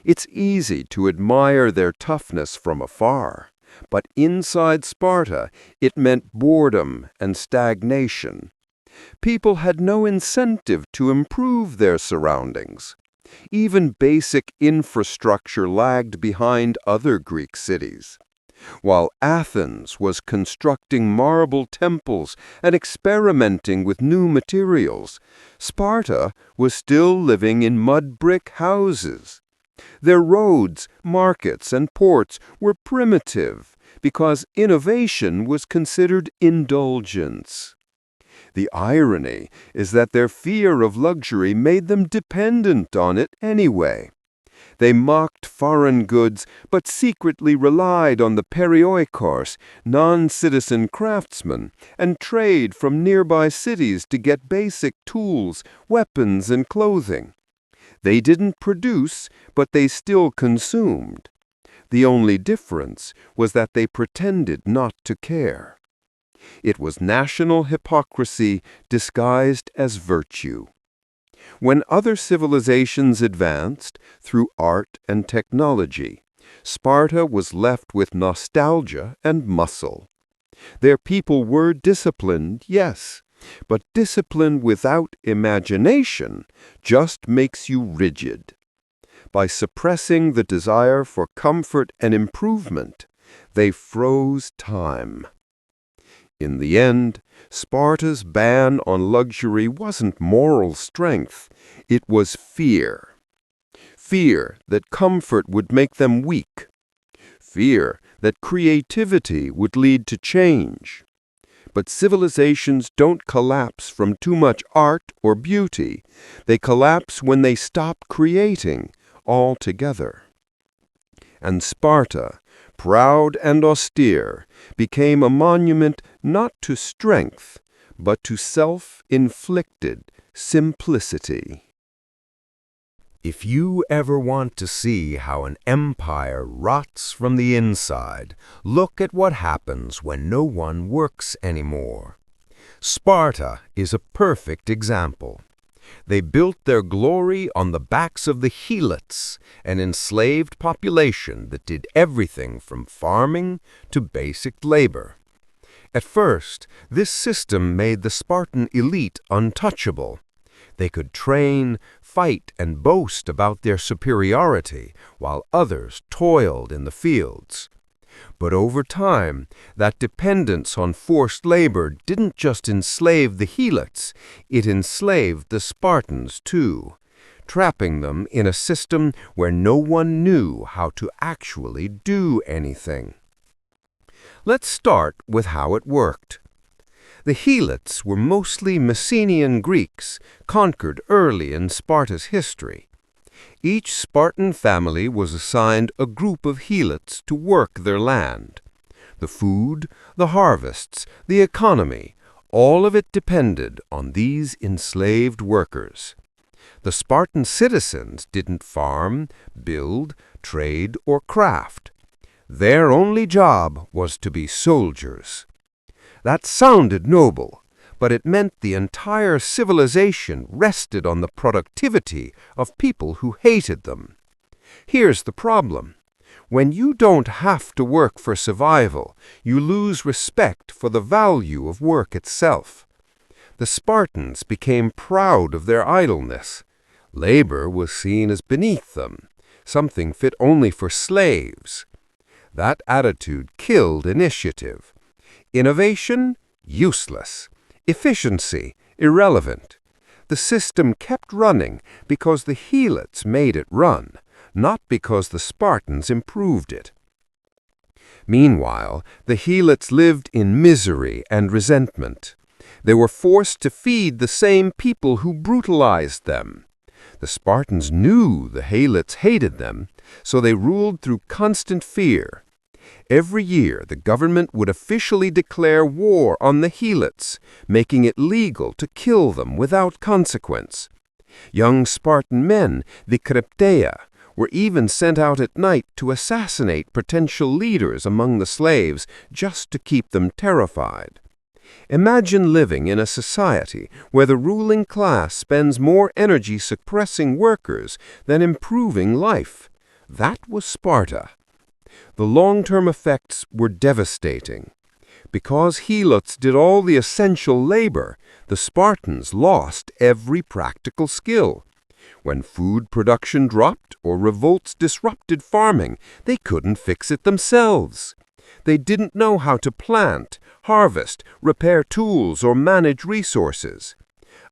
It's easy to admire their toughness from afar, but inside Sparta it meant boredom and stagnation. People had no incentive to improve their surroundings. Even basic infrastructure lagged behind other Greek cities. While Athens was constructing marble temples and experimenting with new materials, Sparta was still living in mud brick houses. Their roads, markets, and ports were primitive because innovation was considered indulgence. The irony is that their fear of luxury made them dependent on it anyway. They mocked foreign goods, but secretly relied on the perioikos, non-citizen craftsmen, and trade from nearby cities to get basic tools, weapons, and clothing. They didn't produce, but they still consumed. The only difference was that they pretended not to care. It was national hypocrisy disguised as virtue. When other civilizations advanced through art and technology, Sparta was left with nostalgia and muscle. Their people were disciplined, yes, but discipline without imagination just makes you rigid. By suppressing the desire for comfort and improvement, they froze time. In the end, Sparta's ban on luxury wasn't moral strength, it was fear. Fear that comfort would make them weak. Fear that creativity would lead to change. But civilizations don't collapse from too much art or beauty. They collapse when they stop creating altogether. And Sparta, proud and austere, became a monument not to strength, but to self-inflicted simplicity. If you ever want to see how an empire rots from the inside, look at what happens when no one works anymore. Sparta is a perfect example. They built their glory on the backs of the Helots, an enslaved population that did everything from farming to basic labor. At first, this system made the Spartan elite untouchable. They could train, fight, and boast about their superiority, while others toiled in the fields. But over time, that dependence on forced labor didn't just enslave the Helots, it enslaved the Spartans too, trapping them in a system where no one knew how to actually do anything. Let's start with how it worked. The Helots were mostly Messenian Greeks, conquered early in Sparta's history. Each Spartan family was assigned a group of Helots to work their land. The food, the harvests, the economy, all of it depended on these enslaved workers. The Spartan citizens didn't farm, build, trade, or craft. Their only job was to be soldiers. That sounded noble, but it meant the entire civilization rested on the productivity of people who hated them. Here's the problem. When you don't have to work for survival, you lose respect for the value of work itself. The Spartans became proud of their idleness. Labor was seen as beneath them, something fit only for slaves. That attitude killed initiative. Innovation? Useless. Efficiency? Irrelevant. The system kept running because the Helots made it run, not because the Spartans improved it. Meanwhile, the Helots lived in misery and resentment. They were forced to feed the same people who brutalized them. The Spartans knew the Helots hated them, so they ruled through constant fear. Every year, the government would officially declare war on the Helots, making it legal to kill them without consequence. Young Spartan men, the Krypteia, were even sent out at night to assassinate potential leaders among the slaves just to keep them terrified. Imagine living in a society where the ruling class spends more energy suppressing workers than improving life. That was Sparta. The long-term effects were devastating. Because Helots did all the essential labor, the Spartans lost every practical skill. When food production dropped or revolts disrupted farming, they couldn't fix it themselves. They didn't know how to plant, harvest, repair tools, or manage resources.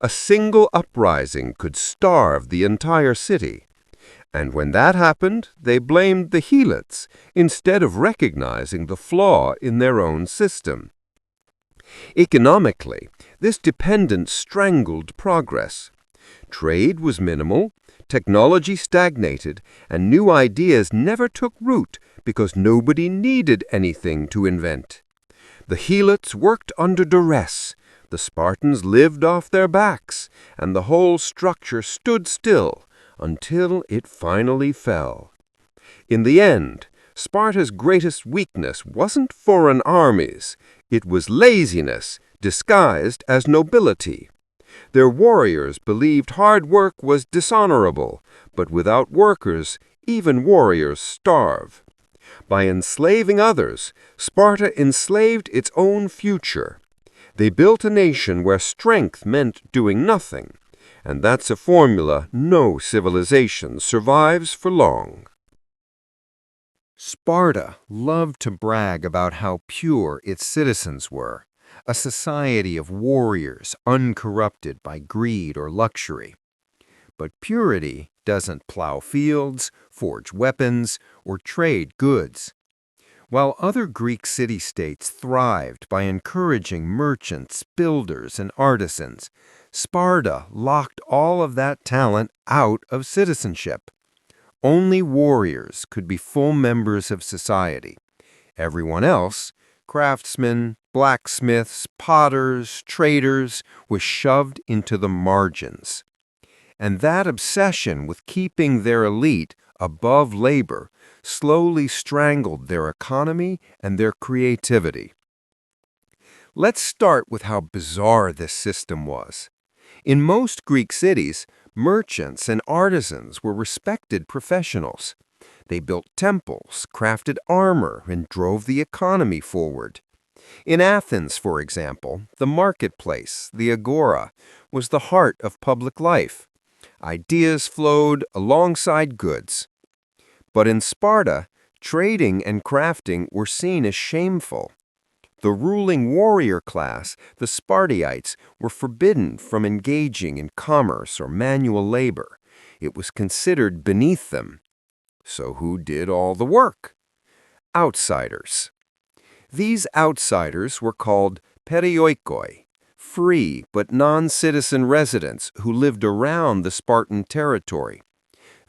A single uprising could starve the entire city. And when that happened, they blamed the Helots instead of recognizing the flaw in their own system. Economically, this dependence strangled progress. Trade was minimal, technology stagnated, and new ideas never took root because nobody needed anything to invent. The Helots worked under duress, the Spartans lived off their backs, and the whole structure stood still until it finally fell. In the end, Sparta's greatest weakness wasn't foreign armies, it was laziness disguised as nobility. Their warriors believed hard work was dishonorable, but without workers, even warriors starve. By enslaving others, Sparta enslaved its own future. They built a nation where strength meant doing nothing, and that's a formula no civilization survives for long. Sparta loved to brag about how pure its citizens were, a society of warriors uncorrupted by greed or luxury. But purity doesn't plow fields, forge weapons, or trade goods. While other Greek city-states thrived by encouraging merchants, builders, and artisans, Sparta locked all of that talent out of citizenship. Only warriors could be full members of society. Everyone else, craftsmen, blacksmiths, potters, traders, was shoved into the margins. And that obsession with keeping their elite above labor slowly strangled their economy and their creativity. Let's start with how bizarre this system was. In most Greek cities, merchants and artisans were respected professionals. They built temples, crafted armor, and drove the economy forward. In Athens, for example, the marketplace, the agora, was the heart of public life. Ideas flowed alongside goods. But in Sparta, trading and crafting were seen as shameful. The ruling warrior class, the Spartiates, were forbidden from engaging in commerce or manual labor. It was considered beneath them. So who did all the work? Outsiders. These outsiders were called perioikoi, free but non-citizen residents who lived around the Spartan territory.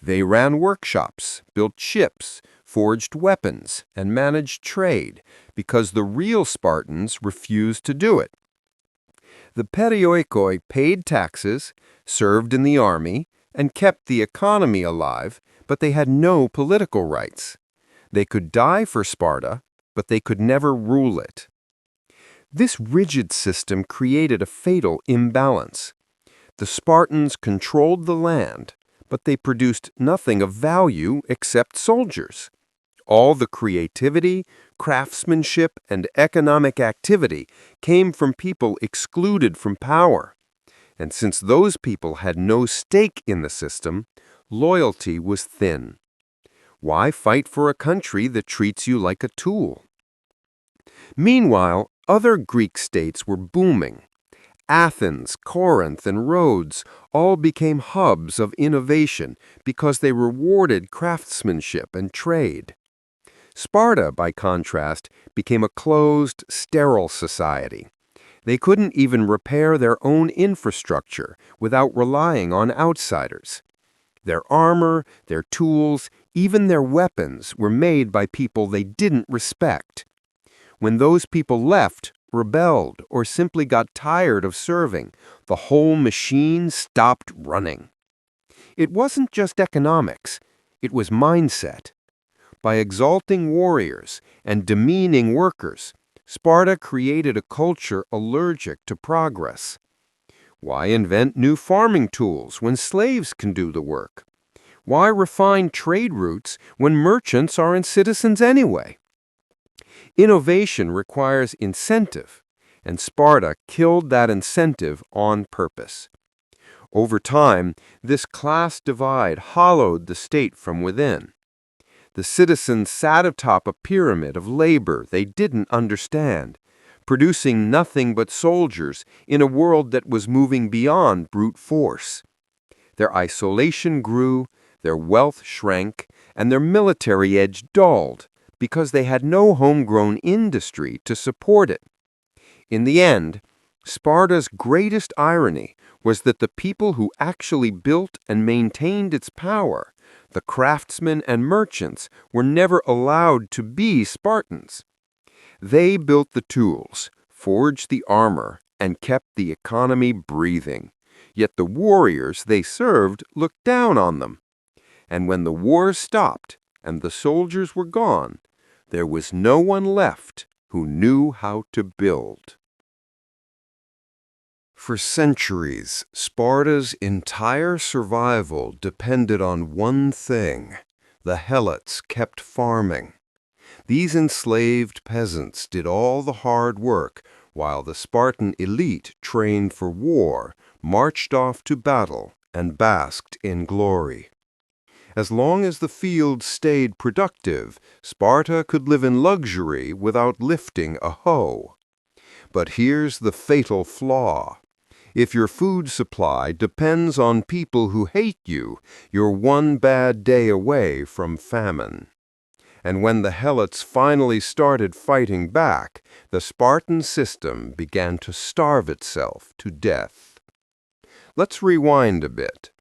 They ran workshops, built ships, forged weapons, and managed trade because the real Spartans refused to do it. The perioikoi paid taxes, served in the army, and kept the economy alive, but they had no political rights. They could die for Sparta, but they could never rule it. This rigid system created a fatal imbalance. The Spartans controlled the land, but they produced nothing of value except soldiers. All the creativity, craftsmanship, and economic activity came from people excluded from power. And since those people had no stake in the system, loyalty was thin. Why fight for a country that treats you like a tool? Meanwhile, other Greek states were booming. Athens, Corinth, and Rhodes all became hubs of innovation because they rewarded craftsmanship and trade. Sparta, by contrast, became a closed, sterile society. They couldn't even repair their own infrastructure without relying on outsiders. Their armor, their tools, even their weapons were made by people they didn't respect. When those people left, rebelled, or simply got tired of serving, the whole machine stopped running. It wasn't just economics, it was mindset. By exalting warriors and demeaning workers, Sparta created a culture allergic to progress. Why invent new farming tools when slaves can do the work? Why refine trade routes when merchants aren't citizens anyway? Innovation requires incentive, and Sparta killed that incentive on purpose. Over time, this class divide hollowed the state from within. The citizens sat atop a pyramid of labor they didn't understand, producing nothing but soldiers in a world that was moving beyond brute force. Their isolation grew, their wealth shrank, and their military edge dulled because they had no homegrown industry to support it. In the end, Sparta's greatest irony was that the people who actually built and maintained its power, the craftsmen and merchants, were never allowed to be Spartans. They built the tools, forged the armor, and kept the economy breathing. Yet the warriors they served looked down on them. And when the war stopped and the soldiers were gone, there was no one left who knew how to build. For centuries, Sparta's entire survival depended on one thing: the helots kept farming. These enslaved peasants did all the hard work, while the Spartan elite trained for war, marched off to battle, and basked in glory. As long as the field stayed productive, Sparta could live in luxury without lifting a hoe. But here's the fatal flaw. If your food supply depends on people who hate you, you're one bad day away from famine. And when the helots finally started fighting back, the Spartan system began to starve itself to death. Let's rewind a bit.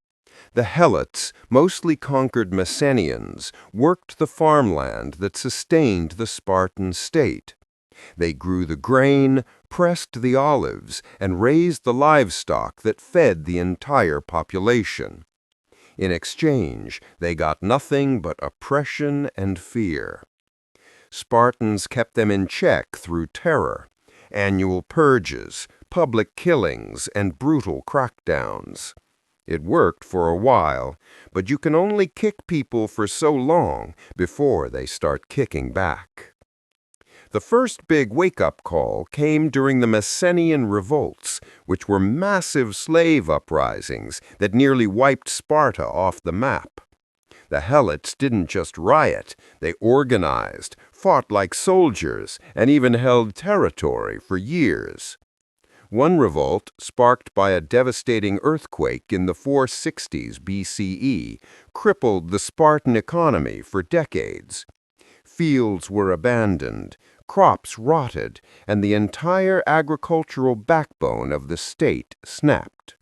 The helots, mostly conquered Messenians, worked the farmland that sustained the Spartan state. They grew the grain, pressed the olives, and raised the livestock that fed the entire population. In exchange, they got nothing but oppression and fear. Spartans kept them in check through terror, annual purges, public killings, and brutal crackdowns. It worked for a while, but you can only kick people for so long before they start kicking back. The first big wake-up call came during the Messenian revolts, which were massive slave uprisings that nearly wiped Sparta off the map. The helots didn't just riot, they organized, fought like soldiers, and even held territory for years. One revolt, sparked by a devastating earthquake in the 460s BCE, crippled the Spartan economy for decades. Fields were abandoned, crops rotted, and the entire agricultural backbone of the state snapped.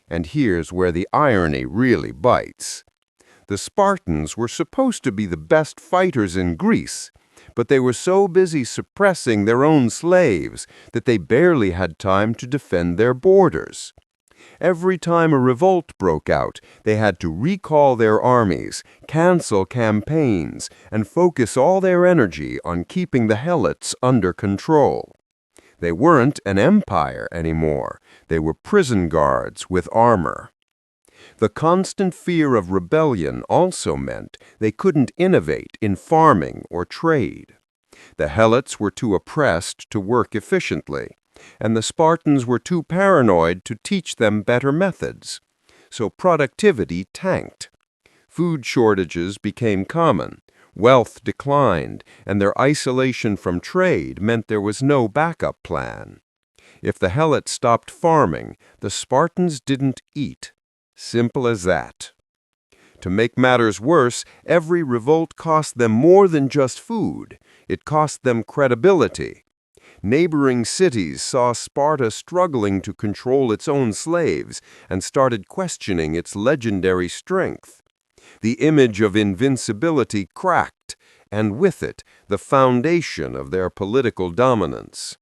And here's where the irony really bites. The Spartans were supposed to be the best fighters in Greece, but they were so busy suppressing their own slaves that they barely had time to defend their borders. Every time a revolt broke out, they had to recall their armies, cancel campaigns, and focus all their energy on keeping the helots under control. They weren't an empire anymore. They were prison guards with armor. The constant fear of rebellion also meant they couldn't innovate in farming or trade. The helots were too oppressed to work efficiently, and the Spartans were too paranoid to teach them better methods. So productivity tanked. Food shortages became common, wealth declined, and their isolation from trade meant there was no backup plan. If the Helots stopped farming, the Spartans didn't eat. Simple as that. To make matters worse, every revolt cost them more than just food. It cost them credibility. Neighboring cities saw Sparta struggling to control its own slaves and started questioning its legendary strength. The image of invincibility cracked, and with it, the foundation of their political dominance.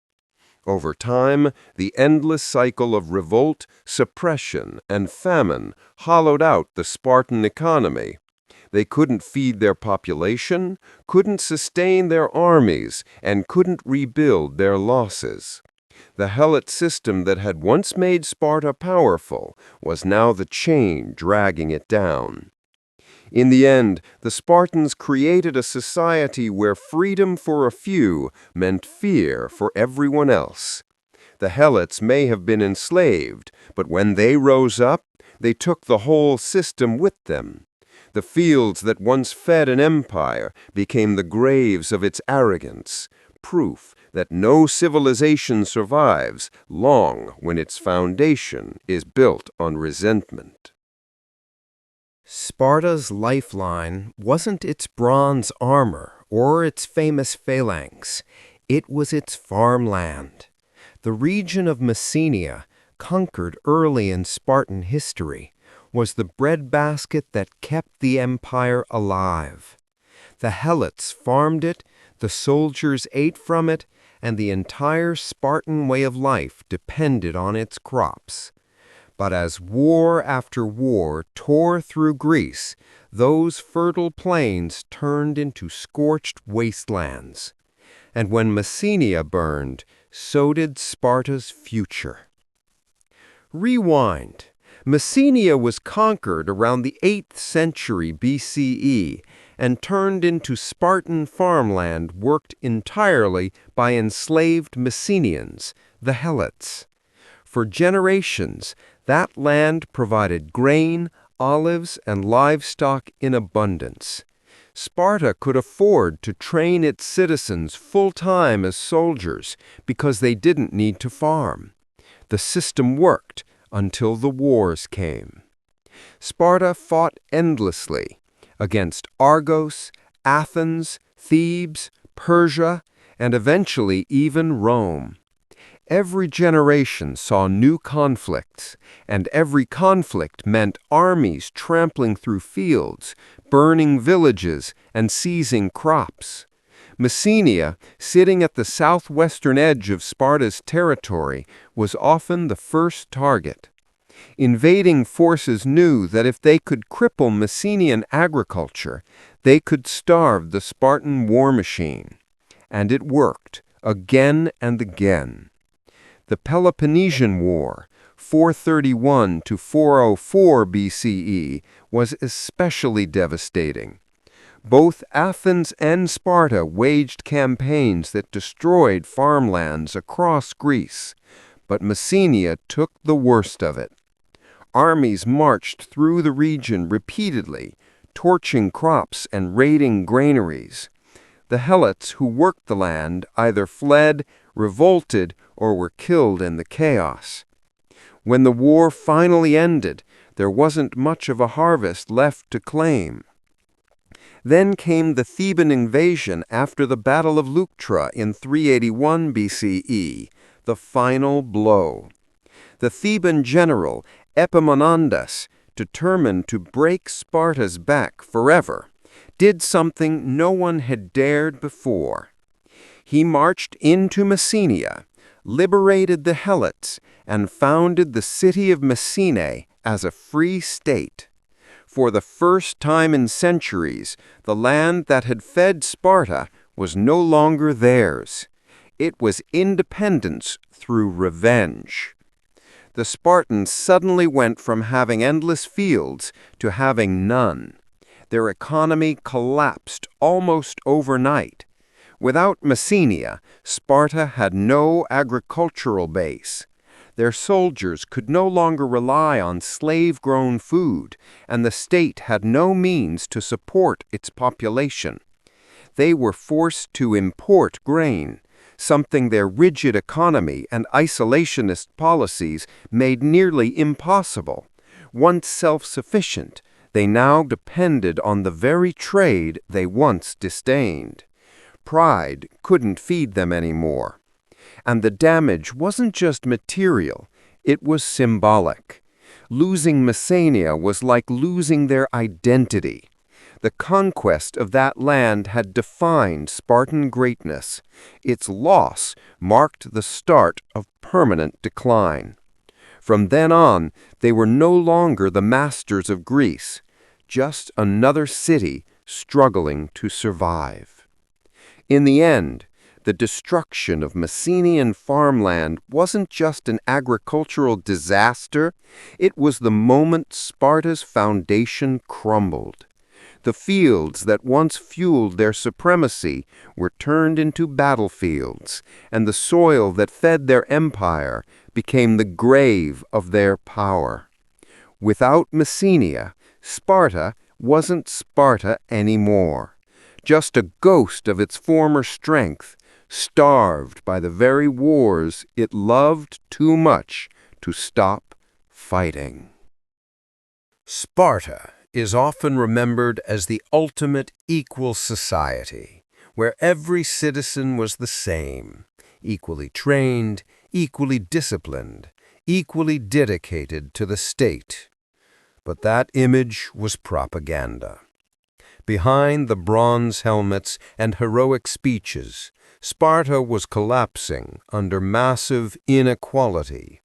Over time, the endless cycle of revolt, suppression, and famine hollowed out the Spartan economy. They couldn't feed their population, couldn't sustain their armies, and couldn't rebuild their losses. The Helot system that had once made Sparta powerful was now the chain dragging it down. In the end, the Spartans created a society where freedom for a few meant fear for everyone else. The Helots may have been enslaved, but when they rose up, they took the whole system with them. The fields that once fed an empire became the graves of its arrogance, proof that no civilization survives long when its foundation is built on resentment. Sparta's lifeline wasn't its bronze armor or its famous phalanx. It was its farmland. The region of Messenia, conquered early in Spartan history, was the breadbasket that kept the empire alive. The Helots farmed it, the soldiers ate from it, and the entire Spartan way of life depended on its crops. But as war after war tore through Greece, those fertile plains turned into scorched wastelands. And when Messenia burned, so did Sparta's future. Rewind. Messenia was conquered around the 8th century BCE and turned into Spartan farmland worked entirely by enslaved Messenians, the Helots. For generations, that land provided grain, olives, and livestock in abundance. Sparta could afford to train its citizens full-time as soldiers because they didn't need to farm. The system worked until the wars came. Sparta fought endlessly against Argos, Athens, Thebes, Persia, and eventually even Rome. Every generation saw new conflicts, and every conflict meant armies trampling through fields, burning villages, and seizing crops. Messenia, sitting at the southwestern edge of Sparta's territory, was often the first target. Invading forces knew that if they could cripple Messenian agriculture, they could starve the Spartan war machine. And it worked, again and again. The Peloponnesian War, 431 to 404 BCE, was especially devastating. Both Athens and Sparta waged campaigns that destroyed farmlands across Greece, but Messenia took the worst of it. Armies marched through the region repeatedly, torching crops and raiding granaries. The Helots who worked the land either fled, revolted, or were killed in the chaos. When the war finally ended, there wasn't much of a harvest left to claim. Then came the Theban invasion after the Battle of Leuctra in 381 BCE, the final blow. The Theban general Epaminondas, determined to break Sparta's back forever, did something no one had dared before. He marched into Messenia, liberated the Helots, and founded the city of Messene as a free state. For the first time in centuries, the land that had fed Sparta was no longer theirs. It was independence through revenge. The Spartans suddenly went from having endless fields to having none. Their economy collapsed almost overnight. Without Messenia, Sparta had no agricultural base. Their soldiers could no longer rely on slave-grown food, and the state had no means to support its population. They were forced to import grain, something their rigid economy and isolationist policies made nearly impossible. Once self-sufficient, they now depended on the very trade they once disdained. Pride couldn't feed them anymore. And the damage wasn't just material, it was symbolic. Losing Messenia was like losing their identity. The conquest of that land had defined Spartan greatness. Its loss marked the start of permanent decline. From then on, they were no longer the masters of Greece, just another city struggling to survive. In the end, the destruction of Messenian farmland wasn't just an agricultural disaster, it was the moment Sparta's foundation crumbled. The fields that once fueled their supremacy were turned into battlefields, and the soil that fed their empire became the grave of their power. Without Messenia, Sparta wasn't Sparta anymore, just a ghost of its former strength, starved by the very wars it loved too much to stop fighting. Sparta is often remembered as the ultimate equal society, where every citizen was the same, equally trained, equally disciplined, equally dedicated to the state. But that image was propaganda. Behind the bronze helmets and heroic speeches, Sparta was collapsing under massive inequality.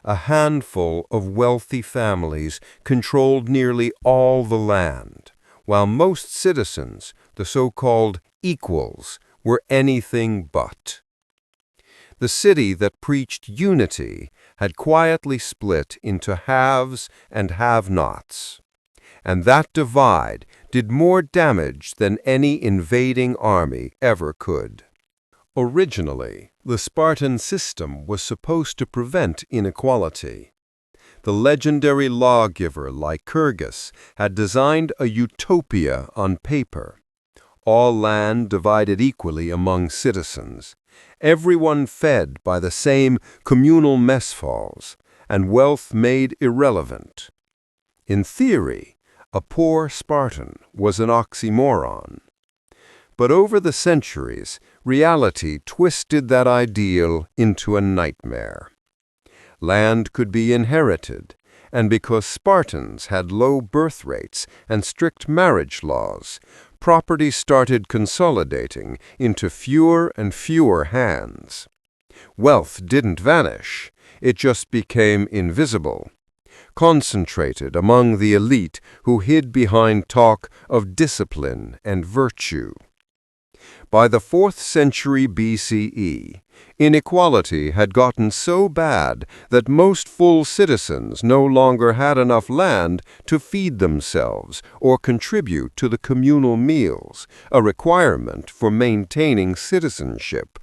A handful of wealthy families controlled nearly all the land, while most citizens, the so-called equals, were anything but. The city that preached unity had quietly split into haves and have-nots. And that divide did more damage than any invading army ever could. Originally, the Spartan system was supposed to prevent inequality. The legendary lawgiver Lycurgus had designed a utopia on paper. All land divided equally among citizens, everyone fed by the same communal mess halls, and wealth made irrelevant. In theory, a poor Spartan was an oxymoron. But over the centuries, reality twisted that ideal into a nightmare. Land could be inherited, and because Spartans had low birth rates and strict marriage laws, property started consolidating into fewer and fewer hands. Wealth didn't vanish, it just became invisible, concentrated among the elite who hid behind talk of discipline and virtue. By the 4th century BCE, inequality had gotten so bad that most full citizens no longer had enough land to feed themselves or contribute to the communal meals, a requirement for maintaining citizenship.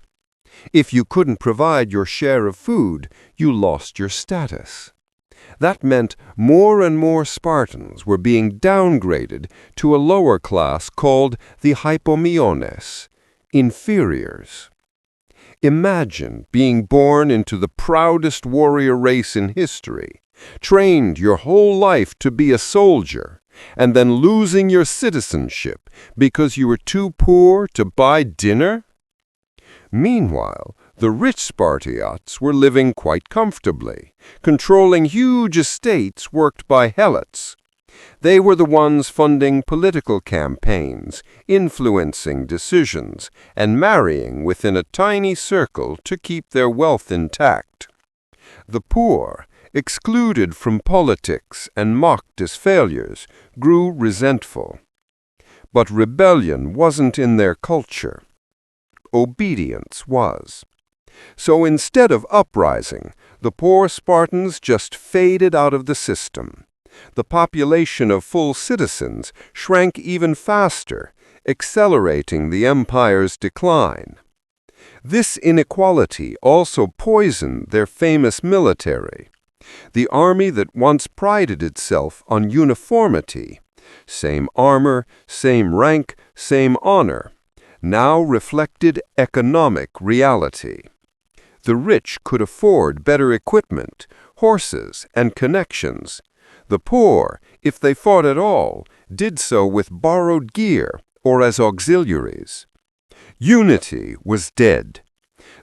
If you couldn't provide your share of food, you lost your status. That meant more and more Spartans were being downgraded to a lower class called the hypomiones, inferiors. Imagine being born into the proudest warrior race in history, trained your whole life to be a soldier, and then losing your citizenship because you were too poor to buy dinner? Meanwhile, the rich Spartiates were living quite comfortably, controlling huge estates worked by helots. They were the ones funding political campaigns, influencing decisions, and marrying within a tiny circle to keep their wealth intact. The poor, excluded from politics and mocked as failures, grew resentful. But rebellion wasn't in their culture. Obedience was. So instead of uprising, the poor Spartans just faded out of the system. The population of full citizens shrank even faster, accelerating the empire's decline. This inequality also poisoned their famous military. The army that once prided itself on uniformity, same armor, same rank, same honor, now reflected economic reality. The rich could afford better equipment, horses, and connections. The poor, if they fought at all, did so with borrowed gear or as auxiliaries. Unity was dead.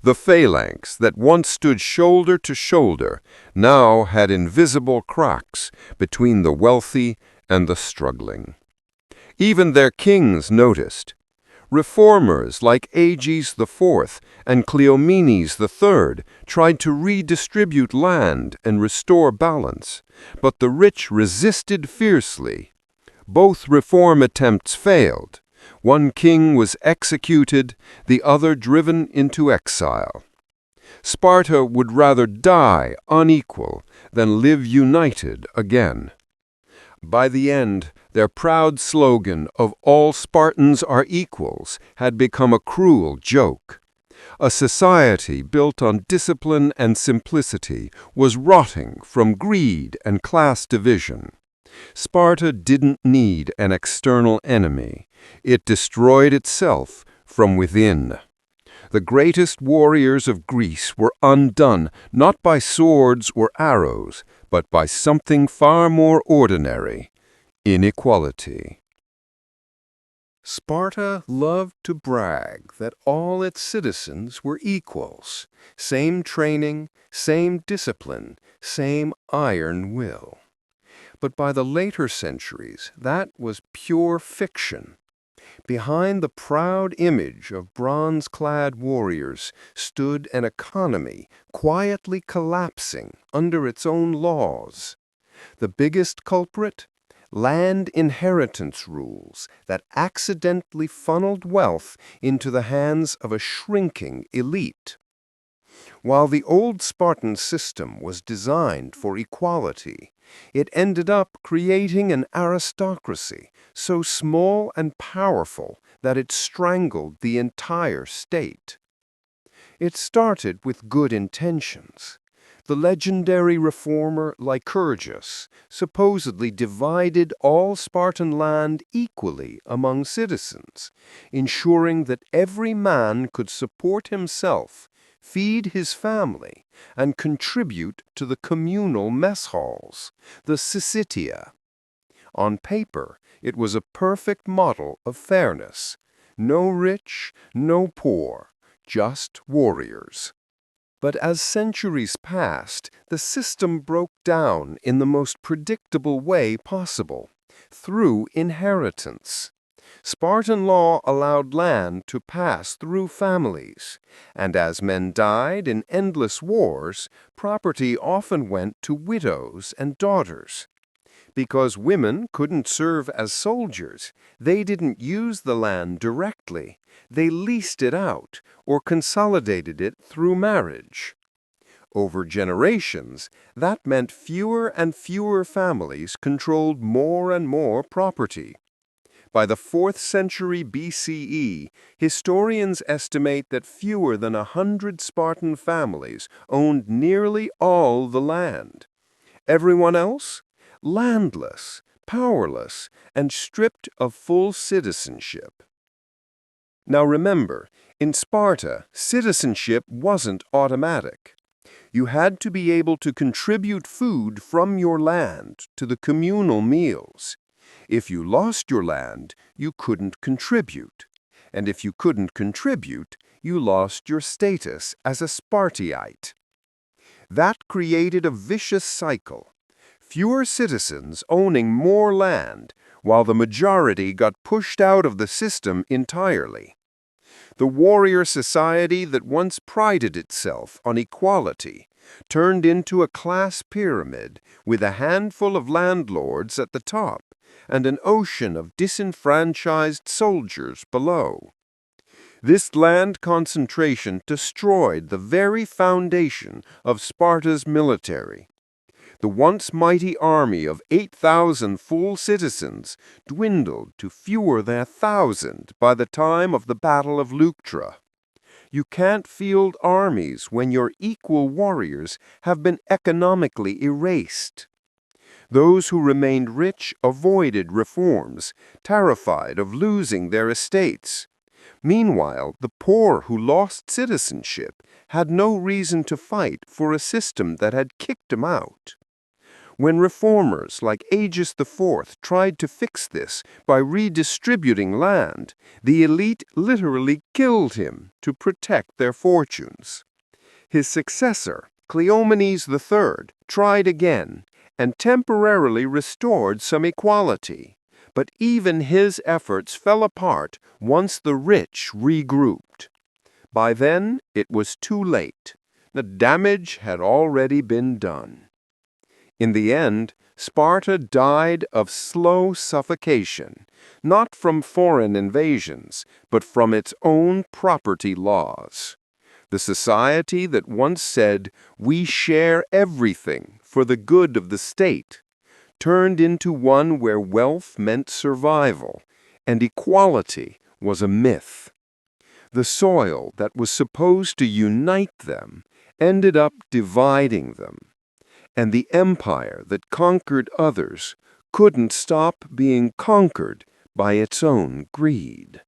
The phalanx that once stood shoulder to shoulder now had invisible cracks between the wealthy and the struggling. Even their kings noticed. Reformers like Aeges IV and Cleomenes III tried to redistribute land and restore balance, but the rich resisted fiercely. Both reform attempts failed. One king was executed, the other driven into exile. Sparta would rather die unequal than live united again. By the end, their proud slogan of "all Spartans are equals" had become a cruel joke. A society built on discipline and simplicity was rotting from greed and class division. Sparta didn't need an external enemy. It destroyed itself from within. The greatest warriors of Greece were undone not by swords or arrows, but by something far more ordinary: inequality. Sparta loved to brag that all its citizens were equals, same training, same discipline, same iron will. But by the later centuries, that was pure fiction. Behind the proud image of bronze-clad warriors stood an economy quietly collapsing under its own laws. The biggest culprit? Land inheritance rules that accidentally funneled wealth into the hands of a shrinking elite. While the old Spartan system was designed for equality, it ended up creating an aristocracy so small and powerful that it strangled the entire state. It started with good intentions. The legendary reformer Lycurgus supposedly divided all Spartan land equally among citizens, ensuring that every man could support himself, feed his family, and contribute to the communal mess halls, the Syssitia. On paper, it was a perfect model of fairness. No rich, no poor, just warriors. But as centuries passed, the system broke down in the most predictable way possible, through inheritance. Spartan law allowed land to pass through families, and as men died in endless wars, property often went to widows and daughters. Because women couldn't serve as soldiers, they didn't use the land directly. They leased it out or consolidated it through marriage. Over generations, that meant fewer and fewer families controlled more and more property. By the 4th century BCE, historians estimate that fewer than 100 Spartan families owned nearly all the land. Everyone else? Landless, powerless, and stripped of full citizenship. Now remember, in Sparta, citizenship wasn't automatic. You had to be able to contribute food from your land to the communal meals. If you lost your land, you couldn't contribute. And if you couldn't contribute, you lost your status as a Spartiate. That created a vicious cycle. Fewer citizens owning more land, while the majority got pushed out of the system entirely. The warrior society that once prided itself on equality turned into a class pyramid with a handful of landlords at the top and an ocean of disenfranchised soldiers below. This land concentration destroyed the very foundation of Sparta's military. The once mighty army of 8,000 full citizens dwindled to fewer than 1,000 by the time of the Battle of Leuctra. You can't field armies when your equal warriors have been economically erased. Those who remained rich avoided reforms, terrified of losing their estates. Meanwhile, the poor who lost citizenship had no reason to fight for a system that had kicked them out. When reformers like Aegis IV tried to fix this by redistributing land, the elite literally killed him to protect their fortunes. His successor, Cleomenes III, tried again and temporarily restored some equality. But even his efforts fell apart once the rich regrouped. By then, it was too late. The damage had already been done. In the end, Sparta died of slow suffocation, not from foreign invasions, but from its own property laws. The society that once said, "We share everything for the good of the state," turned into one where wealth meant survival, and equality was a myth. The soil that was supposed to unite them ended up dividing them. And the empire that conquered others couldn't stop being conquered by its own greed.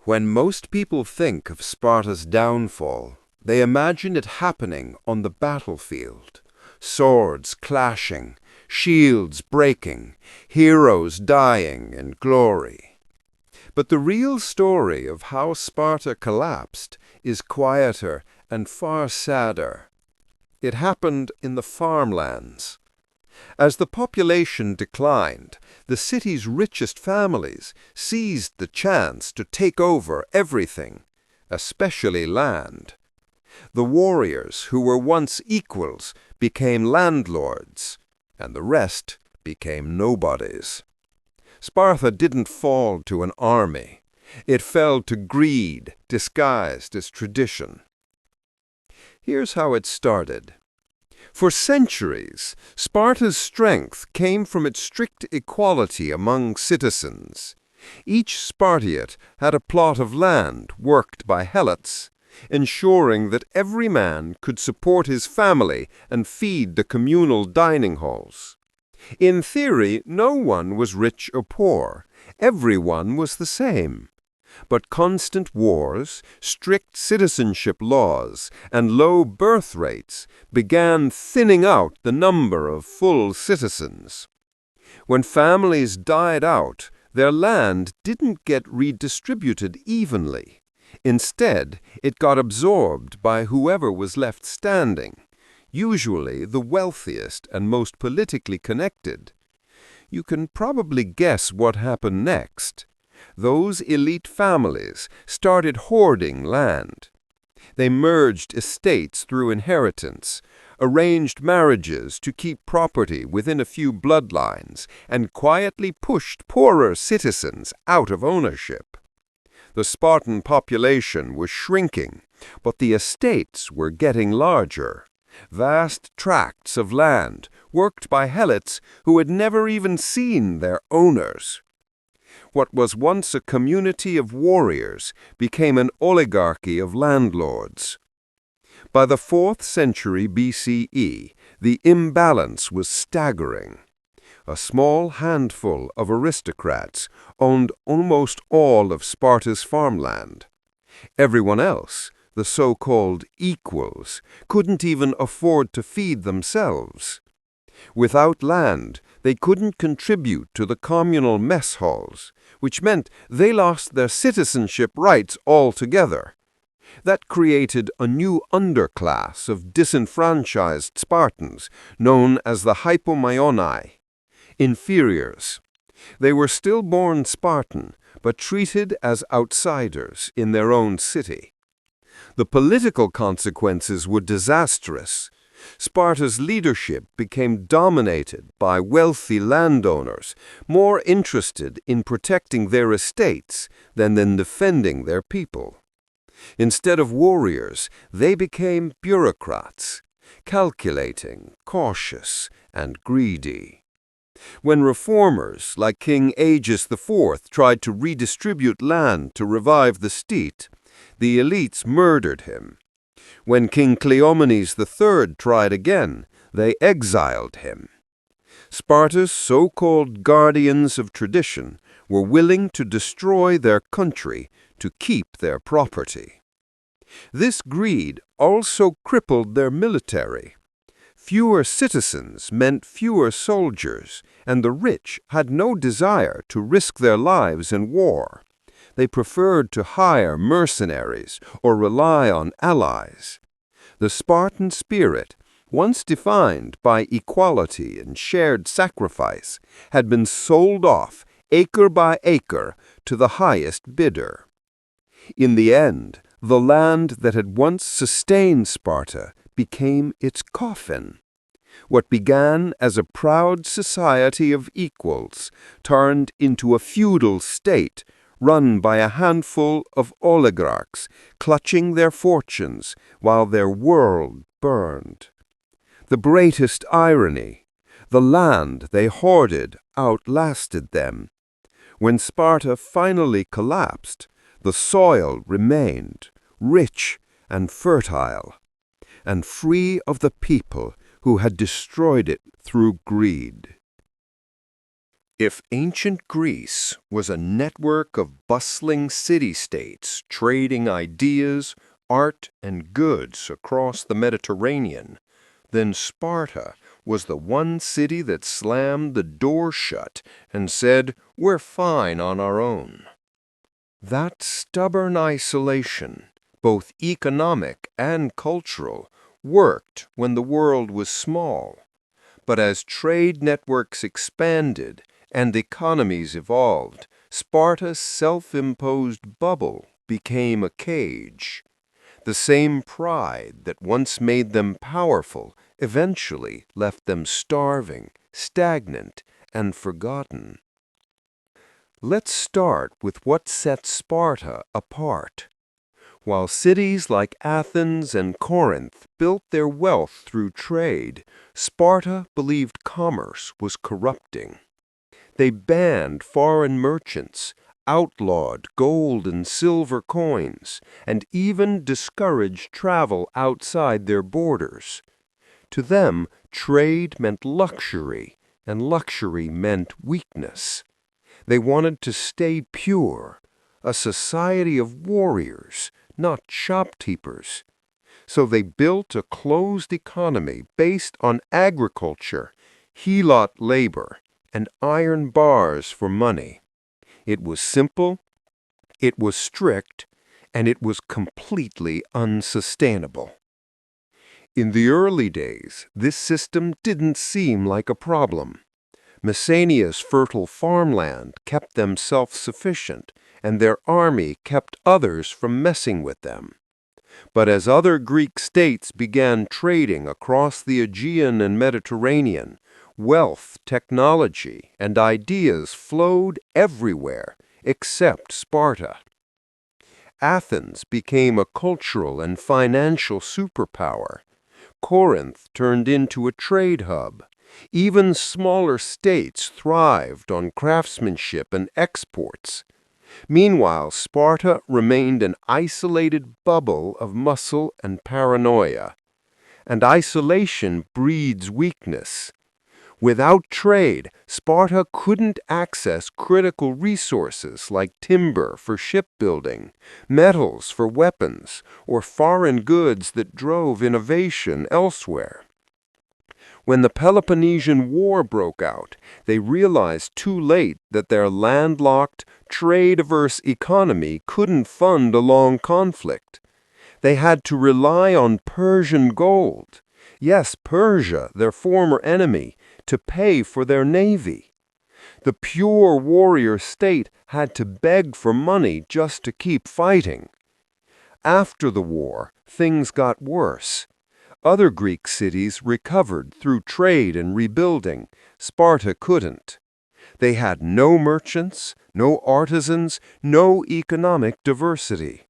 When most people think of Sparta's downfall, they imagine it happening on the battlefield. Swords clashing, shields breaking, heroes dying in glory. But the real story of how Sparta collapsed is quieter and far sadder. It happened in the farmlands. As the population declined, the city's richest families seized the chance to take over everything, especially land. The warriors who were once equals became landlords, and the rest became nobodies. Sparta didn't fall to an army. It fell to greed disguised as tradition. Here's how it started. For centuries, Sparta's strength came from its strict equality among citizens. Each Spartiate had a plot of land worked by helots, ensuring that every man could support his family and feed the communal dining halls. In theory, no one was rich or poor. Everyone was the same. But constant wars, strict citizenship laws, and low birth rates began thinning out the number of full citizens. When families died out, their land didn't get redistributed evenly. Instead, it got absorbed by whoever was left standing, usually the wealthiest and most politically connected. You can probably guess what happened next. Those elite families started hoarding land. They merged estates through inheritance, arranged marriages to keep property within a few bloodlines, and quietly pushed poorer citizens out of ownership. The Spartan population was shrinking, but the estates were getting larger. Vast tracts of land worked by helots who had never even seen their owners. What was once a community of warriors became an oligarchy of landlords. By the 4th century BCE, the imbalance was staggering. A small handful of aristocrats owned almost all of Sparta's farmland. Everyone else, the so-called equals, couldn't even afford to feed themselves. Without land, they couldn't contribute to the communal mess halls, which meant they lost their citizenship rights altogether. That created a new underclass of disenfranchised Spartans, known as the hypomaioni, inferiors. They were still born Spartan, but treated as outsiders in their own city. The political consequences were disastrous. Sparta's leadership became dominated by wealthy landowners, more interested in protecting their estates than in defending their people. Instead of warriors, they became bureaucrats. calculating, cautious, and greedy. When reformers like King Aegeus IV tried to redistribute land to revive the state, the elites murdered him. When King Cleomenes III tried again, they exiled him. Sparta's so-called guardians of tradition were willing to destroy their country to keep their property. This greed also crippled their military. Fewer citizens meant fewer soldiers, and the rich had no desire to risk their lives in war. They preferred to hire mercenaries or rely on allies. The Spartan spirit, once defined by equality and shared sacrifice, had been sold off acre by acre to the highest bidder. In the end, the land that had once sustained Sparta became its coffin. What began as a proud society of equals turned into a feudal state run by a handful of oligarchs clutching their fortunes while their world burned. The greatest irony, the land they hoarded outlasted them. When Sparta finally collapsed, the soil remained rich and fertile, and free of the people who had destroyed it through greed. If ancient Greece was a network of bustling city-states trading ideas, art, and goods across the Mediterranean, then Sparta was the one city that slammed the door shut and said, "We're fine on our own." That stubborn isolation, both economic and cultural, worked when the world was small. But as trade networks expanded and economies evolved, Sparta's self-imposed bubble became a cage. The same pride that once made them powerful eventually left them starving, stagnant, and forgotten. Let's start with what set Sparta apart. While cities like Athens and Corinth built their wealth through trade, Sparta believed commerce was corrupting. They banned foreign merchants, outlawed gold and silver coins, and even discouraged travel outside their borders. To them, trade meant luxury, and luxury meant weakness. They wanted to stay pure, a society of warriors, not shopkeepers. So they built a closed economy based on agriculture, helot labor, and iron bars for money. It was simple, it was strict, and it was completely unsustainable. In the early days, this system didn't seem like a problem. Messenia's fertile farmland kept them self-sufficient, and their army kept others from messing with them. But as other Greek states began trading across the Aegean and Mediterranean, wealth, technology, and ideas flowed everywhere except Sparta. Athens became a cultural and financial superpower. Corinth turned into a trade hub. Even smaller states thrived on craftsmanship and exports. Meanwhile, Sparta remained an isolated bubble of muscle and paranoia. And isolation breeds weakness. Without trade, Sparta couldn't access critical resources like timber for shipbuilding, metals for weapons, or foreign goods that drove innovation elsewhere. When the Peloponnesian War broke out, they realized too late that their landlocked, trade-averse economy couldn't fund a long conflict. They had to rely on Persian gold. Yes, Persia, their former enemy, to pay for their navy. The pure warrior state had to beg for money just to keep fighting. After the war, things got worse. Other Greek cities recovered through trade and rebuilding. Sparta couldn't. They had no merchants, no artisans, no economic diversity.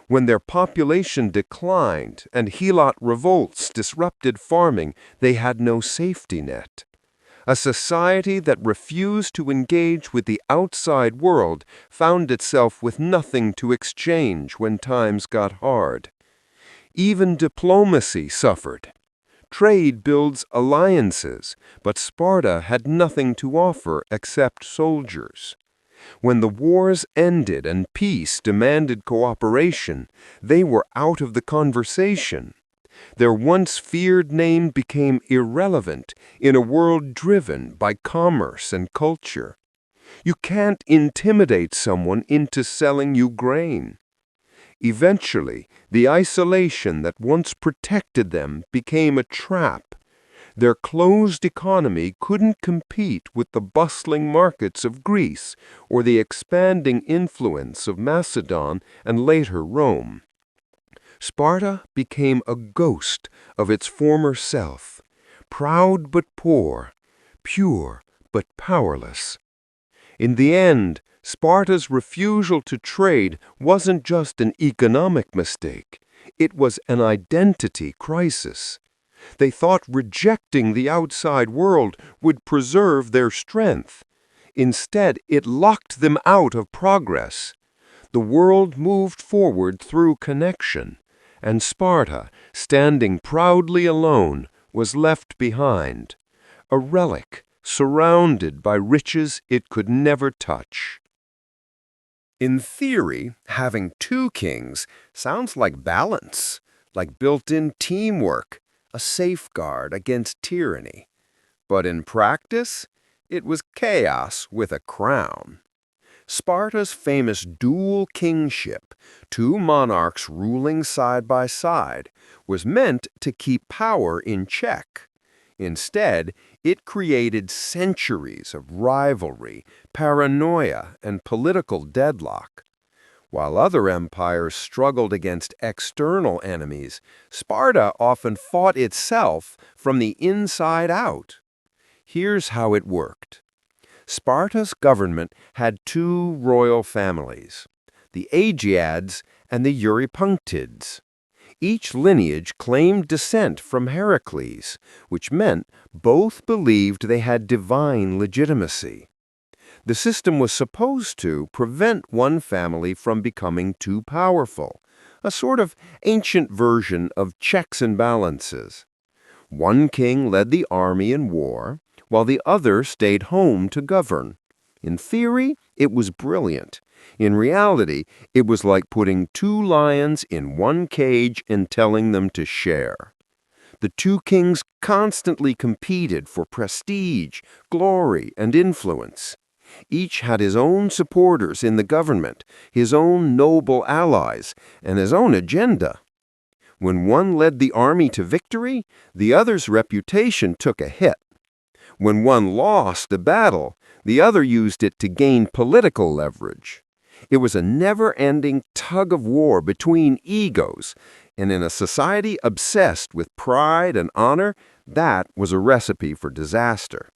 When their population declined and Helot revolts disrupted farming, they had no safety net. A society that refused to engage with the outside world found itself with nothing to exchange when times got hard. Even diplomacy suffered. Trade builds alliances, but Sparta had nothing to offer except soldiers. When the wars ended and peace demanded cooperation, they were out of the conversation. Their once feared name became irrelevant in a world driven by commerce and culture. You can't intimidate someone into selling you grain. Eventually, the isolation that once protected them became a trap. Their closed economy couldn't compete with the bustling markets of Greece or the expanding influence of Macedon and later Rome. Sparta became a ghost of its former self, proud but poor, pure but powerless. In the end, Sparta's refusal to trade wasn't just an economic mistake, it was an identity crisis. They thought rejecting the outside world would preserve their strength. Instead, it locked them out of progress. The world moved forward through connection, and Sparta, standing proudly alone, was left behind, a relic surrounded by riches it could never touch. In theory, having two kings sounds like balance, like built-in teamwork, a safeguard against tyranny. But in practice, it was chaos with a crown. Sparta's famous dual kingship, two monarchs ruling side by side, was meant to keep power in check. Instead, it created centuries of rivalry, paranoia, and political deadlock. While other empires struggled against external enemies, Sparta often fought itself from the inside out. Here's how it worked. Sparta's government had two royal families, the Agiads and the Eurypunctids. Each lineage claimed descent from Heracles, which meant both believed they had divine legitimacy. The system was supposed to prevent one family from becoming too powerful, a sort of ancient version of checks and balances. One king led the army in war, while the other stayed home to govern. In theory, it was brilliant. In reality, it was like putting two lions in one cage and telling them to share. The two kings constantly competed for prestige, glory, and influence. Each had his own supporters in the government, his own noble allies, and his own agenda. When one led the army to victory, the other's reputation took a hit. When one lost a battle, the other used it to gain political leverage. It was a never-ending tug-of-war between egos, and in a society obsessed with pride and honor, that was a recipe for disaster.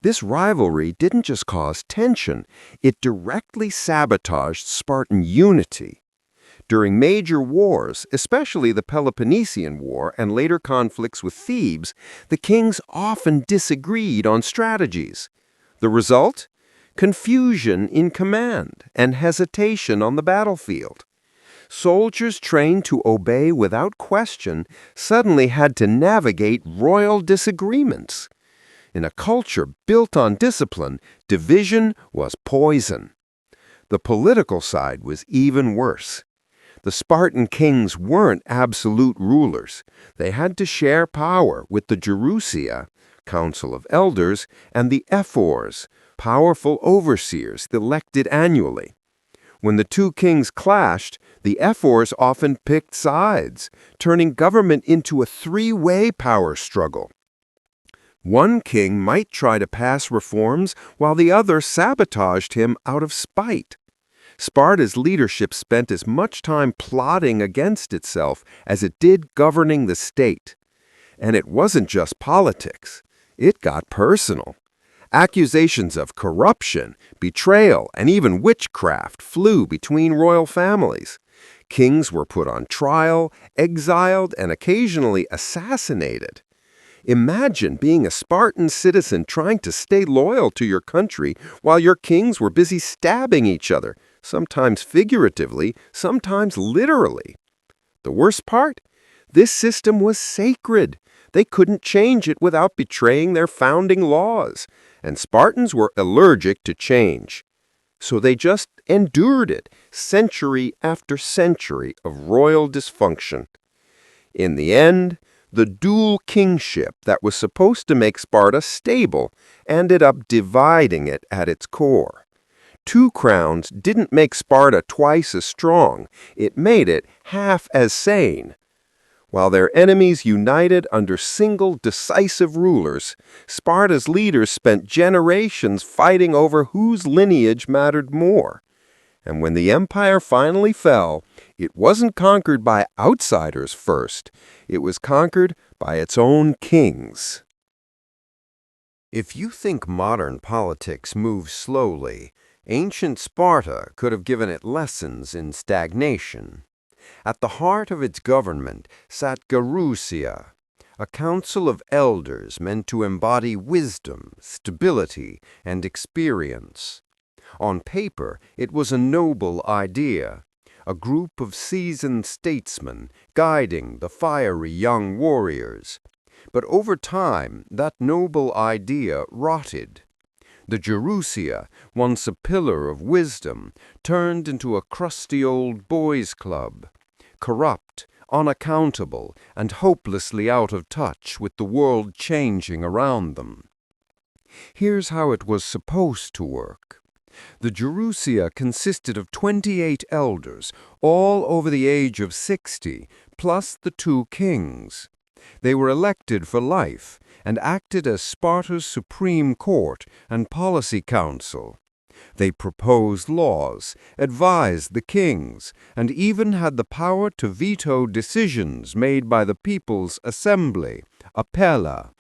This rivalry didn't just cause tension, it directly sabotaged Spartan unity. During major wars, especially the Peloponnesian War and later conflicts with Thebes, the kings often disagreed on strategies. The result? Confusion in command and hesitation on the battlefield. Soldiers trained to obey without question suddenly had to navigate royal disagreements. In a culture built on discipline, division was poison. The political side was even worse. The Spartan kings weren't absolute rulers. They had to share power with the Gerousia, Council of Elders, and the Ephors, powerful overseers elected annually. When the two kings clashed, the Ephors often picked sides, turning government into a three-way power struggle. One king might try to pass reforms while the other sabotaged him out of spite. Sparta's leadership spent as much time plotting against itself as it did governing the state. And it wasn't just politics. It got personal. Accusations of corruption, betrayal, and even witchcraft flew between royal families. Kings were put on trial, exiled, and occasionally assassinated. Imagine being a Spartan citizen trying to stay loyal to your country while your kings were busy stabbing each other, sometimes figuratively, sometimes literally. The worst part? This system was sacred. They couldn't change it without betraying their founding laws, and Spartans were allergic to change. So they just endured it, century after century of royal dysfunction. In the end, the dual kingship that was supposed to make Sparta stable ended up dividing it at its core. Two crowns didn't make Sparta twice as strong, it made it half as sane. While their enemies united under single decisive rulers, Sparta's leaders spent generations fighting over whose lineage mattered more. And when the empire finally fell, it wasn't conquered by outsiders first. It was conquered by its own kings. If you think modern politics moves slowly, ancient Sparta could have given it lessons in stagnation. At the heart of its government sat Gerousia, a council of elders meant to embody wisdom, stability, and experience. On paper, it was a noble idea, a group of seasoned statesmen guiding the fiery young warriors. But over time, that noble idea rotted. The Gerousia, once a pillar of wisdom, turned into a crusty old boys' club, corrupt, unaccountable, and hopelessly out of touch with the world changing around them. Here's how it was supposed to work. The Gerousia consisted of 28 elders, all over the age of 60, plus the two kings. They were elected for life and acted as Sparta's supreme court and policy council. They proposed laws, advised the kings, and even had the power to veto decisions made by the People's Assembly, Appella.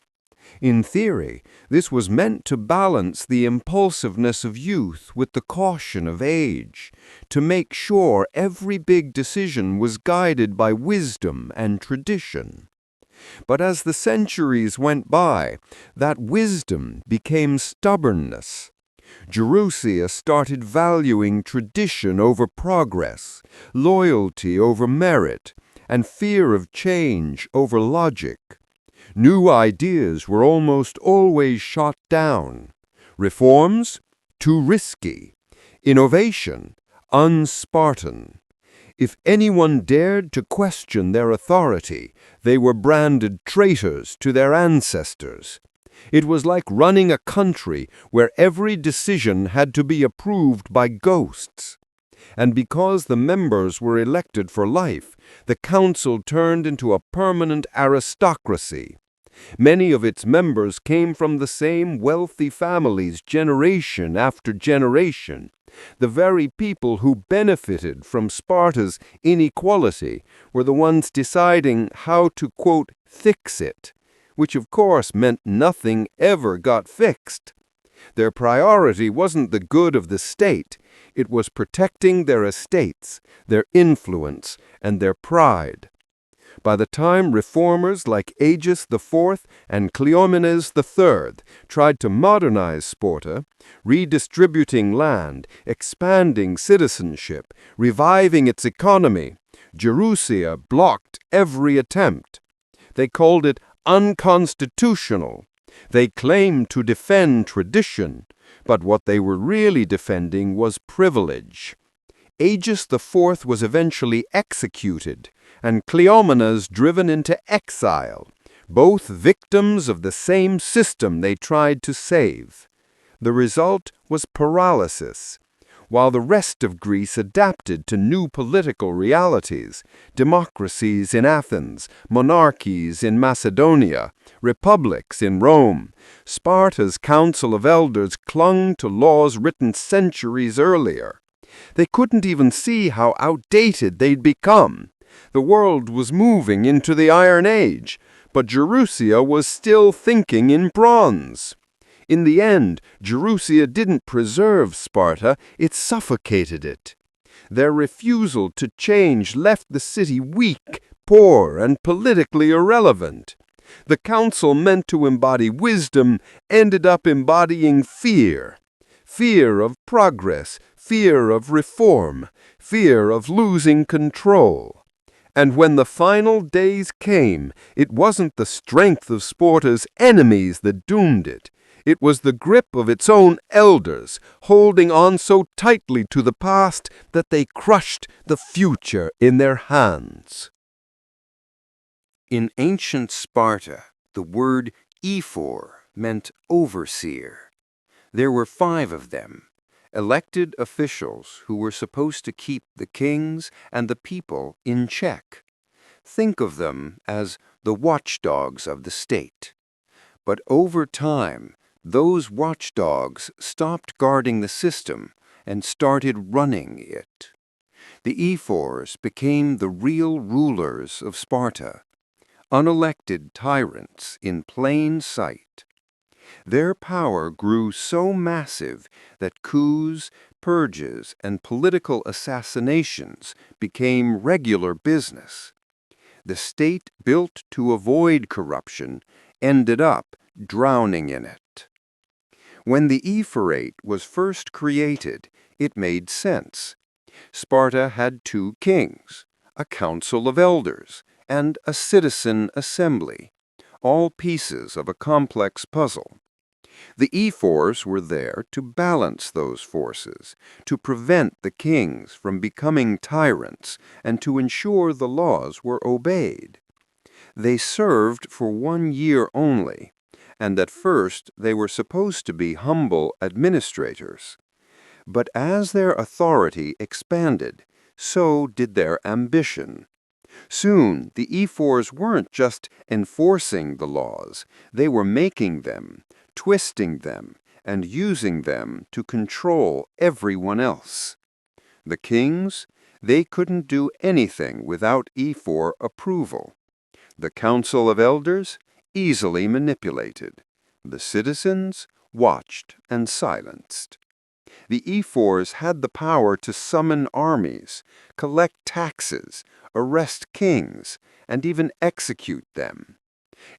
In theory, this was meant to balance the impulsiveness of youth with the caution of age, to make sure every big decision was guided by wisdom and tradition. But as the centuries went by, that wisdom became stubbornness. Gerousia started valuing tradition over progress, loyalty over merit, and fear of change over logic. New ideas were almost always shot down. Reforms? Too risky. Innovation? Un-Spartan. If anyone dared to question their authority, they were branded traitors to their ancestors. It was like running a country where every decision had to be approved by ghosts. And because the members were elected for life, the council turned into a permanent aristocracy. Many of its members came from the same wealthy families generation after generation. The very people who benefited from Sparta's inequality were the ones deciding how to, quote, fix it, which of course meant nothing ever got fixed. Their priority wasn't the good of the state, it was protecting their estates, their influence, and their pride. By the time reformers like Agis IV and Cleomenes III tried to modernize Sparta, redistributing land, expanding citizenship, reviving its economy, Gerousia blocked every attempt. They called it unconstitutional. They claimed to defend tradition, but what they were really defending was privilege. Agis IV was eventually executed, and Cleomenes driven into exile, both victims of the same system they tried to save. The result was paralysis. While the rest of Greece adapted to new political realities, democracies in Athens, monarchies in Macedonia, republics in Rome, Sparta's Council of Elders clung to laws written centuries earlier. They couldn't even see how outdated they'd become. The world was moving into the Iron Age, but Gerousia was still thinking in bronze. In the end, Gerousia didn't preserve Sparta, it suffocated it. Their refusal to change left the city weak, poor, and politically irrelevant. The council meant to embody wisdom ended up embodying fear. Fear of progress, fear of reform, fear of losing control. And when the final days came, it wasn't the strength of Sparta's enemies that doomed it. It was the grip of its own elders, holding on so tightly to the past that they crushed the future in their hands. In ancient Sparta, the word ephor meant overseer. There were 5 of them, elected officials who were supposed to keep the kings and the people in check. Think of them as the watchdogs of the state. But over time, those watchdogs stopped guarding the system and started running it. The ephors became the real rulers of Sparta, unelected tyrants in plain sight. Their power grew so massive that coups, purges, and political assassinations became regular business. The state built to avoid corruption ended up drowning in it. When the ephorate was first created, it made sense. Sparta had 2 kings, a council of elders, and a citizen assembly, all pieces of a complex puzzle. The ephors were there to balance those forces, to prevent the kings from becoming tyrants, and to ensure the laws were obeyed. They served for 1 year only, and at first they were supposed to be humble administrators. But as their authority expanded, so did their ambition. Soon, the ephors weren't just enforcing the laws, they were making them, twisting them, and using them to control everyone else. The kings, they couldn't do anything without ephor approval. The council of elders, easily manipulated. The citizens, watched and silenced. The ephors had the power to summon armies, collect taxes, arrest kings, and even execute them.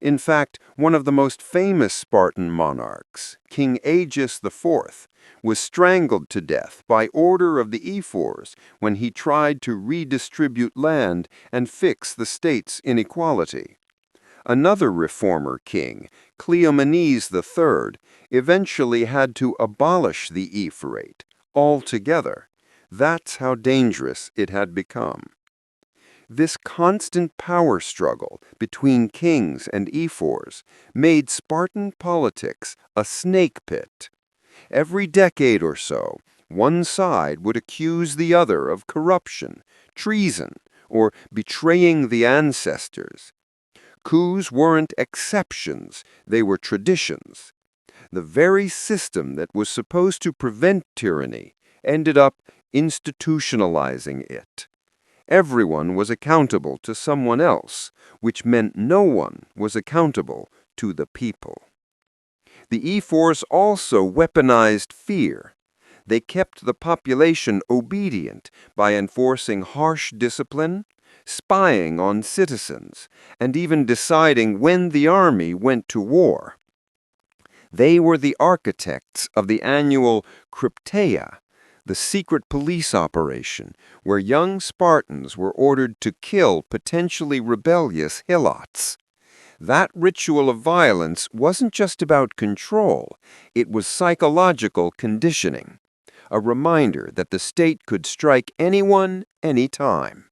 In fact, one of the most famous Spartan monarchs, King Aegeus IV, was strangled to death by order of the ephors when he tried to redistribute land and fix the state's inequality. Another reformer king, Cleomenes III, eventually had to abolish the ephorate altogether. That's how dangerous it had become. This constant power struggle between kings and ephors made Spartan politics a snake pit. Every decade or so, one side would accuse the other of corruption, treason, or betraying the ancestors. Coups weren't exceptions, they were traditions. The very system that was supposed to prevent tyranny ended up institutionalizing it. Everyone was accountable to someone else, which meant no one was accountable to the people. The ephors also weaponized fear. They kept the population obedient by enforcing harsh discipline, spying on citizens, and even deciding when the army went to war. They were the architects of the annual Krypteia, the secret police operation where young Spartans were ordered to kill potentially rebellious helots. That ritual of violence wasn't just about control, it was psychological conditioning, a reminder that the state could strike anyone, anytime.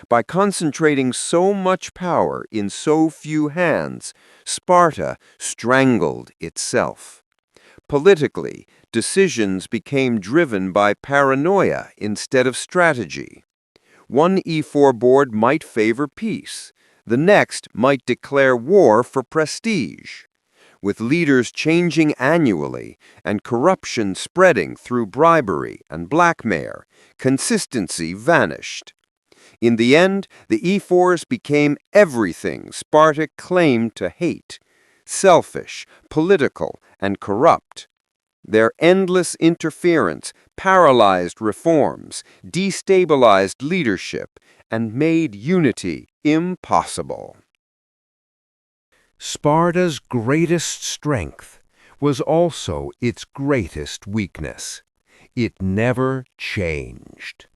By concentrating so much power in so few hands, Sparta strangled itself. Politically, decisions became driven by paranoia instead of strategy. One ephor board might favor peace, the next might declare war for prestige. With leaders changing annually and corruption spreading through bribery and blackmail, consistency vanished. In the end, the ephors became everything Sparta claimed to hate: selfish, political, and corrupt. Their endless interference paralyzed reforms, destabilized leadership, and made unity impossible. Sparta's greatest strength was also its greatest weakness. It never changed.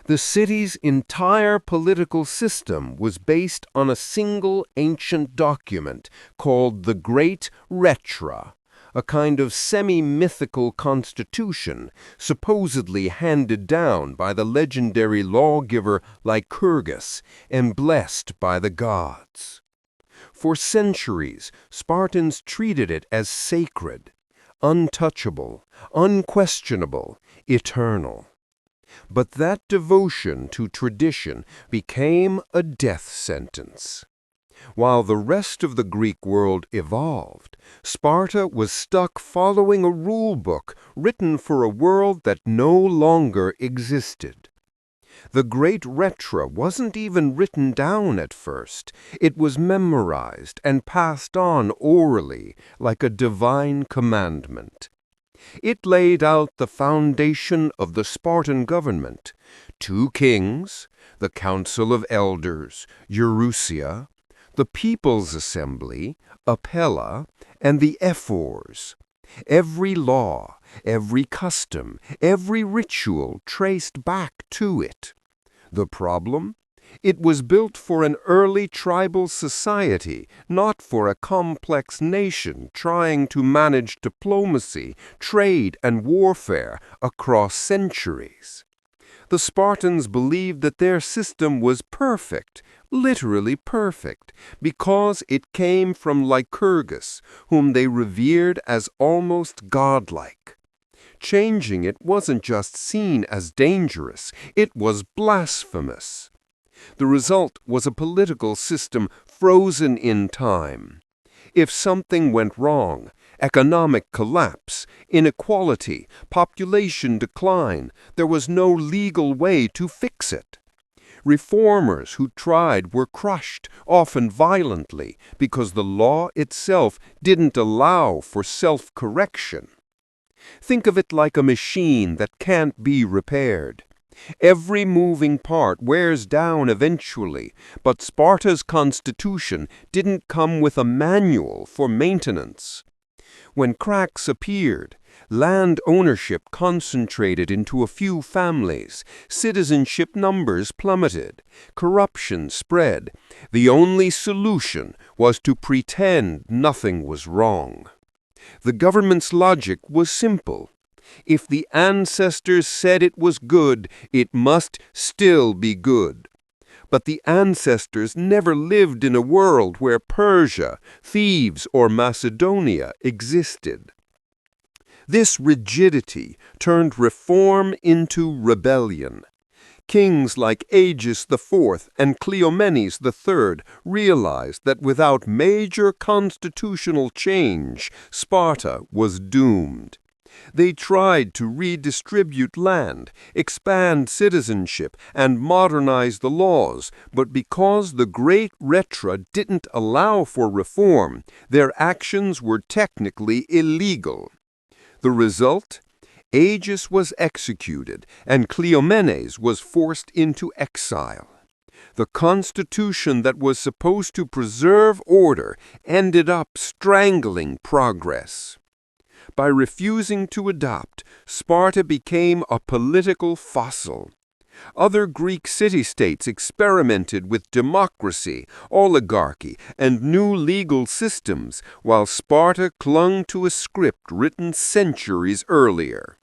The city's entire political system was based on a single ancient document called the Great Retra, a kind of semi-mythical constitution supposedly handed down by the legendary lawgiver Lycurgus and blessed by the gods. For centuries, Spartans treated it as sacred, untouchable, unquestionable, eternal. But that devotion to tradition became a death sentence. While the rest of the Greek world evolved, Sparta was stuck following a rule book written for a world that no longer existed. The Great Retra wasn't even written down at first. It was memorized and passed on orally like a divine commandment. It laid out the foundation of the Spartan government: 2 kings, the Council of Elders, Eurousia, the People's Assembly, Apella, and the Ephors. Every law, every custom, every ritual traced back to it. The problem? It was built for an early tribal society, not for a complex nation trying to manage diplomacy, trade, and warfare across centuries. The Spartans believed that their system was perfect, literally perfect, because it came from Lycurgus, whom they revered as almost godlike. Changing it wasn't just seen as dangerous, it was blasphemous. The result was a political system frozen in time. If something went wrong, economic collapse, inequality, population decline, there was no legal way to fix it. Reformers who tried were crushed, often violently, because the law itself didn't allow for self-correction. Think of it like a machine that can't be repaired. Every moving part wears down eventually, but Sparta's constitution didn't come with a manual for maintenance. When cracks appeared, land ownership concentrated into a few families, citizenship numbers plummeted, corruption spread. The only solution was to pretend nothing was wrong. The government's logic was simple. If the ancestors said it was good, it must still be good. But the ancestors never lived in a world where Persia, Thebes, or Macedonia existed. This rigidity turned reform into rebellion. Kings like Agis IV and Cleomenes III realized that without major constitutional change, Sparta was doomed. They tried to redistribute land, expand citizenship, and modernize the laws, but because the Great Retra didn't allow for reform, their actions were technically illegal. The result? Agis was executed, and Cleomenes was forced into exile. The constitution that was supposed to preserve order ended up strangling progress. By refusing to adopt, Sparta became a political fossil. Other Greek city-states experimented with democracy, oligarchy, and new legal systems, while Sparta clung to a script written centuries earlier.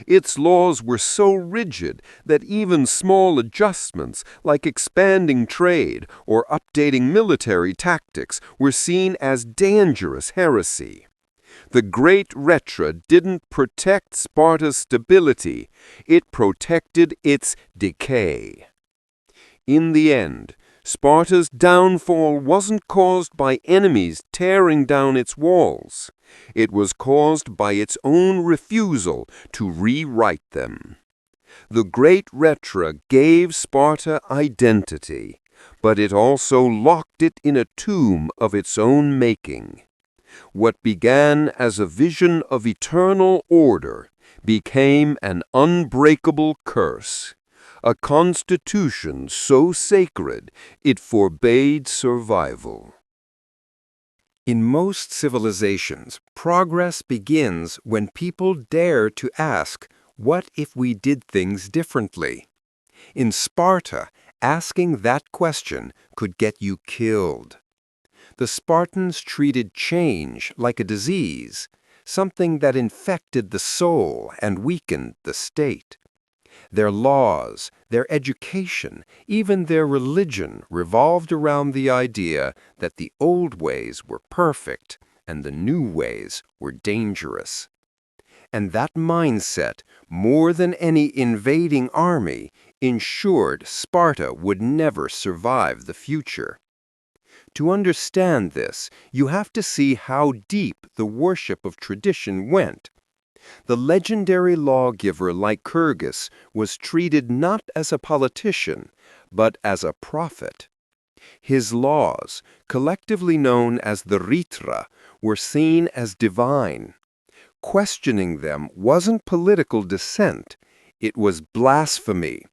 Its laws were so rigid that even small adjustments, like expanding trade or updating military tactics, were seen as dangerous heresy. The Great Retra didn't protect Sparta's stability, it protected its decay. In the end, Sparta's downfall wasn't caused by enemies tearing down its walls. It was caused by its own refusal to rewrite them. The Great Retra gave Sparta identity, but it also locked it in a tomb of its own making. What began as a vision of eternal order became an unbreakable curse, a constitution so sacred it forbade survival. In most civilizations, progress begins when people dare to ask, "What if we did things differently?" In Sparta, asking that question could get you killed. The Spartans treated change like a disease, something that infected the soul and weakened the state. Their laws, their education, even their religion revolved around the idea that the old ways were perfect and the new ways were dangerous. And that mindset, more than any invading army, ensured Sparta would never survive the future. To understand this, you have to see how deep the worship of tradition went. The legendary lawgiver Lycurgus was treated not as a politician, but as a prophet. His laws, collectively known as the ritra, were seen as divine. Questioning them wasn't political dissent, it was blasphemy.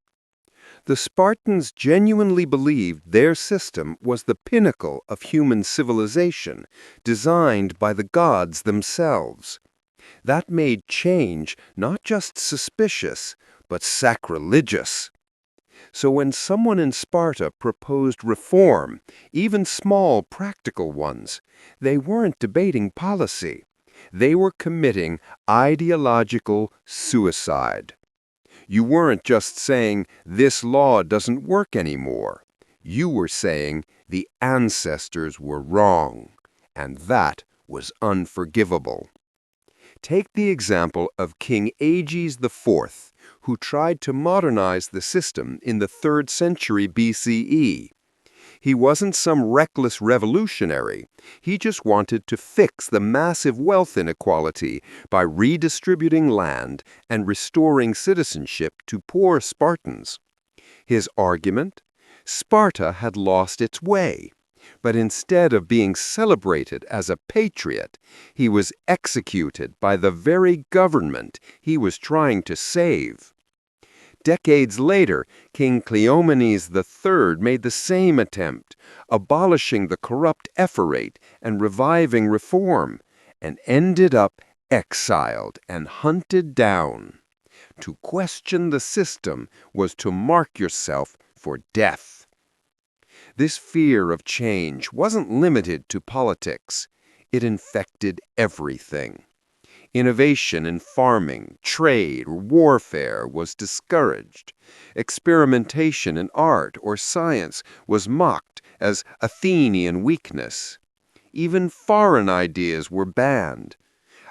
The Spartans genuinely believed their system was the pinnacle of human civilization, designed by the gods themselves. That made change not just suspicious, but sacrilegious. So when someone in Sparta proposed reform, even small practical ones, they weren't debating policy. They were committing ideological suicide. You weren't just saying, "This law doesn't work anymore." You were saying, "The ancestors were wrong," and that was unforgivable. Take the example of King Aeges IV, who tried to modernize the system in the 3rd century BCE. He wasn't some reckless revolutionary. He just wanted to fix the massive wealth inequality by redistributing land and restoring citizenship to poor Spartans. His argument? Sparta had lost its way. But instead of being celebrated as a patriot, he was executed by the very government he was trying to save. Decades later, King Cleomenes III made the same attempt, abolishing the corrupt ephorate and reviving reform, and ended up exiled and hunted down. To question the system was to mark yourself for death. This fear of change wasn't limited to politics. It infected everything. Innovation in farming, trade, or warfare was discouraged. Experimentation in art or science was mocked as Athenian weakness. Even foreign ideas were banned.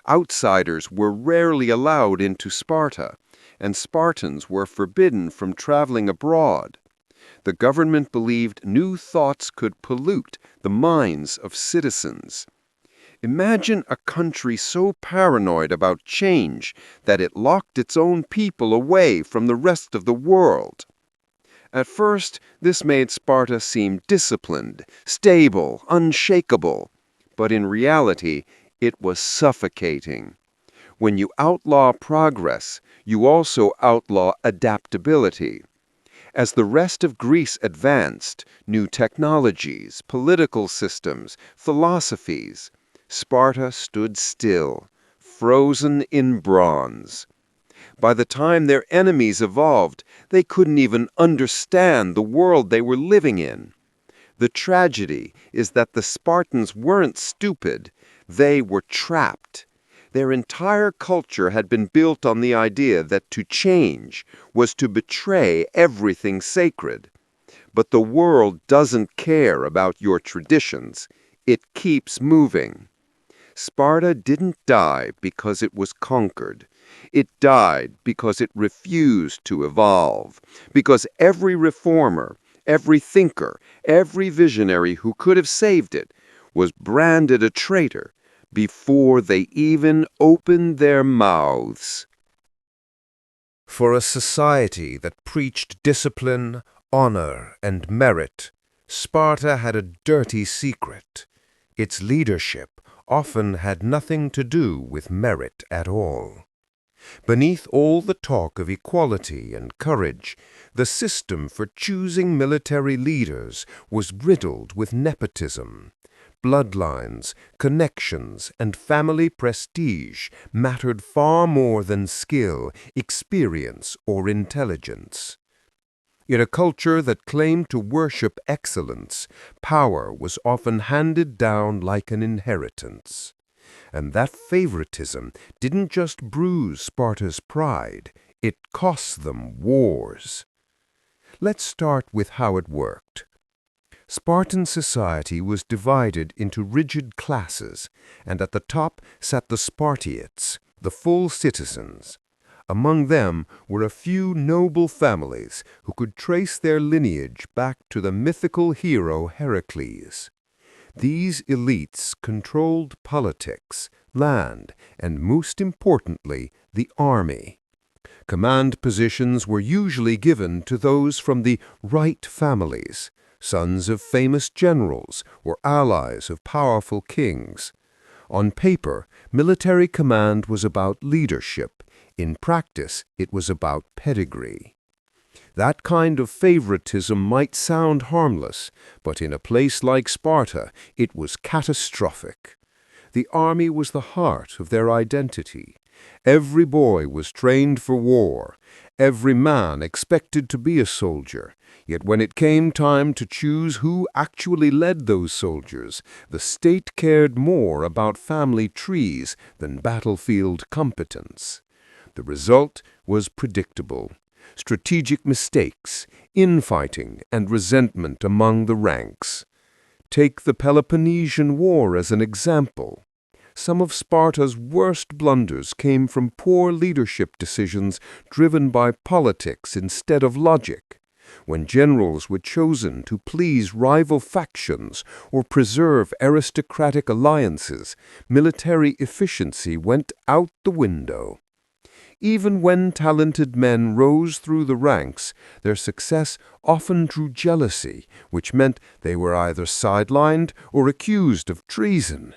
Outsiders were rarely allowed into Sparta, and Spartans were forbidden from traveling abroad. The government believed new thoughts could pollute the minds of citizens. Imagine a country so paranoid about change that it locked its own people away from the rest of the world. At first, this made Sparta seem disciplined, stable, unshakable, but in reality, it was suffocating. When you outlaw progress, you also outlaw adaptability. As the rest of Greece advanced, new technologies, political systems, philosophies, Sparta stood still, frozen in bronze. By the time their enemies evolved, they couldn't even understand the world they were living in. The tragedy is that the Spartans weren't stupid, they were trapped. Their entire culture had been built on the idea that to change was to betray everything sacred. But the world doesn't care about your traditions. It keeps moving. Sparta didn't die because it was conquered. It died because it refused to evolve, because every reformer, every thinker, every visionary who could have saved it was branded a traitor before they even opened their mouths. For a society that preached discipline, honor, and merit, Sparta had a dirty secret. Its leadership, often had nothing to do with merit at all. Beneath all the talk of equality and courage, the system for choosing military leaders was riddled with nepotism. Bloodlines, connections, and family prestige mattered far more than skill, experience, or intelligence. In a culture that claimed to worship excellence, power was often handed down like an inheritance. And that favoritism didn't just bruise Sparta's pride, it cost them wars. Let's start with how it worked. Spartan society was divided into rigid classes, and at the top sat the Spartiates, the full citizens. Among them were a few noble families who could trace their lineage back to the mythical hero Heracles. These elites controlled politics, land, and most importantly, the army. Command positions were usually given to those from the right families, sons of famous generals or allies of powerful kings. On paper, military command was about leadership. In practice, it was about pedigree. That kind of favoritism might sound harmless, but in a place like Sparta, it was catastrophic. The army was the heart of their identity. Every boy was trained for war. Every man expected to be a soldier. Yet when it came time to choose who actually led those soldiers, the state cared more about family trees than battlefield competence. The result was predictable. Strategic mistakes, infighting, and resentment among the ranks. Take the Peloponnesian War as an example. Some of Sparta's worst blunders came from poor leadership decisions driven by politics instead of logic. When generals were chosen to please rival factions or preserve aristocratic alliances, military efficiency went out the window. Even when talented men rose through the ranks, their success often drew jealousy, which meant they were either sidelined or accused of treason.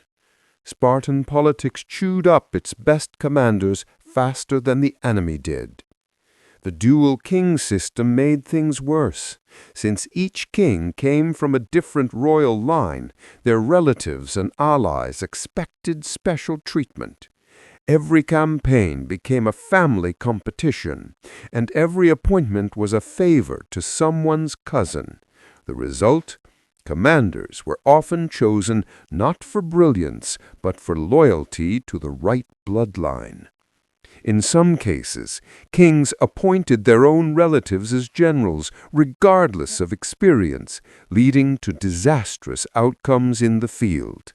Spartan politics chewed up its best commanders faster than the enemy did. The dual king system made things worse. Since each king came from a different royal line, their relatives and allies expected special treatment. Every campaign became a family competition, and every appointment was a favor to someone's cousin. The result? Commanders were often chosen not for brilliance, but for loyalty to the right bloodline. In some cases, kings appointed their own relatives as generals, regardless of experience, leading to disastrous outcomes in the field.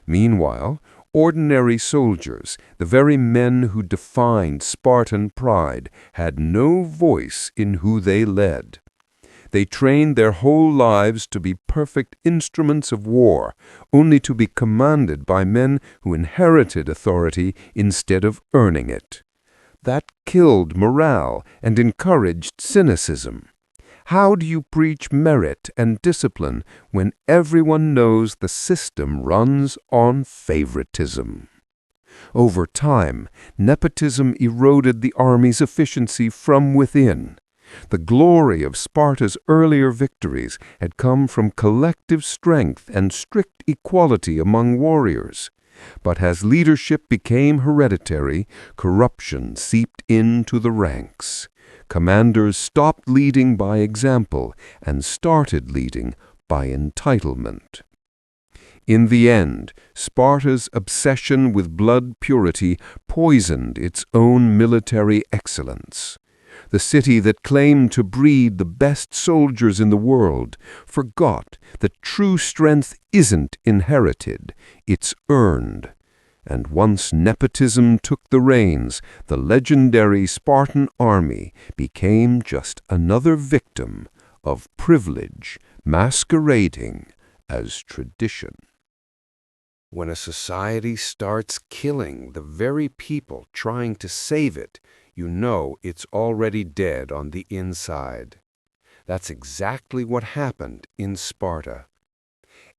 Meanwhile, ordinary soldiers, the very men who defined Spartan pride, had no voice in who they led. They trained their whole lives to be perfect instruments of war, only to be commanded by men who inherited authority instead of earning it. That killed morale and encouraged cynicism. How do you preach merit and discipline when everyone knows the system runs on favoritism? Over time, nepotism eroded the army's efficiency from within. The glory of Sparta's earlier victories had come from collective strength and strict equality among warriors. But as leadership became hereditary, corruption seeped into the ranks. Commanders stopped leading by example and started leading by entitlement. In the end, Sparta's obsession with blood purity poisoned its own military excellence. The city that claimed to breed the best soldiers in the world forgot that true strength isn't inherited, it's earned. And once nepotism took the reins, the legendary Spartan army became just another victim of privilege masquerading as tradition. When a society starts killing the very people trying to save it, you know it's already dead on the inside. That's exactly what happened in Sparta.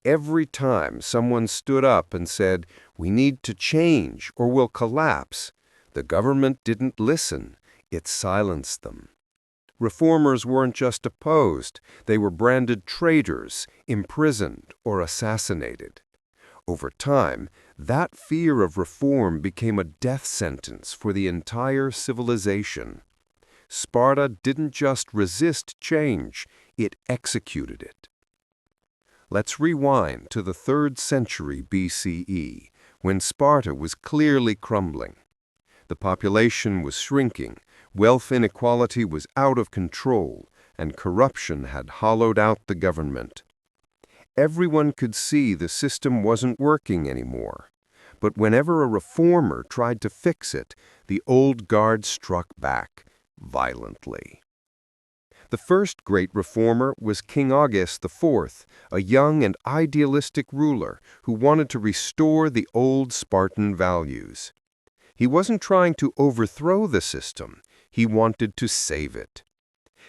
Every time someone stood up and said, "We need to change or we'll collapse," the government didn't listen. It silenced them. Reformers weren't just opposed, they were branded traitors, imprisoned, or assassinated. Over time, that fear of reform became a death sentence for the entire civilization. Sparta didn't just resist change, it executed it. Let's rewind to the 3rd century BCE, when Sparta was clearly crumbling. The population was shrinking, wealth inequality was out of control, and corruption had hollowed out the government. Everyone could see the system wasn't working anymore. But whenever a reformer tried to fix it, the old guard struck back violently. The first great reformer was King August IV, a young and idealistic ruler who wanted to restore the old Spartan values. He wasn't trying to overthrow the system, he wanted to save it.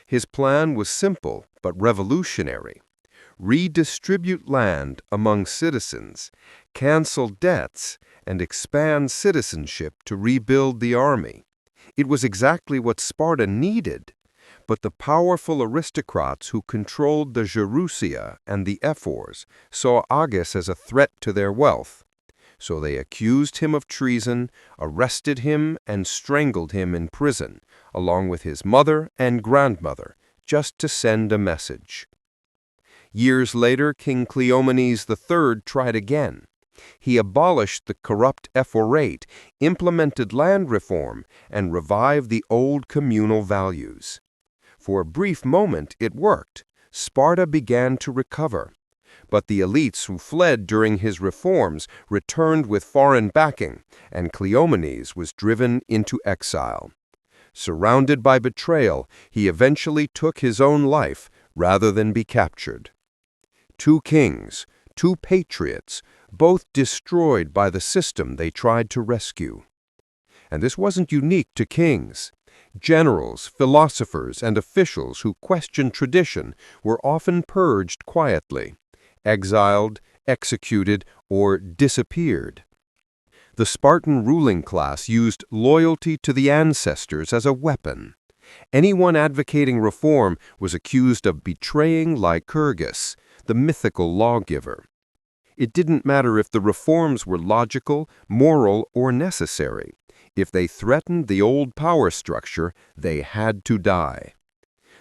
His plan was simple but revolutionary. Redistribute land among citizens, cancel debts, and expand citizenship to rebuild the army. It was exactly what Sparta needed. But the powerful aristocrats who controlled the Gerousia and the ephors saw Agis as a threat to their wealth. So they accused him of treason, arrested him, and strangled him in prison, along with his mother and grandmother, just to send a message. Years later, King Cleomenes III tried again. He abolished the corrupt ephorate, implemented land reform, and revived the old communal values. For a brief moment, it worked. Sparta began to recover. But the elites who fled during his reforms returned with foreign backing, and Cleomenes was driven into exile. Surrounded by betrayal, he eventually took his own life rather than be captured. 2 kings, 2 patriots, both destroyed by the system they tried to rescue. And this wasn't unique to kings. Generals, philosophers, and officials who questioned tradition were often purged quietly, exiled, executed, or disappeared. The Spartan ruling class used loyalty to the ancestors as a weapon. Anyone advocating reform was accused of betraying Lycurgus, the mythical lawgiver. It didn't matter if the reforms were logical, moral, or necessary. If they threatened the old power structure, they had to die.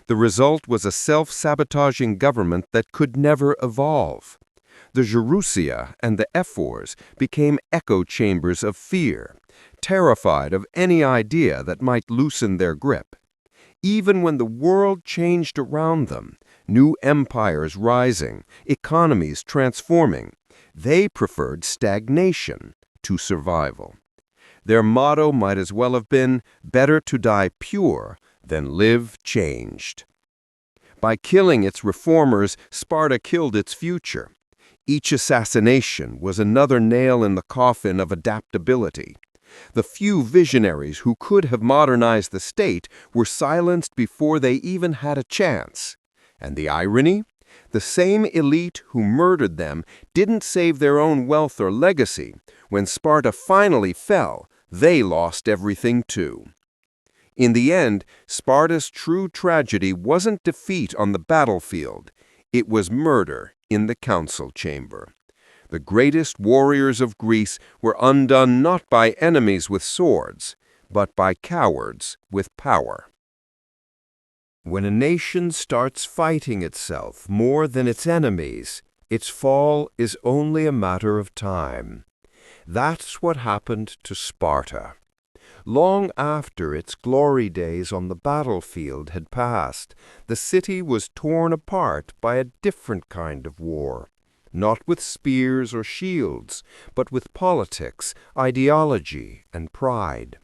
The result was a self-sabotaging government that could never evolve. The Gerousia and the ephors became echo chambers of fear, terrified of any idea that might loosen their grip. Even when the world changed around them, new empires rising, economies transforming, they preferred stagnation to survival. Their motto might as well have been, "Better to die pure than live changed." By killing its reformers, Sparta killed its future. Each assassination was another nail in the coffin of adaptability. The few visionaries who could have modernized the state were silenced before they even had a chance. And the irony? The same elite who murdered them didn't save their own wealth or legacy. When Sparta finally fell, they lost everything too. In the end, Sparta's true tragedy wasn't defeat on the battlefield. It was murder in the council chamber. The greatest warriors of Greece were undone not by enemies with swords, but by cowards with power. When a nation starts fighting itself more than its enemies, its fall is only a matter of time. That's what happened to Sparta. Long after its glory days on the battlefield had passed, the city was torn apart by a different kind of war. Not with spears or shields, but with politics, ideology, and pride.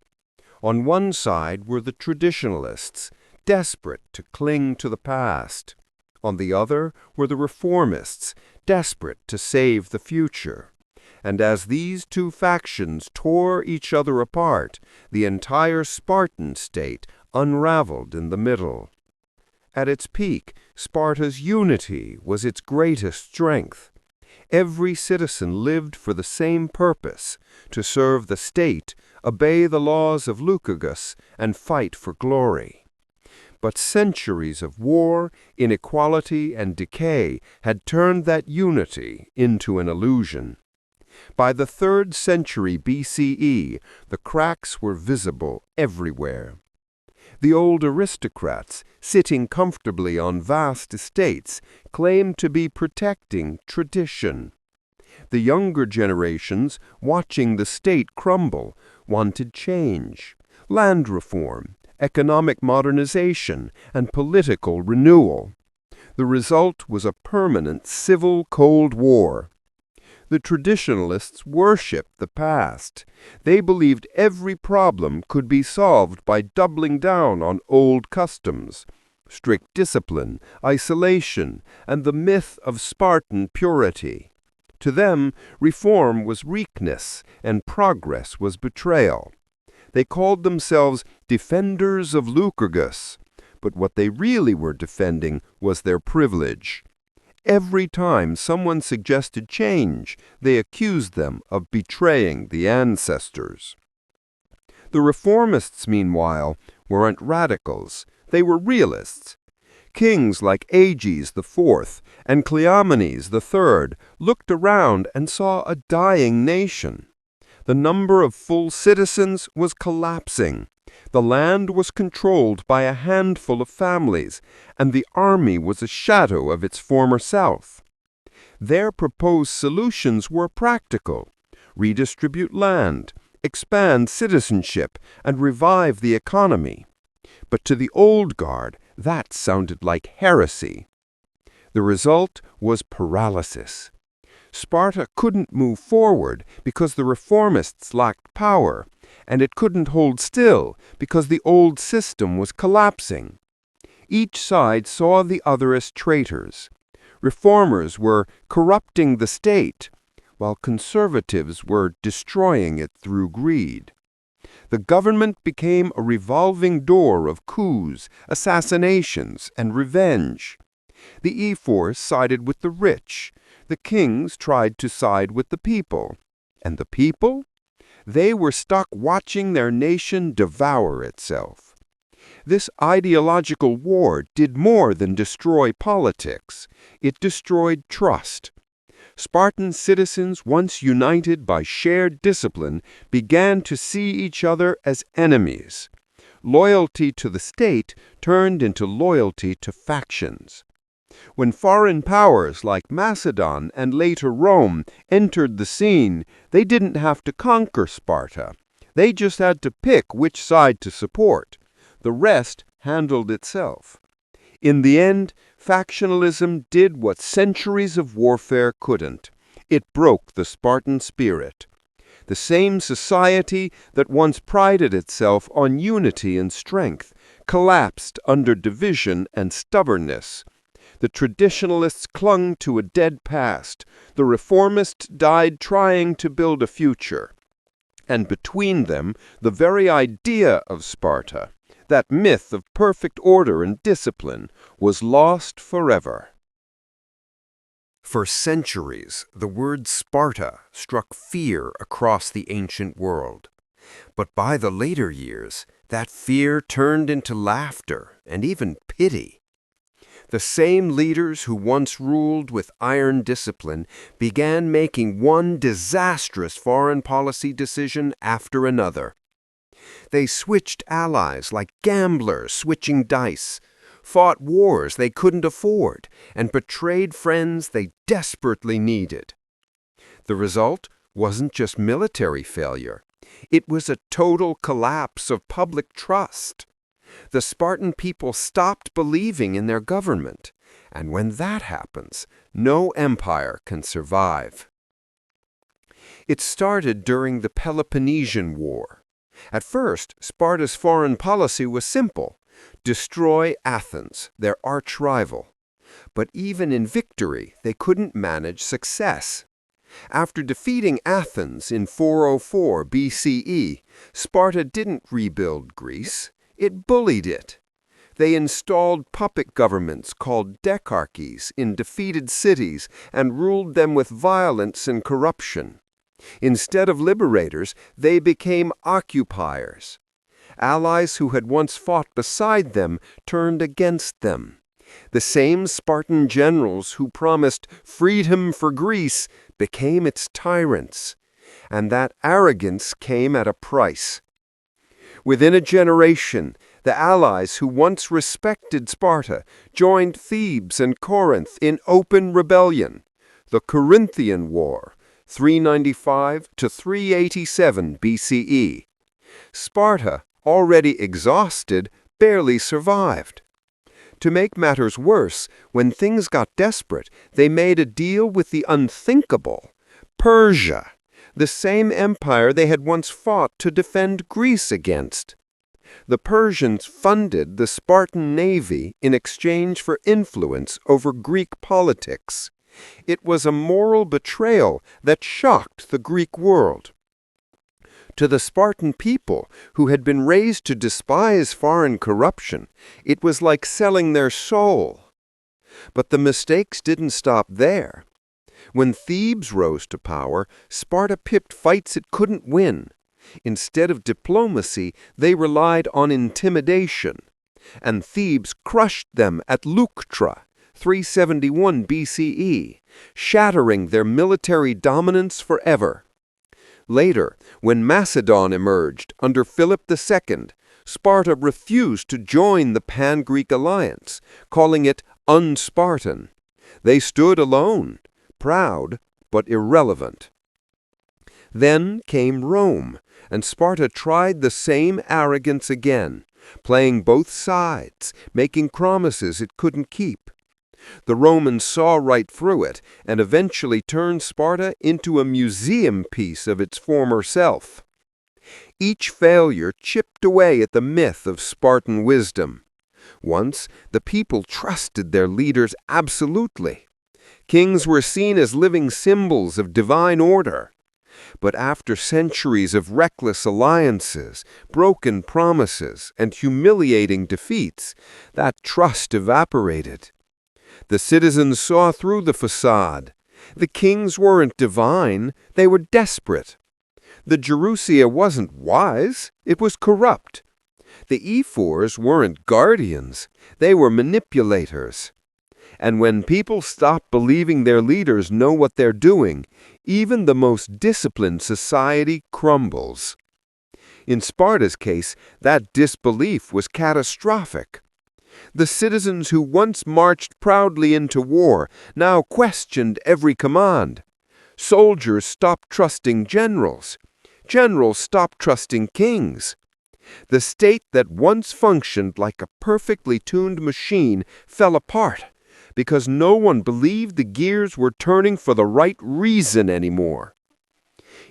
On one side were the traditionalists, desperate to cling to the past. On the other were the reformists, desperate to save the future. And as these two factions tore each other apart, the entire Spartan state unraveled in the middle. At its peak, Sparta's unity was its greatest strength. Every citizen lived for the same purpose, to serve the state, obey the laws of Lycurgus, and fight for glory. But centuries of war, inequality, and decay had turned that unity into an illusion. By the 3rd century BCE, the cracks were visible everywhere. The old aristocrats, sitting comfortably on vast estates, claimed to be protecting tradition. The younger generations, watching the state crumble, wanted change, land reform, economic modernization, and political renewal. The result was a permanent civil Cold War. The traditionalists worshipped the past. They believed every problem could be solved by doubling down on old customs, strict discipline, isolation, and the myth of Spartan purity. To them, reform was weakness and progress was betrayal. They called themselves defenders of Lycurgus, but what they really were defending was their privilege. Every time someone suggested change, they accused them of betraying the ancestors. The reformists, meanwhile, weren't radicals. They were realists. Kings like Aeges IV and Cleomenes III looked around and saw a dying nation. The number of full citizens was collapsing. The land was controlled by a handful of families, and the army was a shadow of its former self. Their proposed solutions were practical: redistribute land, expand citizenship, and revive the economy. But to the old guard, that sounded like heresy. The result was paralysis. Sparta couldn't move forward because the reformists lacked power, and it couldn't hold still because the old system was collapsing. Each side saw the other as traitors. Reformers were corrupting the state, while conservatives were destroying it through greed. The government became a revolving door of coups, assassinations, and revenge. The ephors sided with the rich. The kings tried to side with the people. And the people? They were stuck watching their nation devour itself. This ideological war did more than destroy politics. It destroyed trust. Spartan citizens, once united by shared discipline, began to see each other as enemies. Loyalty to the state turned into loyalty to factions. When foreign powers like Macedon and later Rome entered the scene, they didn't have to conquer Sparta. They just had to pick which side to support. The rest handled itself. In the end, factionalism did what centuries of warfare couldn't. It broke the Spartan spirit. The same society that once prided itself on unity and strength collapsed under division and stubbornness. The traditionalists clung to a dead past. The reformists died trying to build a future. And between them, the very idea of Sparta, that myth of perfect order and discipline, was lost forever. For centuries, the word Sparta struck fear across the ancient world. But by the later years, that fear turned into laughter and even pity. The same leaders who once ruled with iron discipline began making one disastrous foreign policy decision after another. They switched allies like gamblers switching dice, fought wars they couldn't afford, and betrayed friends they desperately needed. The result wasn't just military failure. It was a total collapse of public trust. The Spartan people stopped believing in their government, and when that happens, no empire can survive. It started during the Peloponnesian War. At first, Sparta's foreign policy was simple: destroy Athens, their arch-rival. But even in victory, they couldn't manage success. After defeating Athens in 404 BCE, Sparta didn't rebuild Greece. It bullied it. They installed puppet governments called decharchies in defeated cities and ruled them with violence and corruption. Instead of liberators, they became occupiers. Allies who had once fought beside them turned against them. The same Spartan generals who promised freedom for Greece became its tyrants, and that arrogance came at a price. Within a generation, the allies who once respected Sparta joined Thebes and Corinth in open rebellion. The Corinthian War, 395 to 387 BCE. Sparta, already exhausted, barely survived. To make matters worse, when things got desperate, they made a deal with the unthinkable, Persia, the same empire they had once fought to defend Greece against. The Persians funded the Spartan navy in exchange for influence over Greek politics. It was a moral betrayal that shocked the Greek world. To the Spartan people, who had been raised to despise foreign corruption, it was like selling their soul. But the mistakes didn't stop there. When Thebes rose to power, Sparta picked fights it couldn't win. Instead of diplomacy, they relied on intimidation. And Thebes crushed them at Leuctra, 371 BCE, shattering their military dominance forever. Later, when Macedon emerged under Philip II, Sparta refused to join the Pan-Greek alliance, calling it un-Spartan. They stood alone, proud but irrelevant. Then came Rome, and Sparta tried the same arrogance again, playing both sides, making promises it couldn't keep. The Romans saw right through it and eventually turned Sparta into a museum piece of its former self. Each failure chipped away at the myth of Spartan wisdom. Once, the people trusted their leaders absolutely. Kings were seen as living symbols of divine order. But after centuries of reckless alliances, broken promises, and humiliating defeats, that trust evaporated. The citizens saw through the facade. The kings weren't divine, they were desperate. The Gerousia wasn't wise, it was corrupt. The ephors weren't guardians, they were manipulators. And when people stop believing their leaders know what they're doing, even the most disciplined society crumbles. In Sparta's case, that disbelief was catastrophic. The citizens who once marched proudly into war now questioned every command. Soldiers stopped trusting generals. Generals stopped trusting kings. The state that once functioned like a perfectly tuned machine fell apart because no one believed the gears were turning for the right reason anymore.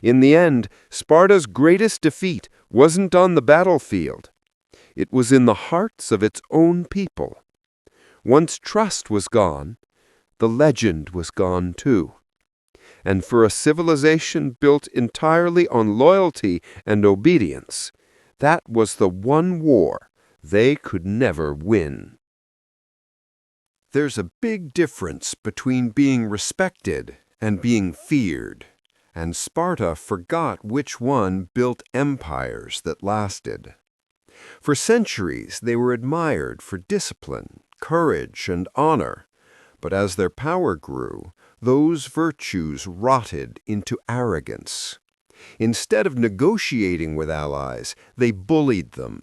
In the end, Sparta's greatest defeat wasn't on the battlefield. It was in the hearts of its own people. Once trust was gone, the legend was gone too. And for a civilization built entirely on loyalty and obedience, that was the one war they could never win. There's a big difference between being respected and being feared, and Sparta forgot which one built empires that lasted. For centuries, they were admired for discipline, courage, and honor, but as their power grew, those virtues rotted into arrogance. Instead of negotiating with allies, they bullied them.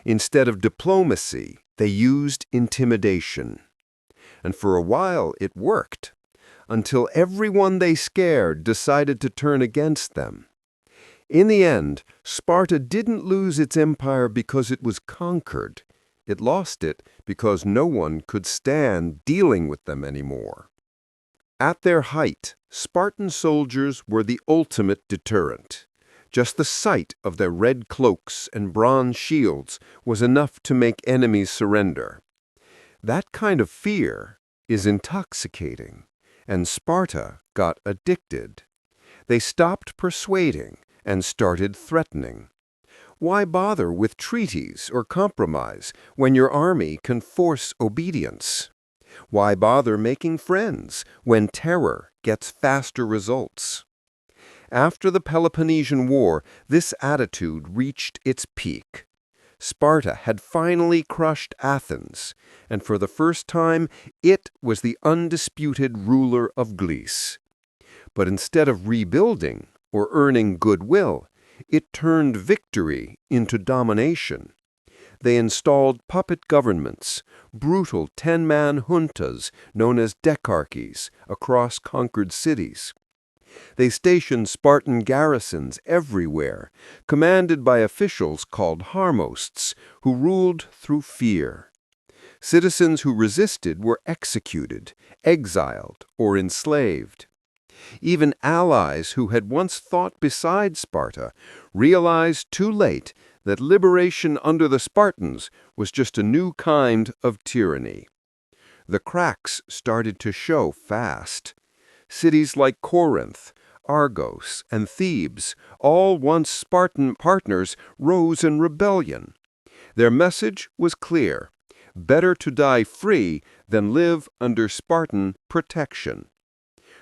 Instead of diplomacy, they used intimidation. And for a while, it worked, until everyone they scared decided to turn against them. In the end, Sparta didn't lose its empire because it was conquered. It lost it because no one could stand dealing with them anymore. At their height, Spartan soldiers were the ultimate deterrent. Just the sight of their red cloaks and bronze shields was enough to make enemies surrender. That kind of fear is intoxicating, and Sparta got addicted. They stopped persuading and started threatening. Why bother with treaties or compromise when your army can force obedience? Why bother making friends when terror gets faster results? After the Peloponnesian War, this attitude reached its peak. Sparta had finally crushed Athens, and for the first time, it was the undisputed ruler of Greece. But instead of rebuilding or earning goodwill, it turned victory into domination. They installed puppet governments, brutal 10-man juntas known as decharchies, across conquered cities. They stationed Spartan garrisons everywhere, commanded by officials called harmosts, who ruled through fear. Citizens who resisted were executed, exiled, or enslaved. Even allies who had once fought beside Sparta realized too late that liberation under the Spartans was just a new kind of tyranny. The cracks started to show fast. Cities like Corinth, Argos, and Thebes, all once Spartan partners, rose in rebellion. Their message was clear: better to die free than live under Spartan protection.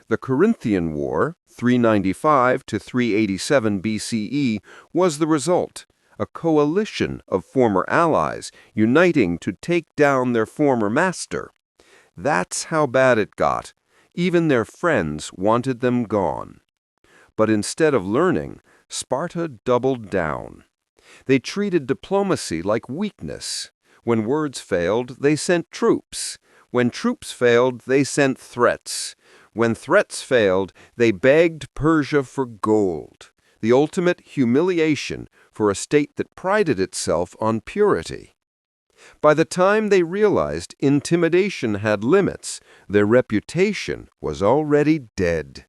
The Corinthian War, 395 to 387 BCE, was the result, a coalition of former allies uniting to take down their former master. That's how bad it got. Even their friends wanted them gone. But instead of learning, Sparta doubled down. They treated diplomacy like weakness. When words failed, they sent troops. When troops failed, they sent threats. When threats failed, they begged Persia for gold, the ultimate humiliation for a state that prided itself on purity. By the time they realized intimidation had limits, their reputation was already dead.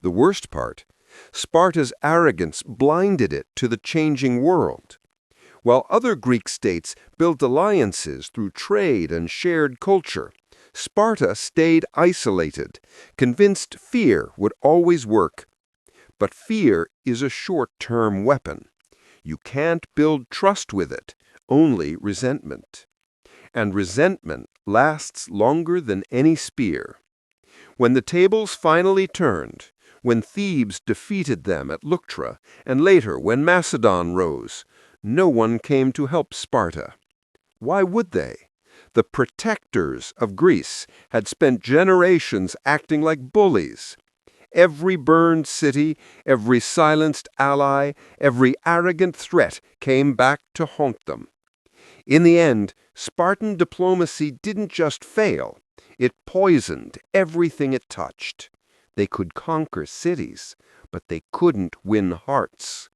The worst part, Sparta's arrogance blinded it to the changing world. While other Greek states built alliances through trade and shared culture, Sparta stayed isolated, convinced fear would always work. But fear is a short-term weapon. You can't build trust with it, only resentment. And resentment lasts longer than any spear. When the tables finally turned, when Thebes defeated them at Leuctra, and later when Macedon rose, no one came to help Sparta. Why would they? The protectors of Greece had spent generations acting like bullies. Every burned city, every silenced ally, every arrogant threat came back to haunt them. In the end, Spartan diplomacy didn't just fail, it poisoned everything it touched. They could conquer cities, but they couldn't win hearts.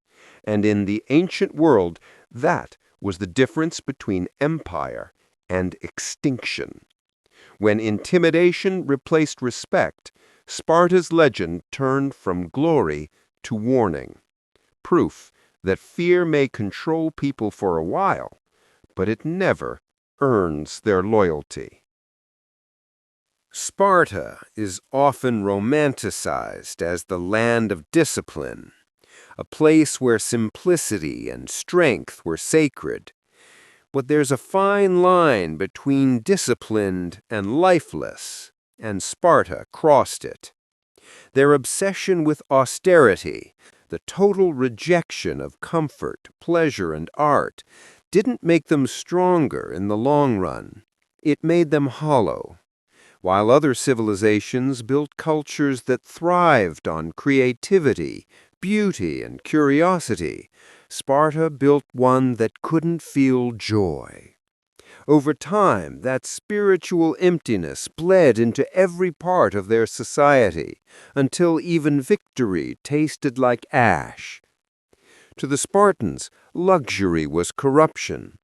And in the ancient world, that was the difference between empire and extinction. When intimidation replaced respect, Sparta's legend turned from glory to warning. Proof that fear may control people for a while, but it never earns their loyalty. Sparta is often romanticized as the land of discipline, a place where simplicity and strength were sacred. But there's a fine line between disciplined and lifeless, and Sparta crossed it. Their obsession with austerity, the total rejection of comfort, pleasure, and art, didn't make them stronger in the long run. It made them hollow. While other civilizations built cultures that thrived on creativity, beauty, and curiosity, Sparta built one that couldn't feel joy. Over time, that spiritual emptiness bled into every part of their society, until even victory tasted like ash. To the Spartans, luxury was corruption.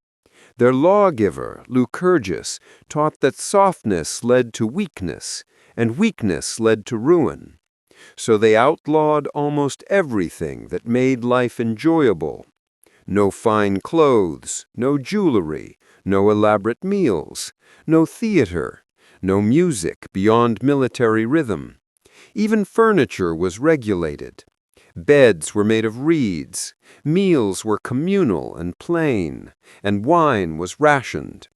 Their lawgiver, Lycurgus, taught that softness led to weakness, and weakness led to ruin. So they outlawed almost everything that made life enjoyable. No fine clothes, no jewelry, no elaborate meals, no theater, no music beyond military rhythm. Even furniture was regulated. Beds were made of reeds, meals were communal and plain, and wine was rationed.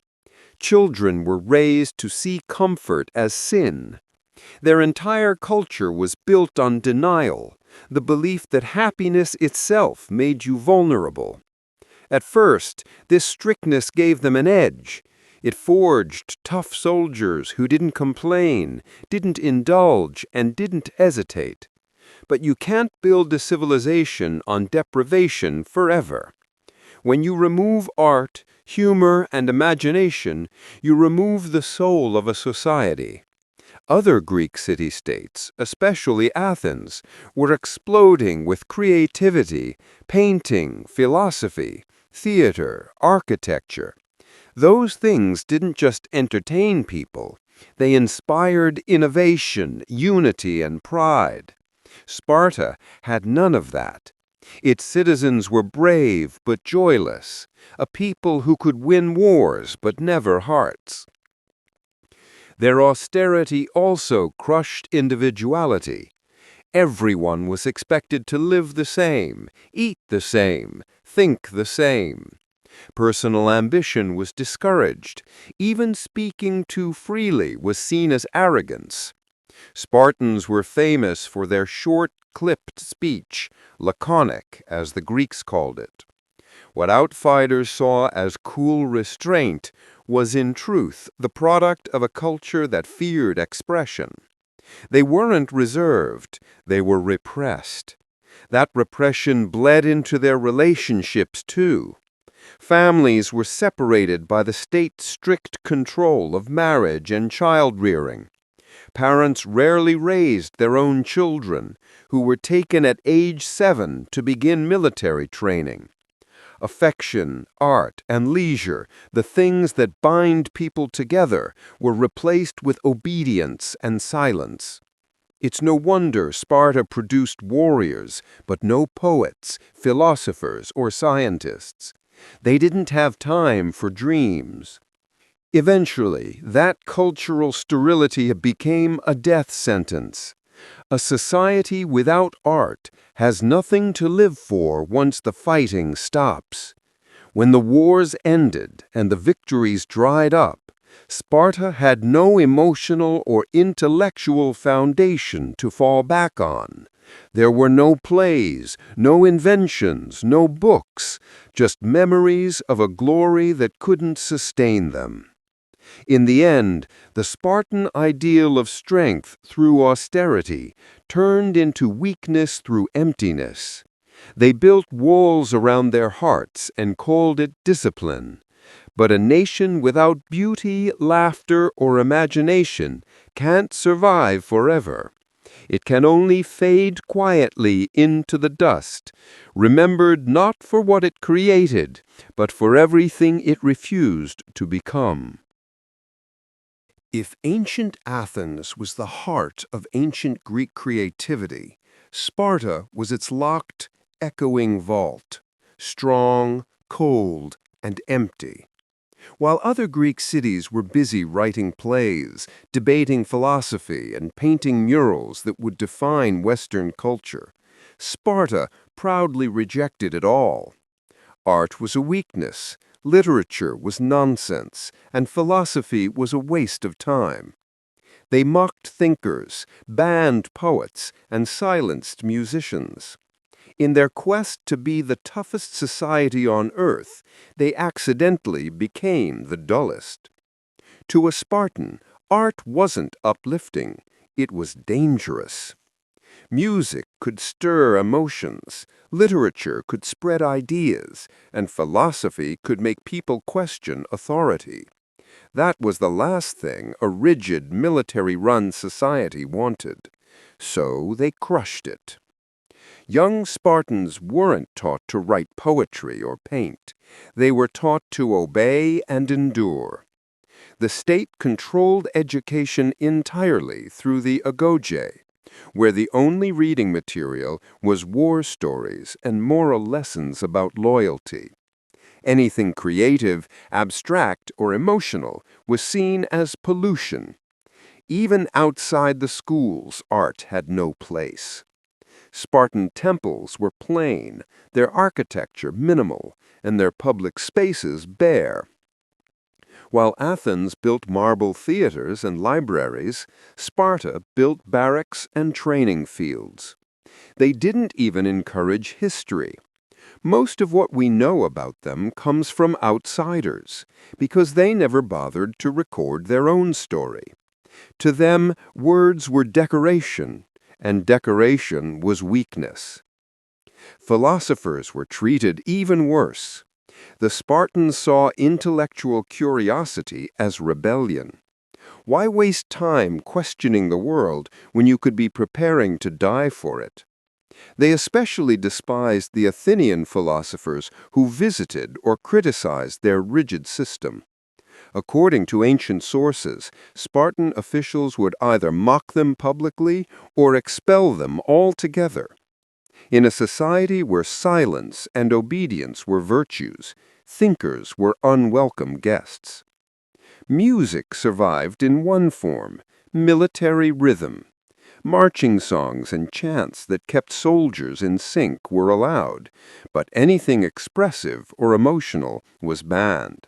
Children were raised to see comfort as sin. Their entire culture was built on denial, the belief that happiness itself made you vulnerable. At first, this strictness gave them an edge. It forged tough soldiers who didn't complain, didn't indulge, and didn't hesitate. But you can't build a civilization on deprivation forever. When you remove art, humor, and imagination, you remove the soul of a society. Other Greek city-states, especially Athens, were exploding with creativity, painting, philosophy, theater, architecture. Those things didn't just entertain people. They inspired innovation, unity, and pride. Sparta had none of that. Its citizens were brave but joyless, a people who could win wars but never hearts. Their austerity also crushed individuality. Everyone was expected to live the same, eat the same, think the same. Personal ambition was discouraged. Even speaking too freely was seen as arrogance. Spartans were famous for their short, clipped speech, laconic, as the Greeks called it. What outsiders saw as cool restraint was in truth the product of a culture that feared expression. They weren't reserved, they were repressed. That repression bled into their relationships too. Families were separated by the state's strict control of marriage and child-rearing. Parents rarely raised their own children, who were taken at age 7 to begin military training. Affection, art, and leisure, the things that bind people together, were replaced with obedience and silence. It's no wonder Sparta produced warriors, but no poets, philosophers, or scientists. They didn't have time for dreams. Eventually, that cultural sterility became a death sentence. A society without art has nothing to live for once the fighting stops. When the wars ended and the victories dried up, Sparta had no emotional or intellectual foundation to fall back on. There were no plays, no inventions, no books, just memories of a glory that couldn't sustain them. In the end, the Spartan ideal of strength through austerity turned into weakness through emptiness. They built walls around their hearts and called it discipline. But a nation without beauty, laughter, or imagination can't survive forever. It can only fade quietly into the dust, remembered not for what it created, but for everything it refused to become. If ancient Athens was the heart of ancient Greek creativity, Sparta was its locked, echoing vault, strong, cold, and empty. While other Greek cities were busy writing plays, debating philosophy, and painting murals that would define Western culture, Sparta proudly rejected it all. Art was a weakness, literature was nonsense, and philosophy was a waste of time. They mocked thinkers, banned poets, and silenced musicians. In their quest to be the toughest society on earth, they accidentally became the dullest. To a Spartan, art wasn't uplifting, it was dangerous. Music could stir emotions, literature could spread ideas, and philosophy could make people question authority. That was the last thing a rigid, military-run society wanted. So they crushed it. Young Spartans weren't taught to write poetry or paint. They were taught to obey and endure. The state controlled education entirely through the agoge, where the only reading material was war stories and moral lessons about loyalty. Anything creative, abstract, or emotional was seen as pollution. Even outside the schools, art had no place. Spartan temples were plain, their architecture minimal, and their public spaces bare. While Athens built marble theaters and libraries, Sparta built barracks and training fields. They didn't even encourage history. Most of what we know about them comes from outsiders, because they never bothered to record their own story. To them, words were decoration, and decoration was weakness. Philosophers were treated even worse. The Spartans saw intellectual curiosity as rebellion. Why waste time questioning the world when you could be preparing to die for it? They especially despised the Athenian philosophers who visited or criticized their rigid system. According to ancient sources, Spartan officials would either mock them publicly or expel them altogether. In a society where silence and obedience were virtues, thinkers were unwelcome guests. Music survived in one form, military rhythm. Marching songs and chants that kept soldiers in sync were allowed, but anything expressive or emotional was banned.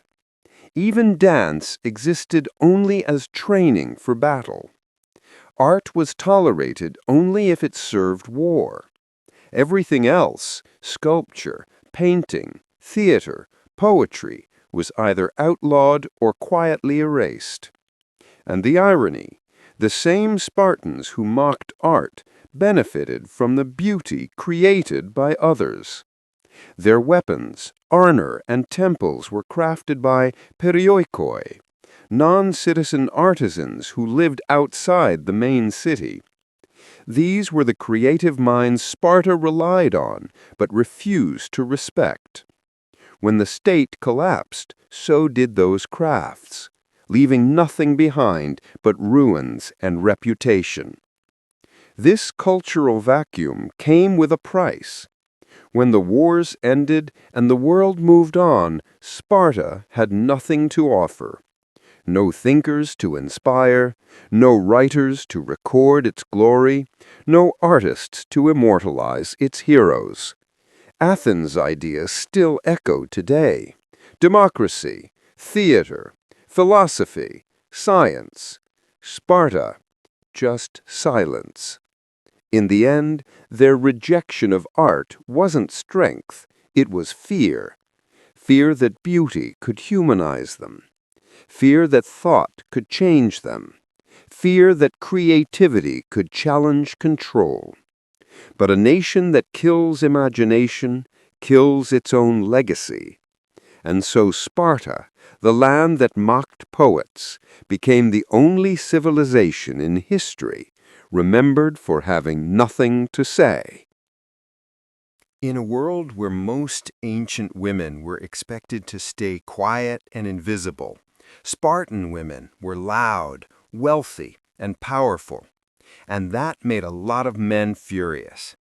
Even dance existed only as training for battle. Art was tolerated only if it served war. Everything else, sculpture, painting, theater, poetry, was either outlawed or quietly erased. And the irony, the same Spartans who mocked art benefited from the beauty created by others. Their weapons, armor, and temples were crafted by perioikoi, non-citizen artisans who lived outside the main city. These were the creative minds Sparta relied on, but refused to respect. When the state collapsed, so did those crafts, leaving nothing behind but ruins and reputation. This cultural vacuum came with a price. When the wars ended and the world moved on, Sparta had nothing to offer. No thinkers to inspire, no writers to record its glory, no artists to immortalize its heroes. Athens' ideas still echo today. Democracy, theater, philosophy, science. Sparta, just silence. In the end, their rejection of art wasn't strength, it was fear. Fear that beauty could humanize them. Fear that thought could change them. Fear that creativity could challenge control. But a nation that kills imagination kills its own legacy. And so Sparta, the land that mocked poets, became the only civilization in history remembered for having nothing to say. In a world where most ancient women were expected to stay quiet and invisible, Spartan women were loud, wealthy, and powerful, and that made a lot of men furious.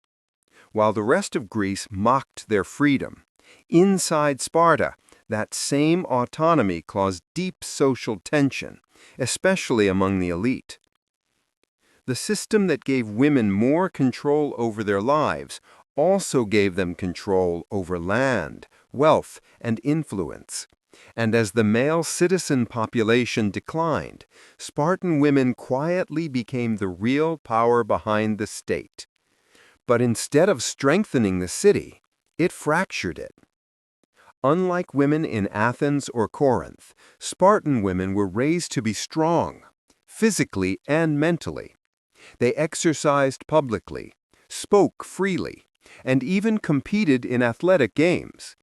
While the rest of Greece mocked their freedom, inside Sparta, that same autonomy caused deep social tension, especially among the elite. The system that gave women more control over their lives also gave them control over land, wealth, and influence. And as the male citizen population declined, Spartan women quietly became the real power behind the state. But instead of strengthening the city, it fractured it. Unlike women in Athens or Corinth, Spartan women were raised to be strong, physically and mentally. They exercised publicly, spoke freely, and even competed in athletic games.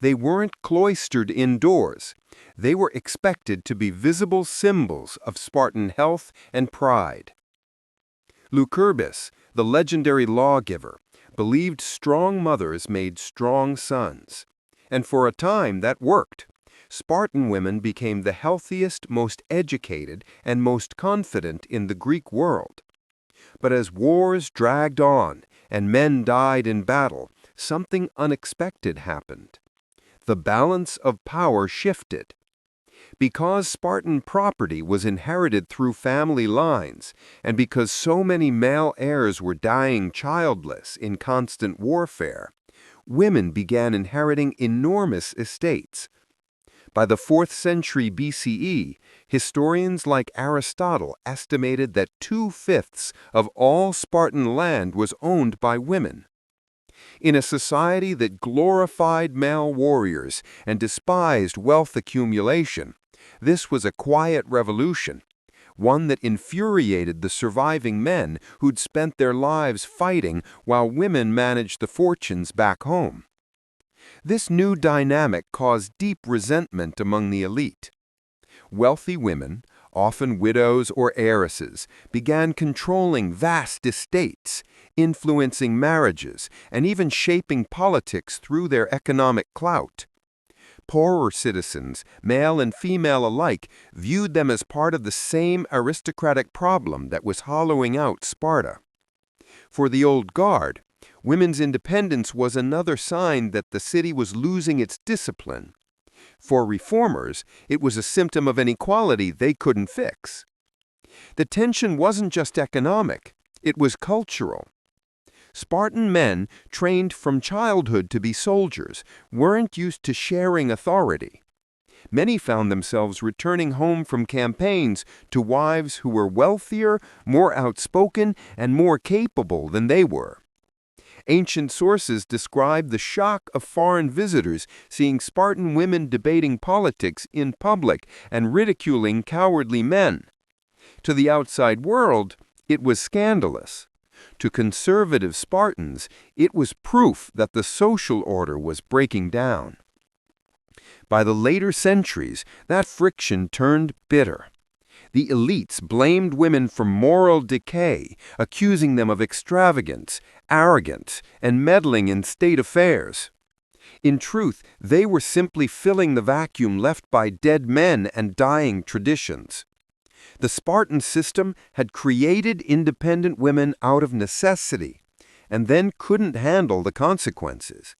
They weren't cloistered indoors. They were expected to be visible symbols of Spartan health and pride. Lycurgus, the legendary lawgiver, believed strong mothers made strong sons. And for a time that worked. Spartan women became the healthiest, most educated, and most confident in the Greek world. But as wars dragged on and men died in battle, something unexpected happened. The balance of power shifted. Because Spartan property was inherited through family lines, and because so many male heirs were dying childless in constant warfare, women began inheriting enormous estates. By the 4th century BCE, historians like Aristotle estimated that 2/5 of all Spartan land was owned by women. In a society that glorified male warriors and despised wealth accumulation, this was a quiet revolution, one that infuriated the surviving men who'd spent their lives fighting while women managed the fortunes back home. This new dynamic caused deep resentment among the elite. Wealthy women, often widows or heiresses, began controlling vast estates, influencing marriages, and even shaping politics through their economic clout. Poorer citizens, male and female alike, viewed them as part of the same aristocratic problem that was hollowing out Sparta. For the old guard, women's independence was another sign that the city was losing its discipline. For reformers, it was a symptom of inequality they couldn't fix. The tension wasn't just economic, it was cultural. Spartan men, trained from childhood to be soldiers, weren't used to sharing authority. Many found themselves returning home from campaigns to wives who were wealthier, more outspoken, and more capable than they were. Ancient sources describe the shock of foreign visitors seeing Spartan women debating politics in public and ridiculing cowardly men. To the outside world, it was scandalous. To conservative Spartans, it was proof that the social order was breaking down. By the later centuries, that friction turned bitter. The elites blamed women for moral decay, accusing them of extravagance, arrogance, and meddling in state affairs. In truth, they were simply filling the vacuum left by dead men and dying traditions. The Spartan system had created independent women out of necessity, and then couldn't handle the consequences.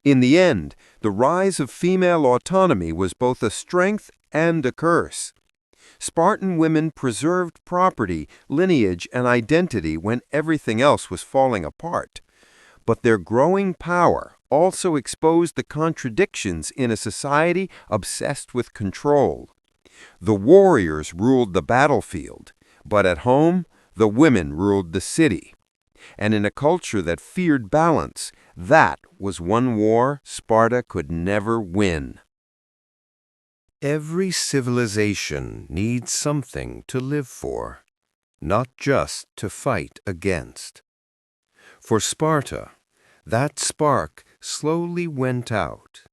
In the end, the rise of female autonomy was both a strength and a curse. Spartan women preserved property, lineage, and identity when everything else was falling apart. But their growing power also exposed the contradictions in a society obsessed with control. The warriors ruled the battlefield, but at home, the women ruled the city. And in a culture that feared balance, that was one war Sparta could never win. Every civilization needs something to live for, not just to fight against. For Sparta, that spark slowly went out.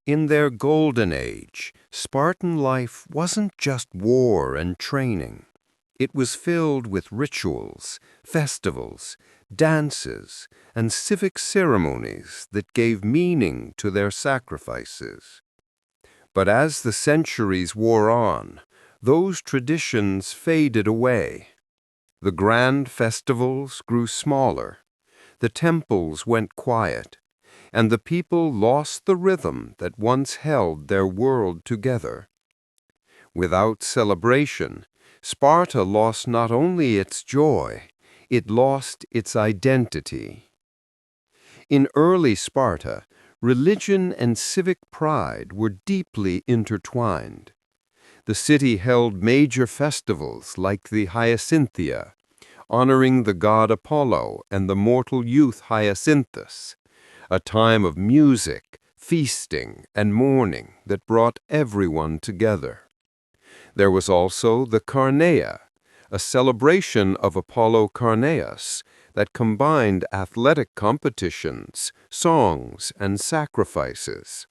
In their golden age, Spartan life wasn't just war and training. It was filled with rituals, festivals, dances, and civic ceremonies that gave meaning to their sacrifices. But as the centuries wore on, those traditions faded away. The grand festivals grew smaller, the temples went quiet, and the people lost the rhythm that once held their world together. Without celebration, Sparta lost not only its joy, it lost its identity. In early Sparta, religion and civic pride were deeply intertwined. The city held major festivals like the Hyacinthia, honoring the god Apollo and the mortal youth Hyacinthus, a time of music, feasting, and mourning that brought everyone together. There was also the Carneia, a celebration of Apollo Carneus that combined athletic competitions, songs, and sacrifices.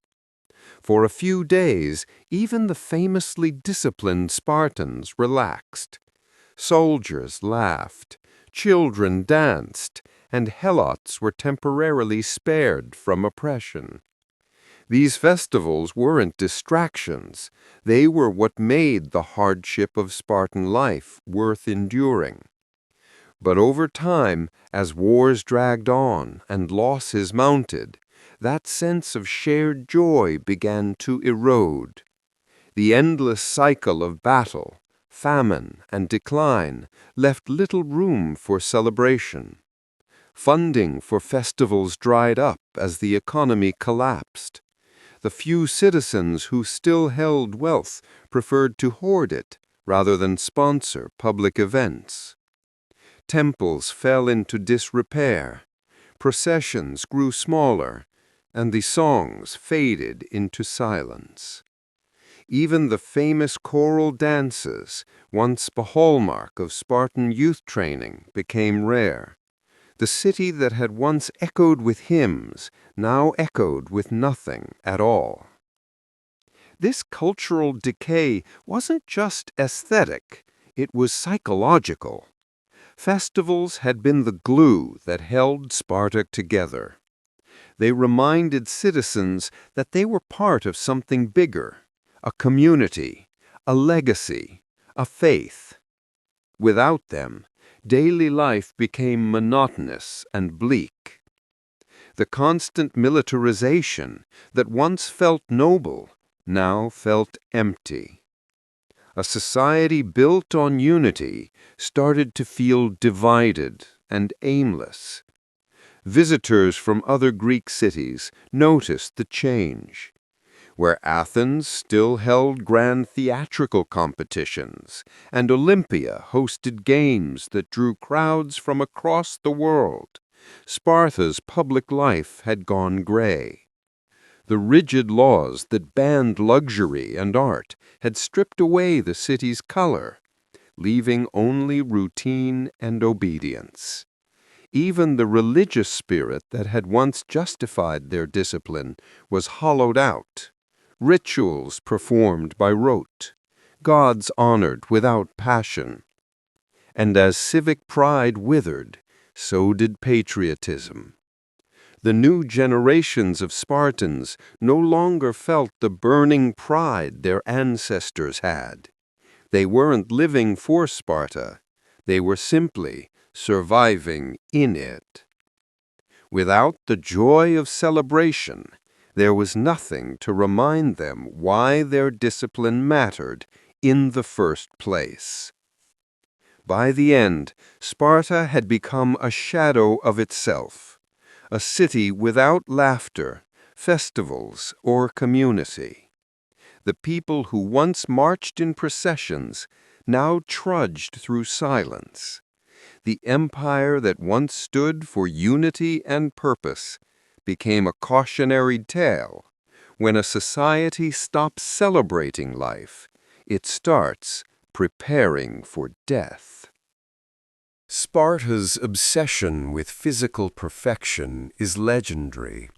For a few days, even the famously disciplined Spartans relaxed. Soldiers laughed, children danced, and helots were temporarily spared from oppression. These festivals weren't distractions. They were what made the hardship of Spartan life worth enduring. But over time, as wars dragged on and losses mounted, that sense of shared joy began to erode. The endless cycle of battle, famine, and decline left little room for celebration. Funding for festivals dried up as the economy collapsed. The few citizens who still held wealth preferred to hoard it rather than sponsor public events. Temples fell into disrepair, processions grew smaller, and the songs faded into silence. Even the famous choral dances, once the hallmark of Spartan youth training, became rare. The city that had once echoed with hymns now echoed with nothing at all. This cultural decay wasn't just aesthetic, it was psychological. Festivals had been the glue that held Sparta together. They reminded citizens that they were part of something bigger, a community, a legacy, a faith. Without them, daily life became monotonous and bleak. The constant militarization that once felt noble now felt empty. A society built on unity started to feel divided and aimless. Visitors from other Greek cities noticed the change. Where Athens still held grand theatrical competitions, and Olympia hosted games that drew crowds from across the world, Sparta's public life had gone gray. The rigid laws that banned luxury and art had stripped away the city's color, leaving only routine and obedience. Even the religious spirit that had once justified their discipline was hollowed out. Rituals performed by rote, gods honored without passion. And as civic pride withered, so did patriotism. The new generations of Spartans no longer felt the burning pride their ancestors had. They weren't living for Sparta, they were simply surviving in it. Without the joy of celebration, there was nothing to remind them why their discipline mattered in the first place. By the end, Sparta had become a shadow of itself, a city without laughter, festivals, or community. The people who once marched in processions now trudged through silence. The empire that once stood for unity and purpose became a cautionary tale. When a society stops celebrating life, it starts preparing for death. Sparta's obsession with physical perfection is legendary.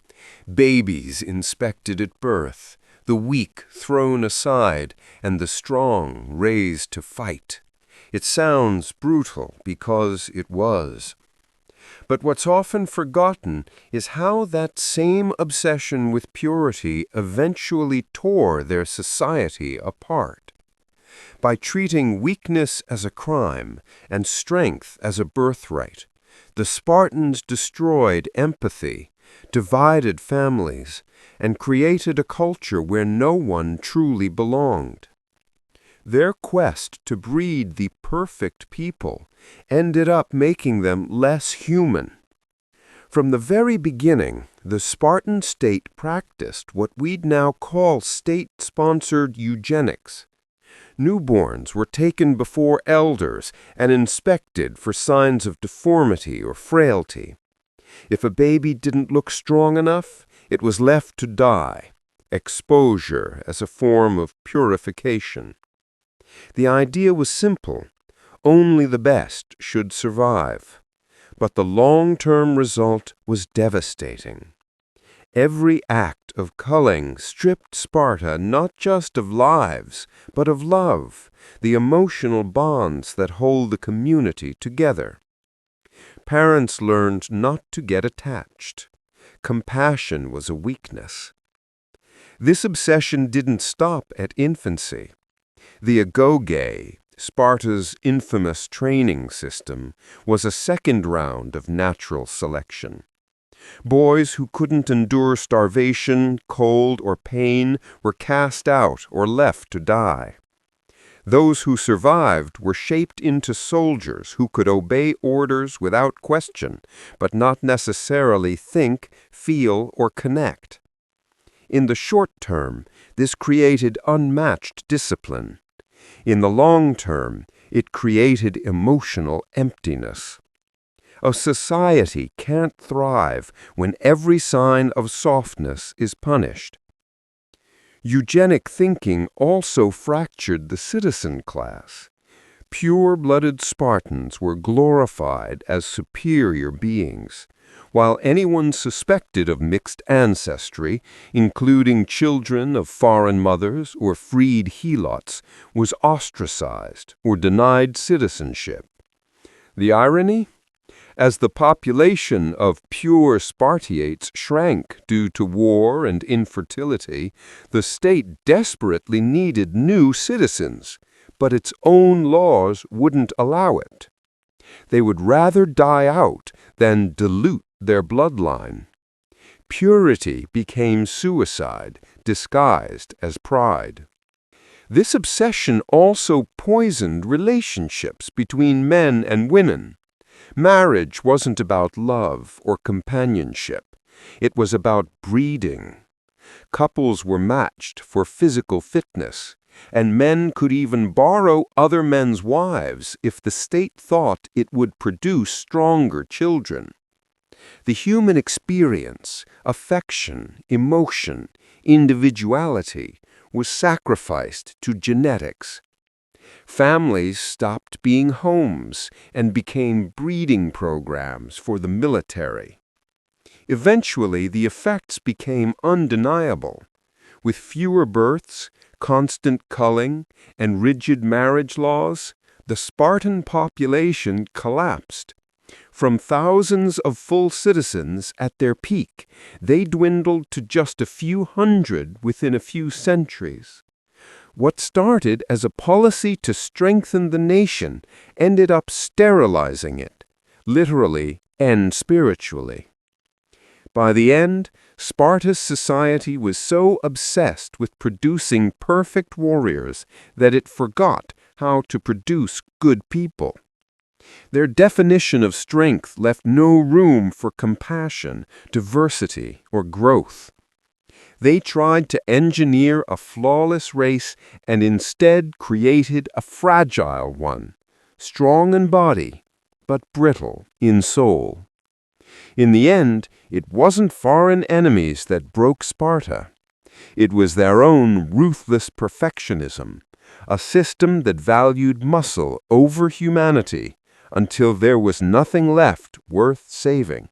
Babies inspected at birth, the weak thrown aside, and the strong raised to fight. It sounds brutal because it was. But what's often forgotten is how that same obsession with purity eventually tore their society apart. By treating weakness as a crime and strength as a birthright, the Spartans destroyed empathy, divided families, and created a culture where no one truly belonged. Their quest to breed the perfect people ended up making them less human. From the very beginning, the Spartan state practiced what we'd now call state-sponsored eugenics. Newborns were taken before elders and inspected for signs of deformity or frailty. If a baby didn't look strong enough, it was left to die, exposure as a form of purification. The idea was simple. Only the best should survive. But the long-term result was devastating. Every act of culling stripped Sparta not just of lives, but of love, the emotional bonds that hold the community together. Parents learned not to get attached. Compassion was a weakness. This obsession didn't stop at infancy. The agoge, Sparta's infamous training system, was a second round of natural selection. Boys who couldn't endure starvation, cold, or pain were cast out or left to die. Those who survived were shaped into soldiers who could obey orders without question, but not necessarily think, feel, or connect. In the short term, this created unmatched discipline. In the long term, it created emotional emptiness. A society can't thrive when every sign of softness is punished. Eugenic thinking also fractured the citizen class. Pure-blooded Spartans were glorified as superior beings, while anyone suspected of mixed ancestry, including children of foreign mothers or freed helots, was ostracized or denied citizenship. The irony? As the population of pure Spartiates shrank due to war and infertility, the state desperately needed new citizens, but its own laws wouldn't allow it. They would rather die out than dilute their bloodline. Purity became suicide, disguised as pride. This obsession also poisoned relationships between men and women. Marriage wasn't about love or companionship. It was about breeding. Couples were matched for physical fitness, and men could even borrow other men's wives if the state thought it would produce stronger children. The human experience, affection, emotion, individuality was sacrificed to genetics. Families stopped being homes and became breeding programs for the military. Eventually, the effects became undeniable. With fewer births, constant culling, and rigid marriage laws, the Spartan population collapsed. From thousands of full citizens at their peak, they dwindled to just a few hundred within a few centuries. What started as a policy to strengthen the nation ended up sterilizing it, literally and spiritually. By the end, Sparta's society was so obsessed with producing perfect warriors that it forgot how to produce good people. Their definition of strength left no room for compassion, diversity, or growth. They tried to engineer a flawless race and instead created a fragile one, strong in body, but brittle in soul. In the end, it wasn't foreign enemies that broke Sparta. It was their own ruthless perfectionism, a system that valued muscle over humanity until there was nothing left worth saving.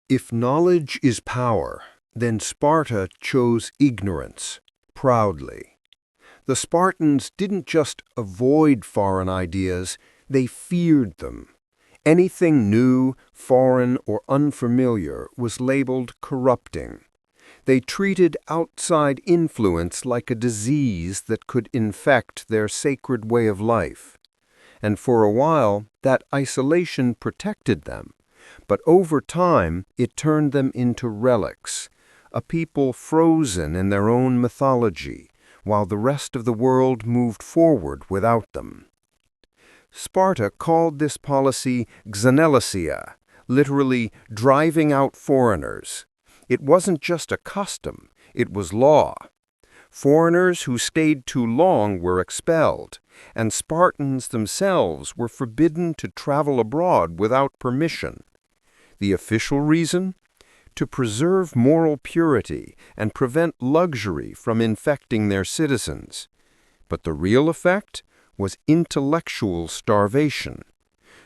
If knowledge is power, then Sparta chose ignorance, proudly. The Spartans didn't just avoid foreign ideas, they feared them. Anything new, foreign, or unfamiliar was labeled corrupting. They treated outside influence like a disease that could infect their sacred way of life. And for a while, that isolation protected them. But over time, it turned them into relics, a people frozen in their own mythology, while the rest of the world moved forward without them. Sparta called this policy xenelasia, literally driving out foreigners. It wasn't just a custom, it was law. Foreigners who stayed too long were expelled, and Spartans themselves were forbidden to travel abroad without permission. The official reason? To preserve moral purity and prevent luxury from infecting their citizens. But the real effect was intellectual starvation.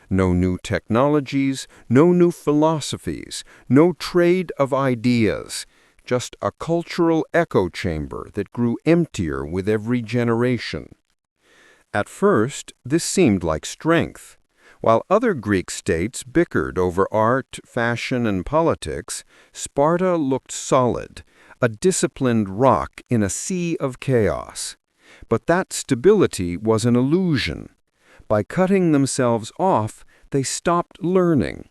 No new technologies, no new philosophies, no trade of ideas, just a cultural echo chamber that grew emptier with every generation. At first, this seemed like strength. While other Greek states bickered over art, fashion, and politics, Sparta looked solid, a disciplined rock in a sea of chaos. But that stability was an illusion. By cutting themselves off, they stopped learning.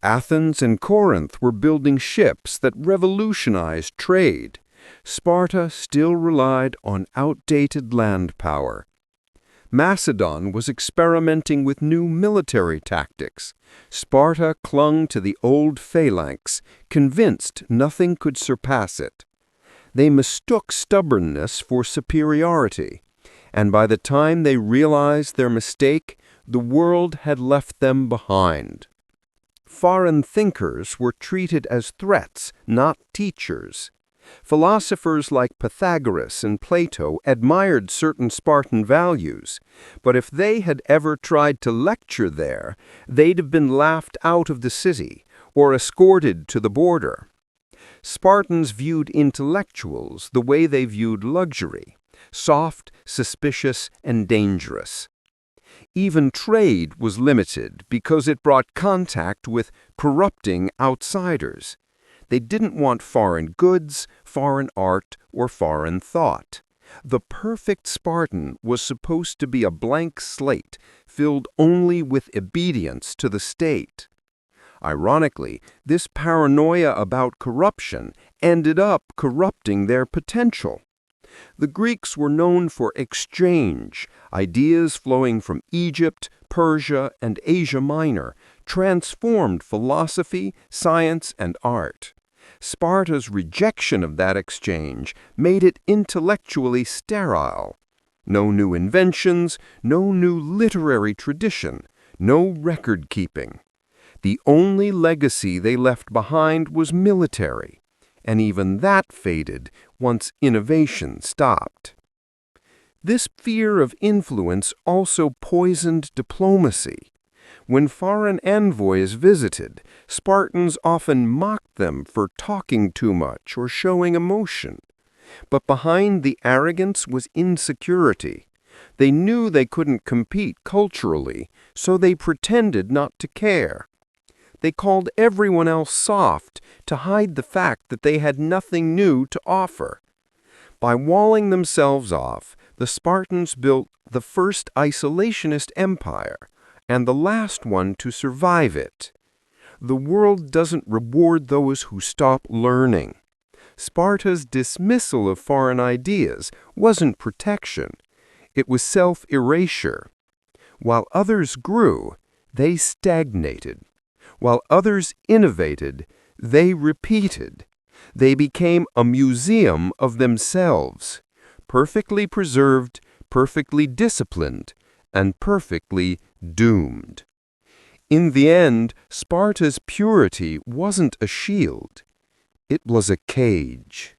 Athens and Corinth were building ships that revolutionized trade. Sparta still relied on outdated land power. Macedon was experimenting with new military tactics. Sparta clung to the old phalanx, convinced nothing could surpass it. They mistook stubbornness for superiority, and by the time they realized their mistake, the world had left them behind. Foreign thinkers were treated as threats, not teachers. Philosophers like Pythagoras and Plato admired certain Spartan values, but if they had ever tried to lecture there, they'd have been laughed out of the city or escorted to the border. Spartans viewed intellectuals the way they viewed luxury, soft, suspicious, and dangerous. Even trade was limited because it brought contact with corrupting outsiders. They didn't want foreign goods, foreign art, or foreign thought. The perfect Spartan was supposed to be a blank slate, filled only with obedience to the state. Ironically, this paranoia about corruption ended up corrupting their potential. The Greeks were known for exchange. Ideas flowing from Egypt, Persia, and Asia Minor transformed philosophy, science, and art. Sparta's rejection of that exchange made it intellectually sterile. No new inventions, no new literary tradition, no record-keeping. The only legacy they left behind was military, and even that faded once innovation stopped. This fear of influence also poisoned diplomacy. When foreign envoys visited, Spartans often mocked them for talking too much or showing emotion. But behind the arrogance was insecurity. They knew they couldn't compete culturally, so they pretended not to care. They called everyone else soft to hide the fact that they had nothing new to offer. By walling themselves off, the Spartans built the first isolationist empire, and the last one to survive it. The world doesn't reward those who stop learning. Sparta's dismissal of foreign ideas wasn't protection. It was self-erasure. While others grew, they stagnated. While others innovated, they repeated. They became a museum of themselves, perfectly preserved, perfectly disciplined, and perfectly doomed. In the end, Sparta's purity wasn't a shield. It was a cage.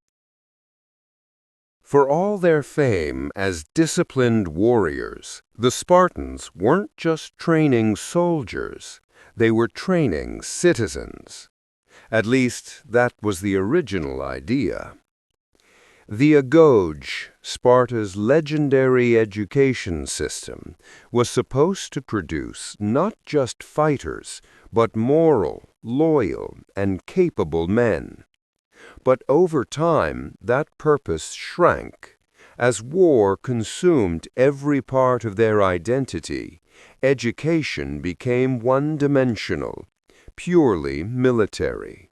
For all their fame as disciplined warriors, the Spartans weren't just training soldiers. They were training citizens. At least, that was the original idea. The Agoge, Sparta's legendary education system, was supposed to produce not just fighters, but moral, loyal, and capable men. But over time, that purpose shrank. As war consumed every part of their identity, education became one-dimensional, purely military.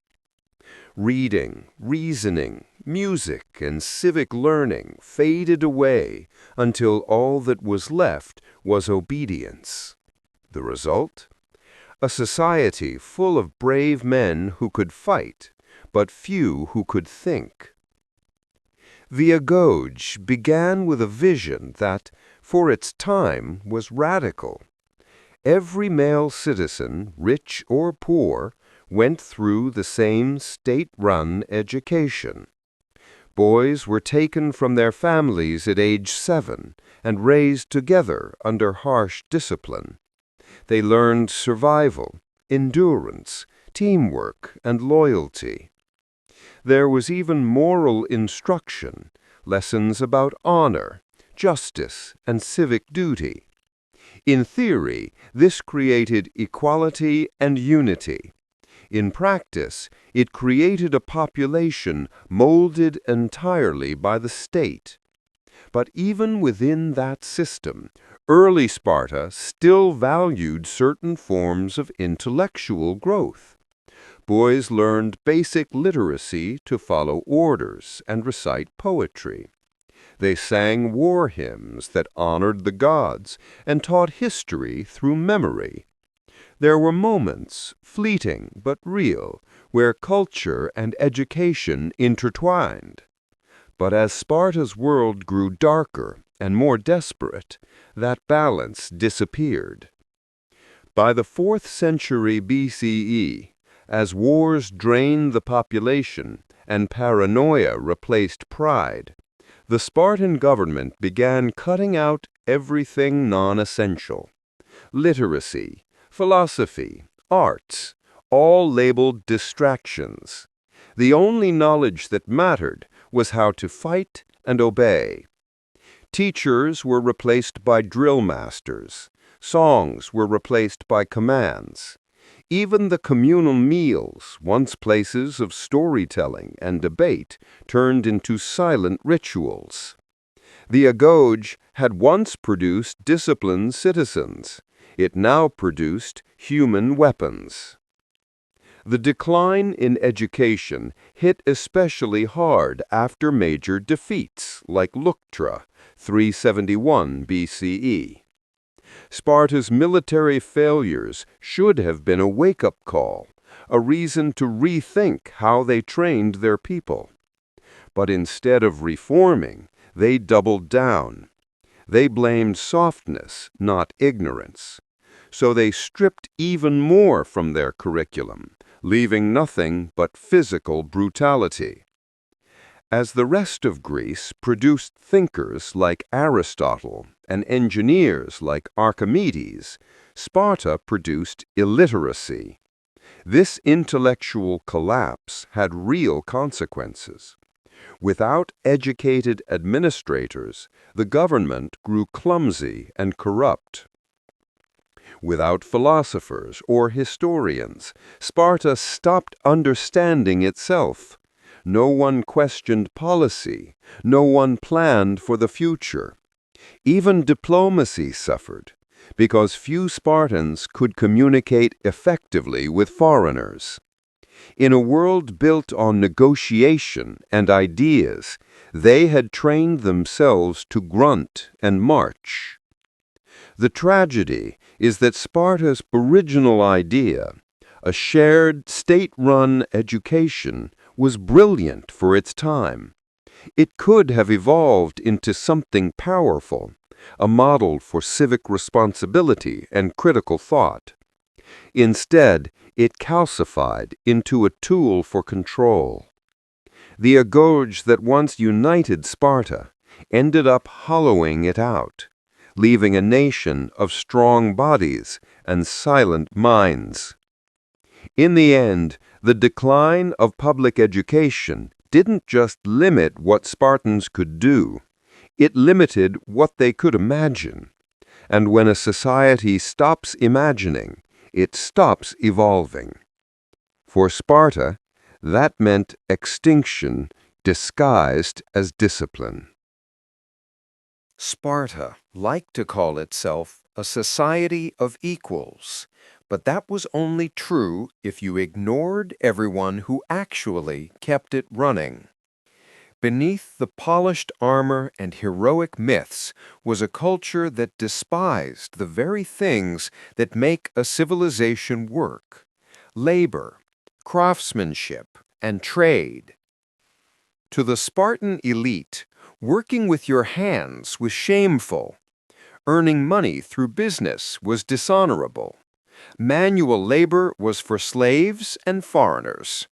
Reading, reasoning, music, and civic learning faded away until all that was left was obedience. The result? A society full of brave men who could fight, but few who could think. The Agoge began with a vision that, for its time, was radical. Every male citizen, rich or poor, went through the same state-run education. Boys were taken from their families at age 7 and raised together under harsh discipline. They learned survival, endurance, teamwork, and loyalty. There was even moral instruction, lessons about honor, justice, and civic duty. In theory, this created equality and unity. In practice, it created a population molded entirely by the state. But even within that system, early Sparta still valued certain forms of intellectual growth. Boys learned basic literacy to follow orders and recite poetry. They sang war hymns that honored the gods and taught history through memory. There were moments, fleeting but real, where culture and education intertwined. But as Sparta's world grew darker and more desperate, that balance disappeared. By the 4th century BCE, as wars drained the population and paranoia replaced pride, the Spartan government began cutting out everything non-essential. Literacy, philosophy, arts, all labeled distractions. The only knowledge that mattered was how to fight and obey. Teachers were replaced by drill masters. Songs were replaced by commands. Even the communal meals, once places of storytelling and debate, turned into silent rituals. The agoge had once produced disciplined citizens. It now produced human weapons. The decline in education hit especially hard after major defeats like Leuctra, 371 BCE. Sparta's military failures should have been a wake-up call, a reason to rethink how they trained their people. But instead of reforming, they doubled down. They blamed softness, not ignorance. So they stripped even more from their curriculum, leaving nothing but physical brutality. As the rest of Greece produced thinkers like Aristotle and engineers like Archimedes, Sparta produced illiteracy. This intellectual collapse had real consequences. Without educated administrators, the government grew clumsy and corrupt. Without philosophers or historians, Sparta stopped understanding itself. No one questioned policy. No one planned for the future. Even diplomacy suffered, because few Spartans could communicate effectively with foreigners. In a world built on negotiation and ideas, they had trained themselves to grunt and march. The tragedy is that Sparta's original idea, a shared, state-run education, was brilliant for its time. It could have evolved into something powerful, a model for civic responsibility and critical thought. Instead, it calcified into a tool for control. The agoge that once united Sparta ended up hollowing it out, leaving a nation of strong bodies and silent minds. In the end, the decline of public education didn't just limit what Spartans could do, it limited what they could imagine. And when a society stops imagining, it stops evolving. For Sparta, that meant extinction disguised as discipline. Sparta liked to call itself a society of equals, but that was only true if you ignored everyone who actually kept it running. Beneath the polished armor and heroic myths was a culture that despised the very things that make a civilization work: labor, craftsmanship, and trade. To the Spartan elite, working with your hands was shameful. Earning money through business was dishonorable. Manual labor was for slaves and foreigners.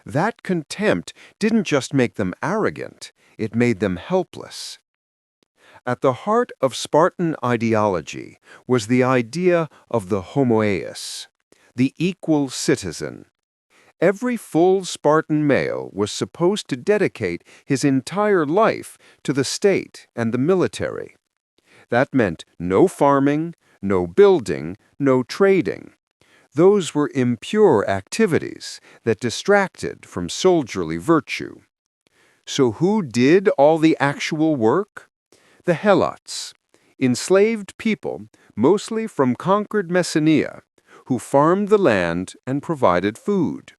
That contempt didn't just make them arrogant, it made them helpless. At the heart of Spartan ideology was the idea of the homoeus, the equal citizen. Every full Spartan male was supposed to dedicate his entire life to the state and the military. That meant no farming, no building, no trading. Those were impure activities that distracted from soldierly virtue. So who did all the actual work? The helots, enslaved people, mostly from conquered Messenia, who farmed the land and provided food.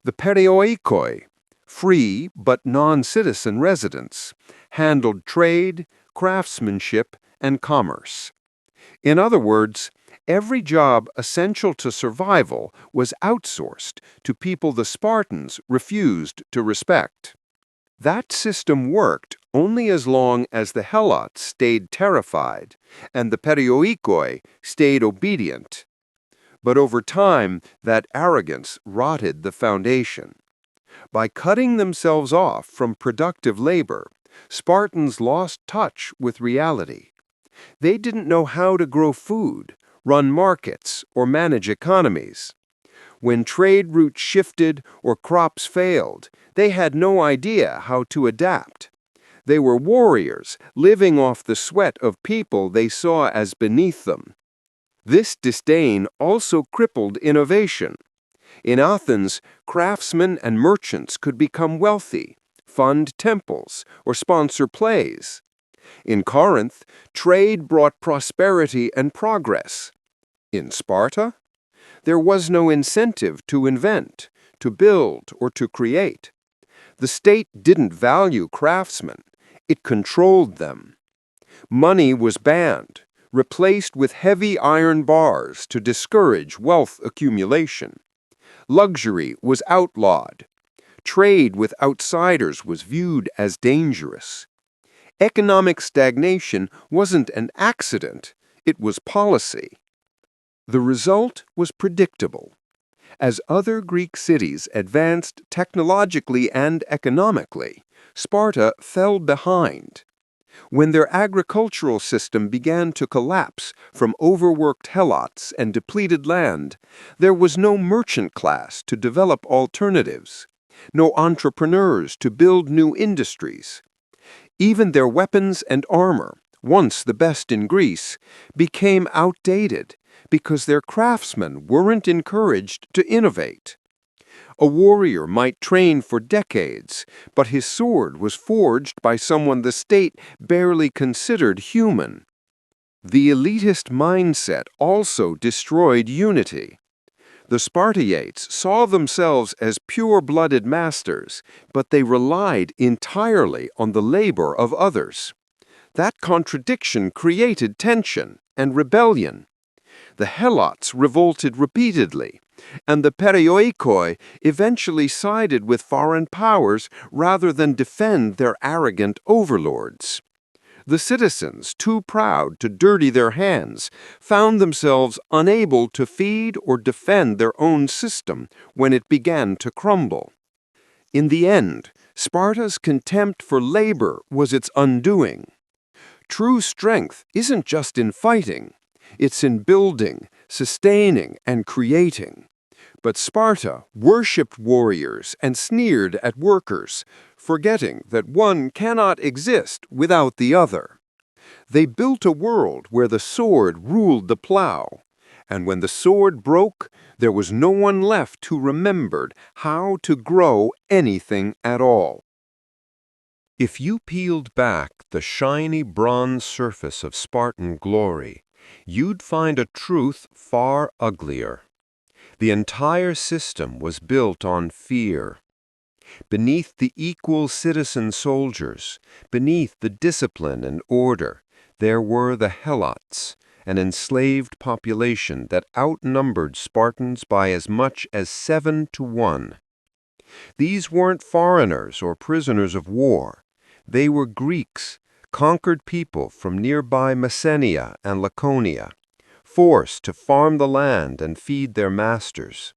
The perioikoi, free but non-citizen residents, handled trade, craftsmanship, and commerce. In other words, every job essential to survival was outsourced to people the Spartans refused to respect. That system worked only as long as the Helots stayed terrified and the perioikoi stayed obedient. But over time, that arrogance rotted the foundation. By cutting themselves off from productive labor, Spartans lost touch with reality. They didn't know how to grow food, run markets, or manage economies. When trade routes shifted or crops failed, they had no idea how to adapt. They were warriors, living off the sweat of people they saw as beneath them. This disdain also crippled innovation. In Athens, craftsmen and merchants could become wealthy, fund temples, or sponsor plays. In Corinth, trade brought prosperity and progress. In Sparta, there was no incentive to invent, to build, or to create. The state didn't value craftsmen, it controlled them. Money was banned, replaced with heavy iron bars to discourage wealth accumulation. Luxury was outlawed. Trade with outsiders was viewed as dangerous. Economic stagnation wasn't an accident, it was policy. The result was predictable. As other Greek cities advanced technologically and economically, Sparta fell behind. When their agricultural system began to collapse from overworked helots and depleted land, there was no merchant class to develop alternatives, no entrepreneurs to build new industries. Even their weapons and armor, once the best in Greece, became outdated because their craftsmen weren't encouraged to innovate. A warrior might train for decades, but his sword was forged by someone the state barely considered human. The elitist mindset also destroyed unity. The Spartiates saw themselves as pure-blooded masters, but they relied entirely on the labor of others. That contradiction created tension and rebellion. The Helots revolted repeatedly, and the perioikoi eventually sided with foreign powers rather than defend their arrogant overlords. The citizens, too proud to dirty their hands, found themselves unable to feed or defend their own system when it began to crumble. In the end, Sparta's contempt for labor was its undoing. True strength isn't just in fighting, it's in building, sustaining, and creating. But Sparta worshipped warriors and sneered at workers, forgetting that one cannot exist without the other. They built a world where the sword ruled the plow, and when the sword broke, there was no one left who remembered how to grow anything at all. If you peeled back the shiny bronze surface of Spartan glory, you'd find a truth far uglier. The entire system was built on fear. Beneath the equal citizen soldiers, beneath the discipline and order, there were the Helots, an enslaved population that outnumbered Spartans by as much as 7 to 1. These weren't foreigners or prisoners of war. They were Greeks, conquered people from nearby Messenia and Laconia, forced to farm the land and feed their masters.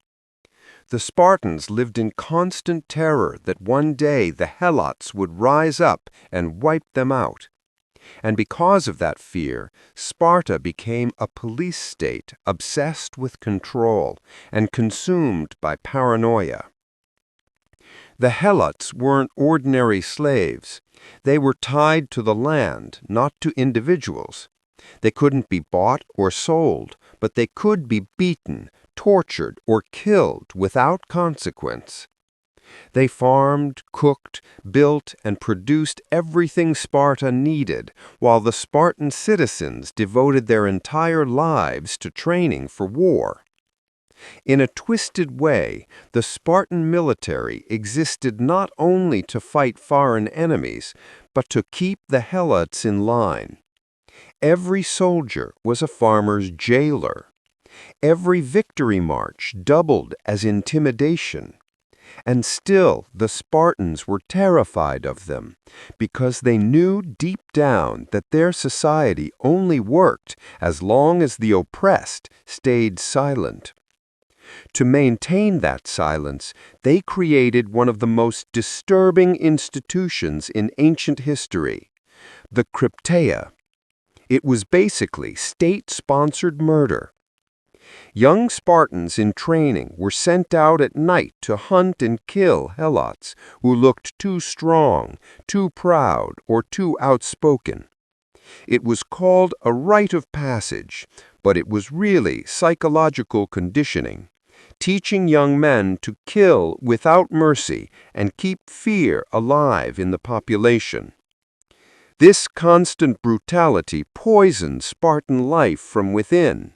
The Spartans lived in constant terror that one day the Helots would rise up and wipe them out. And because of that fear, Sparta became a police state obsessed with control and consumed by paranoia. The Helots weren't ordinary slaves. They were tied to the land, not to individuals. They couldn't be bought or sold, but they could be beaten, tortured, or killed without consequence. They farmed, cooked, built, and produced everything Sparta needed, while the Spartan citizens devoted their entire lives to training for war. In a twisted way, the Spartan military existed not only to fight foreign enemies, but to keep the helots in line. Every soldier was a farmer's jailer. Every victory march doubled as intimidation. And still the Spartans were terrified of them, because they knew deep down that their society only worked as long as the oppressed stayed silent. To maintain that silence, they created one of the most disturbing institutions in ancient history, the crypteia. It was basically state-sponsored murder. Young Spartans in training were sent out at night to hunt and kill helots who looked too strong, too proud, or too outspoken. It was called a rite of passage, but it was really psychological conditioning, teaching young men to kill without mercy and keep fear alive in the population. This constant brutality poisoned Spartan life from within.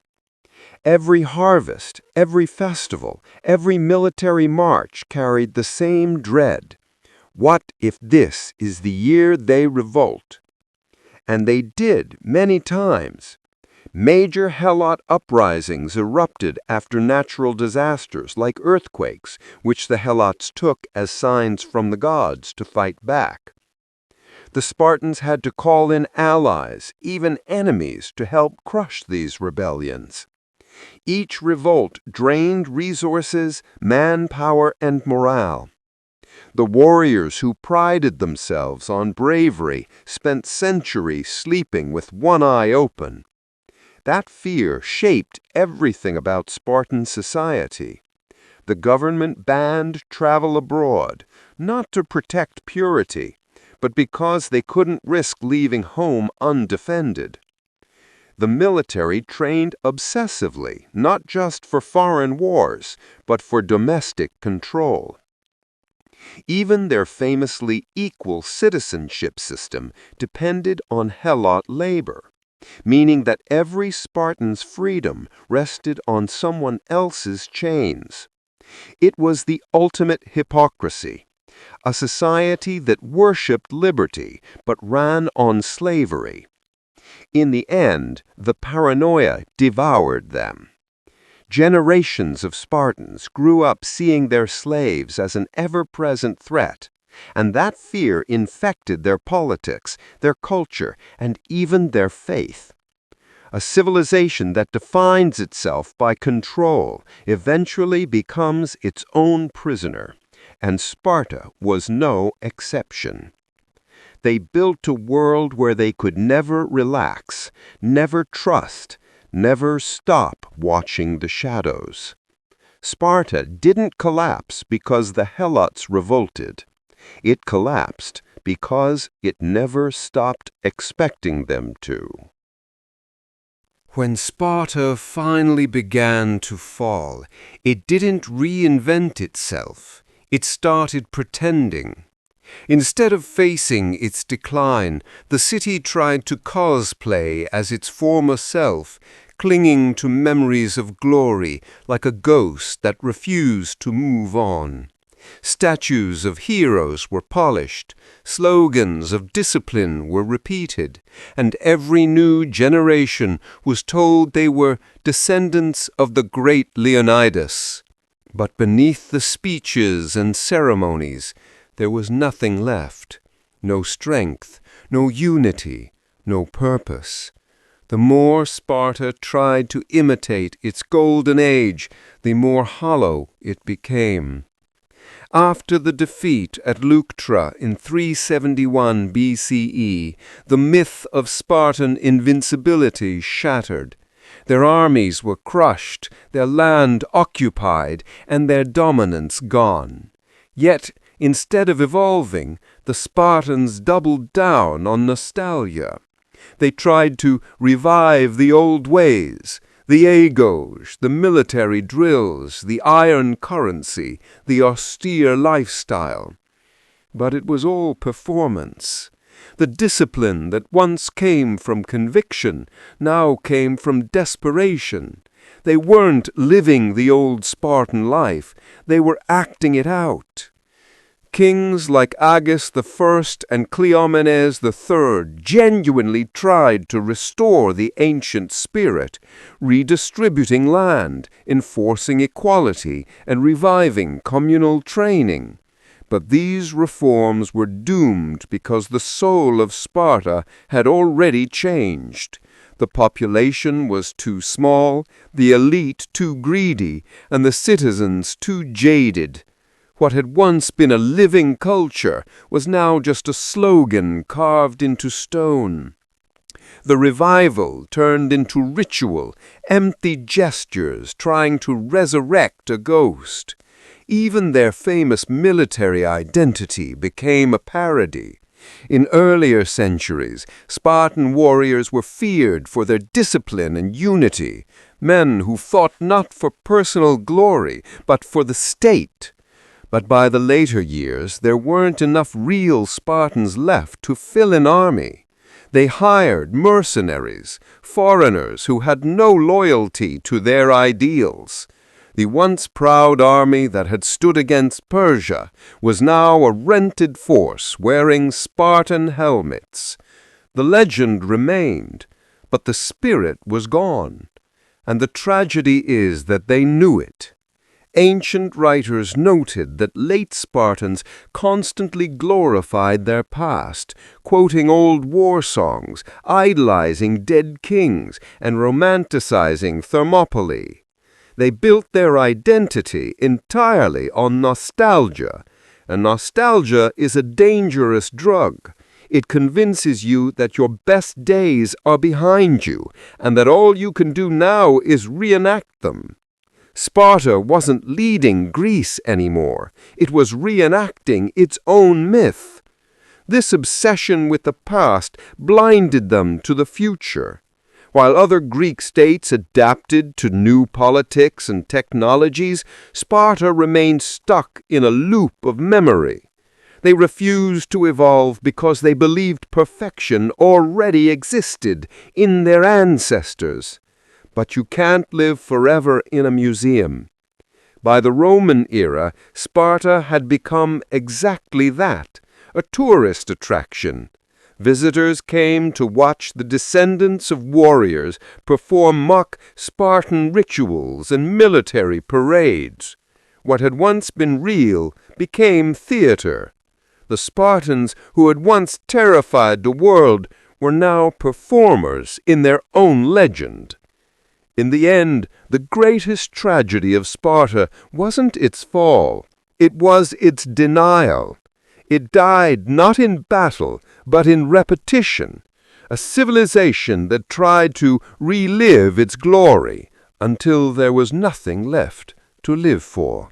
Every harvest, every festival, every military march carried the same dread. What if this is the year they revolt? And they did many times. Major helot uprisings erupted after natural disasters like earthquakes, which the helots took as signs from the gods to fight back. The Spartans had to call in allies, even enemies, to help crush these rebellions. Each revolt drained resources, manpower, and morale. The warriors who prided themselves on bravery spent centuries sleeping with one eye open. That fear shaped everything about Spartan society. The government banned travel abroad, not to protect purity, but because they couldn't risk leaving home undefended. The military trained obsessively, not just for foreign wars, but for domestic control. Even their famously equal citizenship system depended on helot labor, meaning that every Spartan's freedom rested on someone else's chains. It was the ultimate hypocrisy, a society that worshipped liberty but ran on slavery. In the end, the paranoia devoured them. Generations of Spartans grew up seeing their slaves as an ever-present threat, and that fear infected their politics, their culture, and even their faith. A civilization that defines itself by control eventually becomes its own prisoner, and Sparta was no exception. They built a world where they could never relax, never trust, never stop watching the shadows. Sparta didn't collapse because the helots revolted. It collapsed because it never stopped expecting them to. When Sparta finally began to fall, it didn't reinvent itself. It started pretending. Instead of facing its decline, the city tried to cosplay as its former self, clinging to memories of glory like a ghost that refused to move on. Statues of heroes were polished, slogans of discipline were repeated, and every new generation was told they were descendants of the great Leonidas. But beneath the speeches and ceremonies, there was nothing left, no strength, no unity, no purpose. The more Sparta tried to imitate its golden age, the more hollow it became. After the defeat at Leuctra in 371 BCE, the myth of Spartan invincibility shattered. Their armies were crushed, their land occupied, and their dominance gone. Yet, instead of evolving, the Spartans doubled down on nostalgia. They tried to revive the old ways, the agos, the military drills, the iron currency, the austere lifestyle. But it was all performance. The discipline that once came from conviction now came from desperation. They weren't living the old Spartan life. They were acting it out. Kings like Agus I and Cleomenes III genuinely tried to restore the ancient spirit, redistributing land, enforcing equality, and reviving communal training. But these reforms were doomed because the soul of Sparta had already changed. The population was too small, the elite too greedy, and the citizens too jaded. What had once been a living culture was now just a slogan carved into stone. The revival turned into ritual, empty gestures trying to resurrect a ghost. Even their famous military identity became a parody. In earlier centuries, Spartan warriors were feared for their discipline and unity, men who fought not for personal glory, but for the state. But by the later years, there weren't enough real Spartans left to fill an army. They hired mercenaries, foreigners who had no loyalty to their ideals. The once proud army that had stood against Persia was now a rented force wearing Spartan helmets. The legend remained, but the spirit was gone. And the tragedy is that they knew it. Ancient writers noted that late Spartans constantly glorified their past, quoting old war songs, idolizing dead kings, and romanticizing Thermopylae. They built their identity entirely on nostalgia, and nostalgia is a dangerous drug. It convinces you that your best days are behind you, and that all you can do now is reenact them. Sparta wasn't leading Greece anymore. It was reenacting its own myth. This obsession with the past blinded them to the future. While other Greek states adapted to new politics and technologies, Sparta remained stuck in a loop of memory. They refused to evolve because they believed perfection already existed in their ancestors. But you can't live forever in a museum. By the Roman era, Sparta had become exactly that, a tourist attraction. Visitors came to watch the descendants of warriors perform mock Spartan rituals and military parades. What had once been real became theater. The Spartans who had once terrified the world were now performers in their own legend. In the end, the greatest tragedy of Sparta wasn't its fall. It was its denial. It died not in battle, but in repetition, a civilization that tried to relive its glory until there was nothing left to live for.